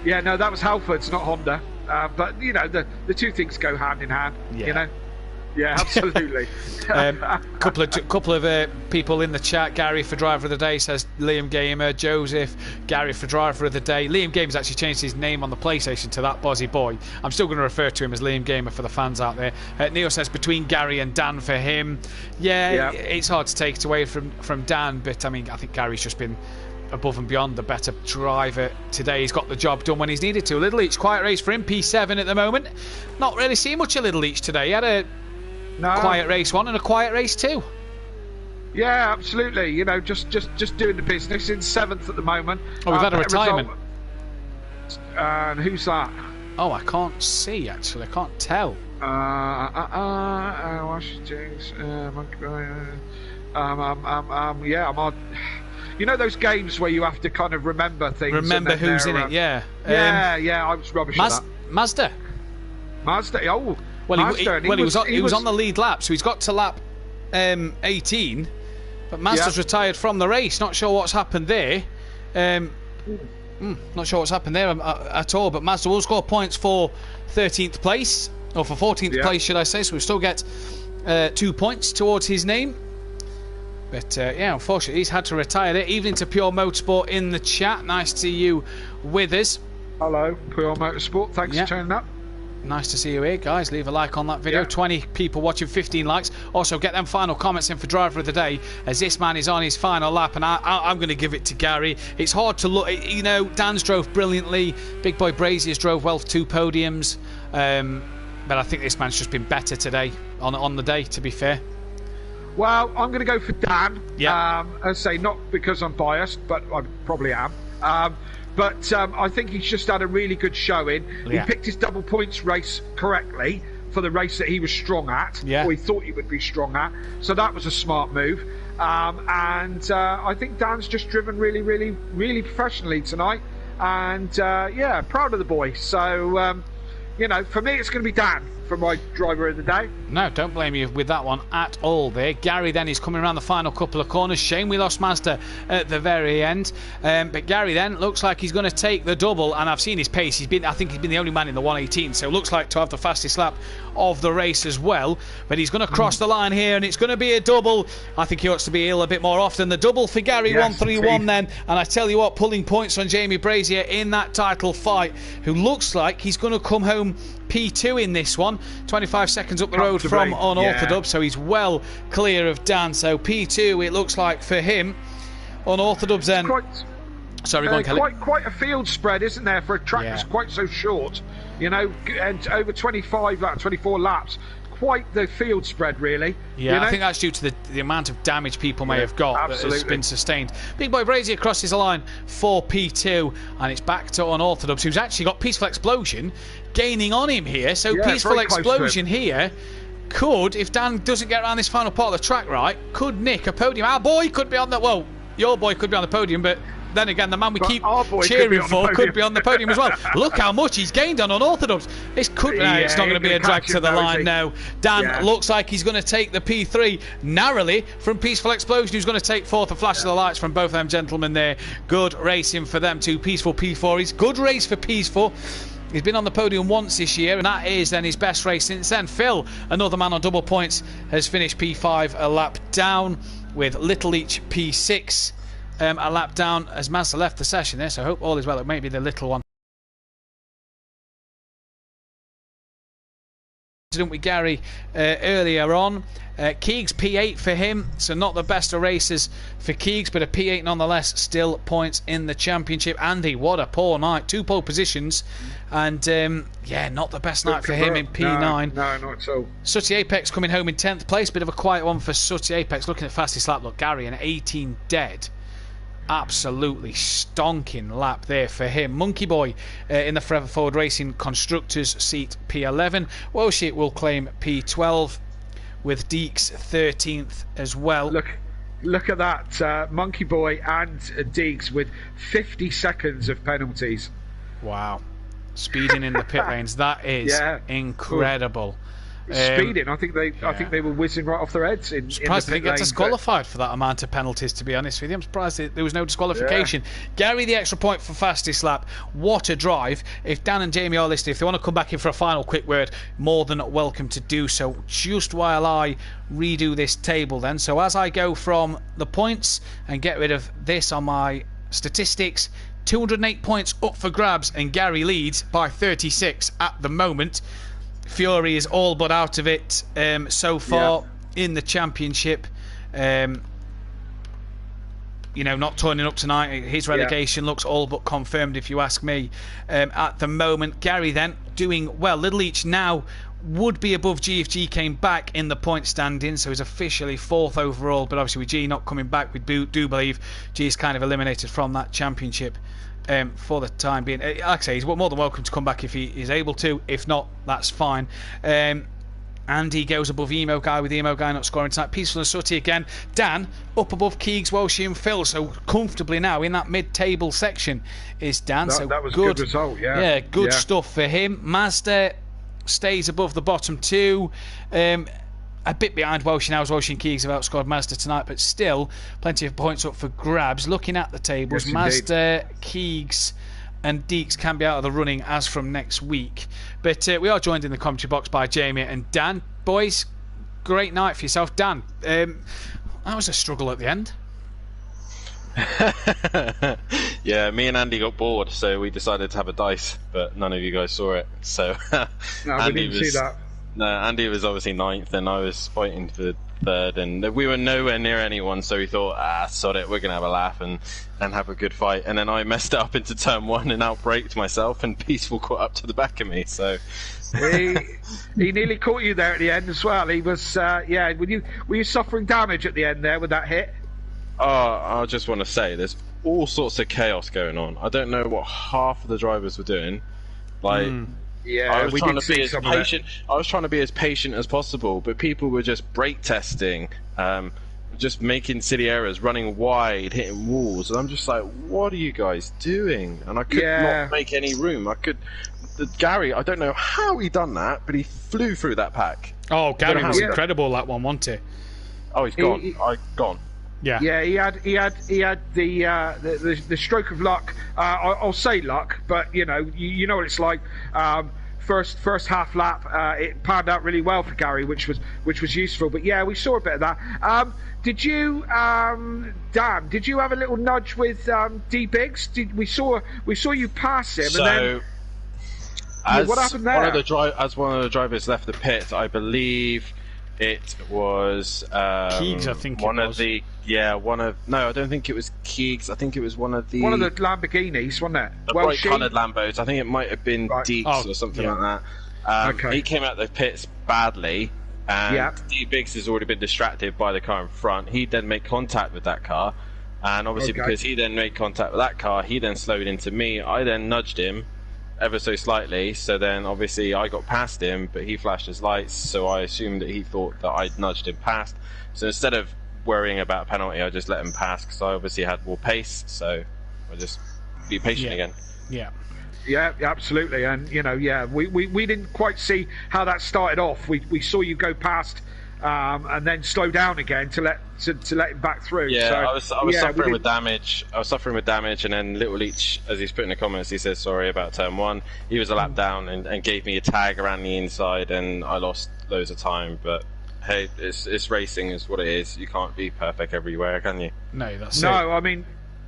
no, that was Halford's, not Honda. But you know, the two things go hand in hand. Yeah. You know. Yeah, absolutely. Couple of people in the chat. Gary for driver of the day, says Liam Gamer. Joseph, Gary for driver of the day. Liam Gamer's actually changed his name on the PlayStation to that Bozzy Boy. I'm still going to refer to him as Liam Gamer for the fans out there. Neil says between Gary and Dan for him. Yeah, it's hard to take it away from Dan, but I mean, I think Gary's just been above and beyond the better driver today. He's got the job done when he's needed to. Little Leach, quiet race for him, P7 at the moment. Not really seeing much of Little Leach today. He had a quiet race 1 and a quiet race 2. Yeah, absolutely. You know, just doing the business. In 7th at the moment. Oh, we've had a retirement. And who's that? Oh, I can't see actually. I can't tell. Yeah, I'm on. You know those games where you have to kind of remember things. Remember who's in it? Yeah. Yeah. I was rubbish at that. Mazda. Oh. Well, he was on the lead lap, so he's got to lap 18, but Mazda's retired from the race. Not sure what's happened there. Not sure what's happened there at all, but Mazda will score points for 13th place, or for 14th place, should I say, so we still get 2 points towards his name. But unfortunately, he's had to retire there. Evening to Pure Motorsport in the chat. Nice to see you with us. Hello, Pure Motorsport. Thanks for turning up. Nice to see you here, guys. Leave a like on that video. 20 people watching, 15 likes. Also, get them final comments in for driver of the day, as this man is on his final lap, and I'm going to give it to Gary. It's hard to look. You know, Dan's drove brilliantly. Big Boy Brazier's drove well, 2 podiums. But I think this man's just been better today on the day, to be fair. Well, I'm going to go for Dan. Yeah. I say not because I'm biased, but I probably am. But I think he's just had a really good showing. Yeah. He picked his double points race correctly for the race that he was strong at, or he thought he would be strong at. So that was a smart move. And I think Dan's just driven really, really, really professionally tonight. And proud of the boy. So, you know, for me, it's going to be Dan for my driver of the day. No, don't blame you with that one at all there. Gary then is coming around the final couple of corners. Shame we lost Mazda at the very end. But Gary then looks like he's going to take the double, and I've seen his pace. I think he's been the only man in the 118, so it looks like to have the fastest lap of the race as well. But he's going to cross the line here, and it's going to be a double. I think he ought to be ill a bit more often. The double for Gary, 131 then. And I tell you what, pulling points on Jamie Brazier in that title fight, who looks like he's going to come home P2 in this one. 25 seconds up the road from Unorthodox, so he's well clear of Dan. So P2 it looks like for him. Unorthodox then. Sorry, go on, Kelly. Quite a field spread, isn't there, for a track that's quite so short? You know, and over 24 laps. Quite the field spread, really. Yeah, you know? I think that's due to the amount of damage people may have got that has been sustained. Big Boy Brazier crosses the line for P2, and it's back to Unorthodox, who's actually got Peaceful Explosion gaining on him here. So Peaceful Explosion here could, if Dan doesn't get around this final part of the track right, could nick a podium. Our boy could be on the, well, your boy could be on the podium, but then again, the man we keep cheering for could be on the podium as well. Look how much he's gained on Unorthodox. This could it's not going to be a drag to the line now. Dan looks like he's going to take the P3 narrowly from Peaceful Explosion, who's going to take fourth. A flash of the lights from both of them gentlemen there. Good racing for them too. Peaceful P4. It's good race for Peaceful. He's been on the podium once this year, and that is then his best race since then. Phil, another man on double points, has finished P5 a lap down, with Little Leach P6 a lap down as Mazda left the session there, so I hope all is well. It may be the little one. With Gary earlier on. Keegs P8 for him, so not the best of races for Keegs, but a P8 nonetheless, still points in the championship. Andy, what a poor night, 2 pole positions, and not the best night for him in P9. No, not at all. Sooty Apex coming home in 10th place, bit of a quiet one for Sooty Apex. Looking at fastest lap, look, Gary an 18 dead. Absolutely stonking lap there for him. Monkey Boy in the Forever Forward Racing Constructors seat P11. Welshit will claim P12 with Deeks 13th as well. Look at that, Monkey Boy and Deeks with 50 seconds of penalties. Wow. Speeding in the pit lanes, that is incredible. speeding. I think they were whizzing right off their heads. Surprised they didn't get disqualified for that amount of penalties, to be honest with you. I'm surprised there was no disqualification. Gary, the extra point for fastest lap. What a drive. If Dan and Jamie are listening, if they want to come back in for a final quick word, more than welcome to do so. Just while I redo this table then. So as I go from the points and get rid of this on my statistics, 208 points up for grabs, and Gary leads by 36 at the moment. Fury is all but out of it so far in the championship. Not turning up tonight. His relegation looks all but confirmed, if you ask me. At the moment, Gary then doing well. Little Each now would be above G if G came back in the point standing, so he's officially 4th overall, but obviously with G not coming back, we do believe G is kind of eliminated from that championship for the time being. Like I say, he's more than welcome to come back if he is able to. If not, that's fine. Andy goes above Emo Guy, with Emo Guy not scoring tonight. Peaceful and Sooty again. Dan up above Keegs, Welshie and Phil, so comfortably now in that mid-table section is Dan. That was a good result, good stuff for him. Mazda stays above the bottom two. A bit behind Welshie now, as Welshie and Keegs have outscored Mazda tonight, but still plenty of points up for grabs. Looking at the tables, Mazda, Keegs and Deeks can be out of the running as from next week. But we are joined in the commentary box by Jamie and Dan. Boys, great night for yourself. Dan, that was a struggle at the end. Yeah, me and Andy got bored, so we decided to have a dice, but none of you guys saw it. So no, we didn't see that. No, Andy was obviously 9th, and I was fighting for 3rd, and we were nowhere near anyone, so we thought, sod it, we're going to have a laugh and have a good fight. And then I messed it up into turn 1 and outbraked myself, and Peaceful caught up to the back of me, so... he nearly caught you there at the end as well. He was, were you suffering damage at the end there with that hit? I just want to say, there's all sorts of chaos going on. I don't know what half of the drivers were doing. I was trying to be as patient. I was trying to be as patient as possible, but people were just brake testing, just making silly errors, running wide, hitting walls, and I'm just like, "What are you guys doing?" And I could not make any room. Gary, I don't know how he done that, but he flew through that pack. Oh, Gary was incredible that one, wasn't he? Oh, he's gone. Gone. Yeah. Yeah, he had the stroke of luck. I'll say luck, but you know what it's like. First half lap, it panned out really well for Gary, which was useful. But yeah, we saw a bit of that. Did you, Dan? Did you have a little nudge with D Biggs? We saw you pass him, and then what happened there? As one of the drivers left the pit, I believe it was Keegs, I think one of the no, I don't think it was Keegs. I think it was one of the Lamborghinis, wasn't it? The bright coloured Lambos. I think it might have been Deeks or something like that. He came out the pits badly, and D Biggs has already been distracted by the car in front. He then made contact with that car, and obviously because he then made contact with that car, he then slowed into me. I then nudged him ever so slightly, so then obviously I got past him, but he flashed his lights, so I assumed that he thought that I'd nudged him past. So instead of worrying about a penalty, I just let him pass, because I obviously had more pace, so I just be patient again. Yeah, absolutely. And we didn't quite see how that started off. We saw you go past and then slow down again to let him back through. Yeah, so, I was suffering with damage. I was suffering with damage, and then Little Leach, as he's put in the comments, he says sorry about turn 1. He was a lap down and gave me a tag around the inside, and I lost loads of time. But hey, it's racing, is what it is. You can't be perfect everywhere, can you? No, that's it. No, I mean,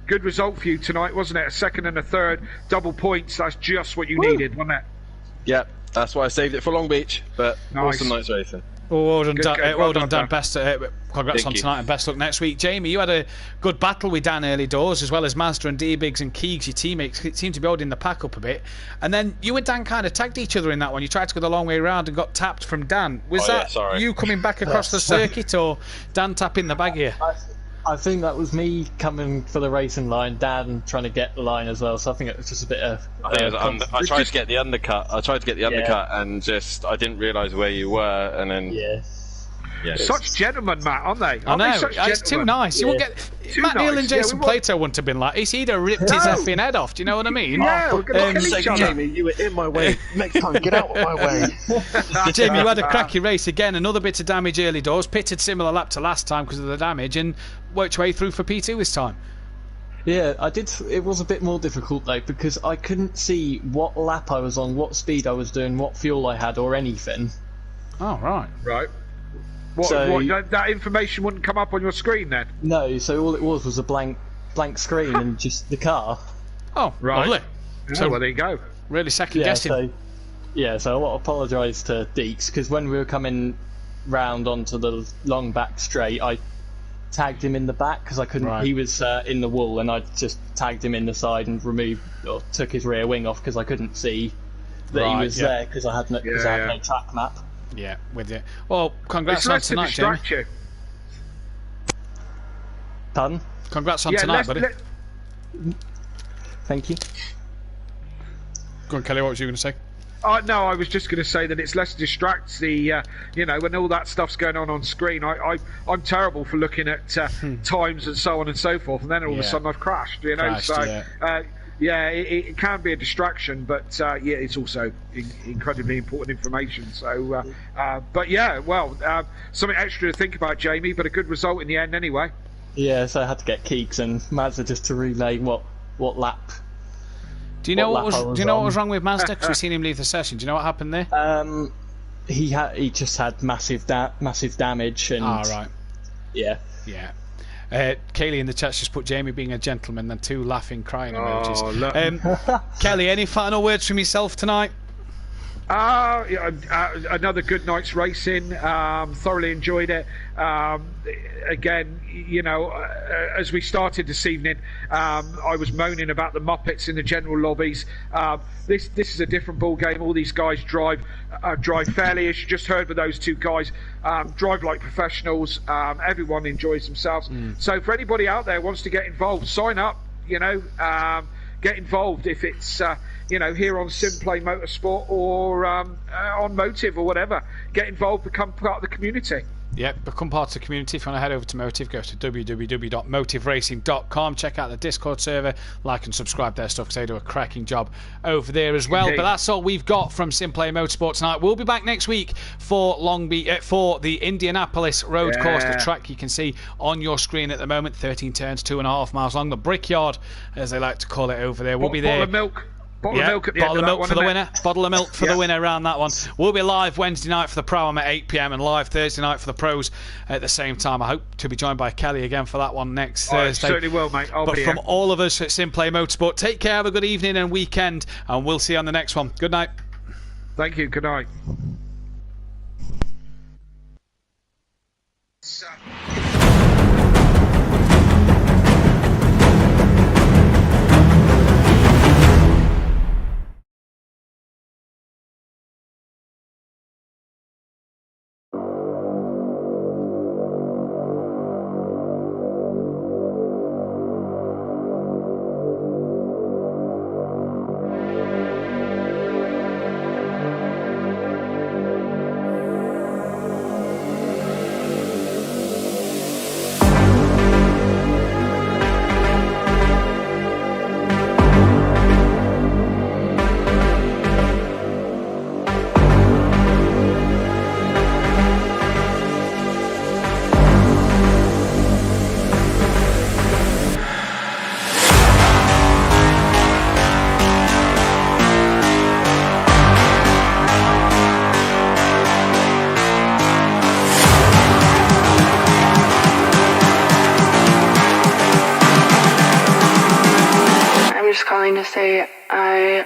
good result for you tonight, wasn't it? A 2nd and a 3rd, double points. That's just what you needed, wasn't it? Yep, that's why I saved it for Long Beach. But awesome night's racing. Well done, Dan. Best, congrats on tonight and best luck next week. Jamie, you had a good battle with Dan early doors, as well as Mazda and D-Biggs and Keegs, your teammates. Seemed to be holding the pack up a bit. And then you and Dan kind of tagged each other in that one. You tried to go the long way around and got tapped from Dan. Was that you coming back across the circuit, or Dan tapping the bag here? I think that was me coming for the racing line, Dan trying to get the line as well. So I think it was just a bit of. I tried to get the undercut. And just I didn't realise where you were, and then. Such gentlemen, Matt, aren't they? I know. It's too nice. You won't get. Matt Neal and Jason Plato wouldn't have been like this. He'd have ripped his effing head off. Do you know what I mean? Yeah, we're going to kill each other. Jamie, you were in my way. Next time, get out of my way. Jamie, you had a cracking race again. Another bit of damage early doors. Pitted similar lap to last time because of the damage, and worked your way through for P2 this time. Yeah, I did. It was a bit more difficult though because I couldn't see what lap I was on, what speed I was doing, what fuel I had, or anything. Oh, right. Right. That information wouldn't come up on your screen then? No, so all it was a blank screen and just the car. Oh, right. Lovely. So, well, there you go. Really second guessing. So I want to apologise to Deeks because when we were coming round onto the long back straight, I tagged him in the back because I couldn't. Right. He was in the wall, and I just tagged him in the side and took his rear wing off because I couldn't see that he was there because I had no track map. Yeah, with you. Well, congrats on tonight, Jamie. You. Pardon? Congrats on tonight, buddy. Thank you. Go on, Kelly, what was you going to say? No, I was just going to say that it's less distracts the, when all that stuff's going on screen. I'm terrible for looking at times and so on and so forth, and then all of a sudden I've crashed. It can be a distraction, but it's also incredibly important information. So, something extra to think about, Jamie, but a good result in the end anyway. Yeah, so I had to get Keeks and Mazda just to relay what lap. Do you know what was wrong with Mazda? Because we've seen him leave the session. Do you know what happened there? He just had massive damage and. Right. Yeah. Yeah. Kaylee in the chat's just put Jamie being a gentleman and 2 laughing, crying emojis. Kelly, any final words from yourself tonight? Another good night's racing. Thoroughly enjoyed it. Again, as we started this evening, I was moaning about the Muppets in the general lobbies. This is a different ball game. All these guys drive fairly, as you just heard with those 2 guys. Drive like professionals. Everyone enjoys themselves. So for anybody out there who wants to get involved, sign up. Get involved if it's here on Simplay Motorsport or on Motive or whatever. Get involved, become part of the community. Yep, become part of the community. If you want to head over to Motive, go to www.motiveracing.com. Check out the Discord server, like and subscribe their stuff because they do a cracking job over there as well. Indeed. But that's all we've got from Simplay Motorsport tonight. We'll be back next week for for the Indianapolis road course, the track you can see on your screen at the moment. 13 turns, 2.5 miles long. The Brickyard, as they like to call it over there. We'll be there. Bottle of milk. Bottle of milk at the end of that one, for the winner. Bottle of milk for the winner around that one. We'll be live Wednesday night for the Pro-Am at 8 PM and live Thursday night for the Pros at the same time. I hope to be joined by Kelly again for that one next Thursday. I certainly will, mate. But from all of us at Simplay Motorsport, take care, have a good evening and weekend, and we'll see you on the next one. Good night. Thank you. Good night. Calling to say I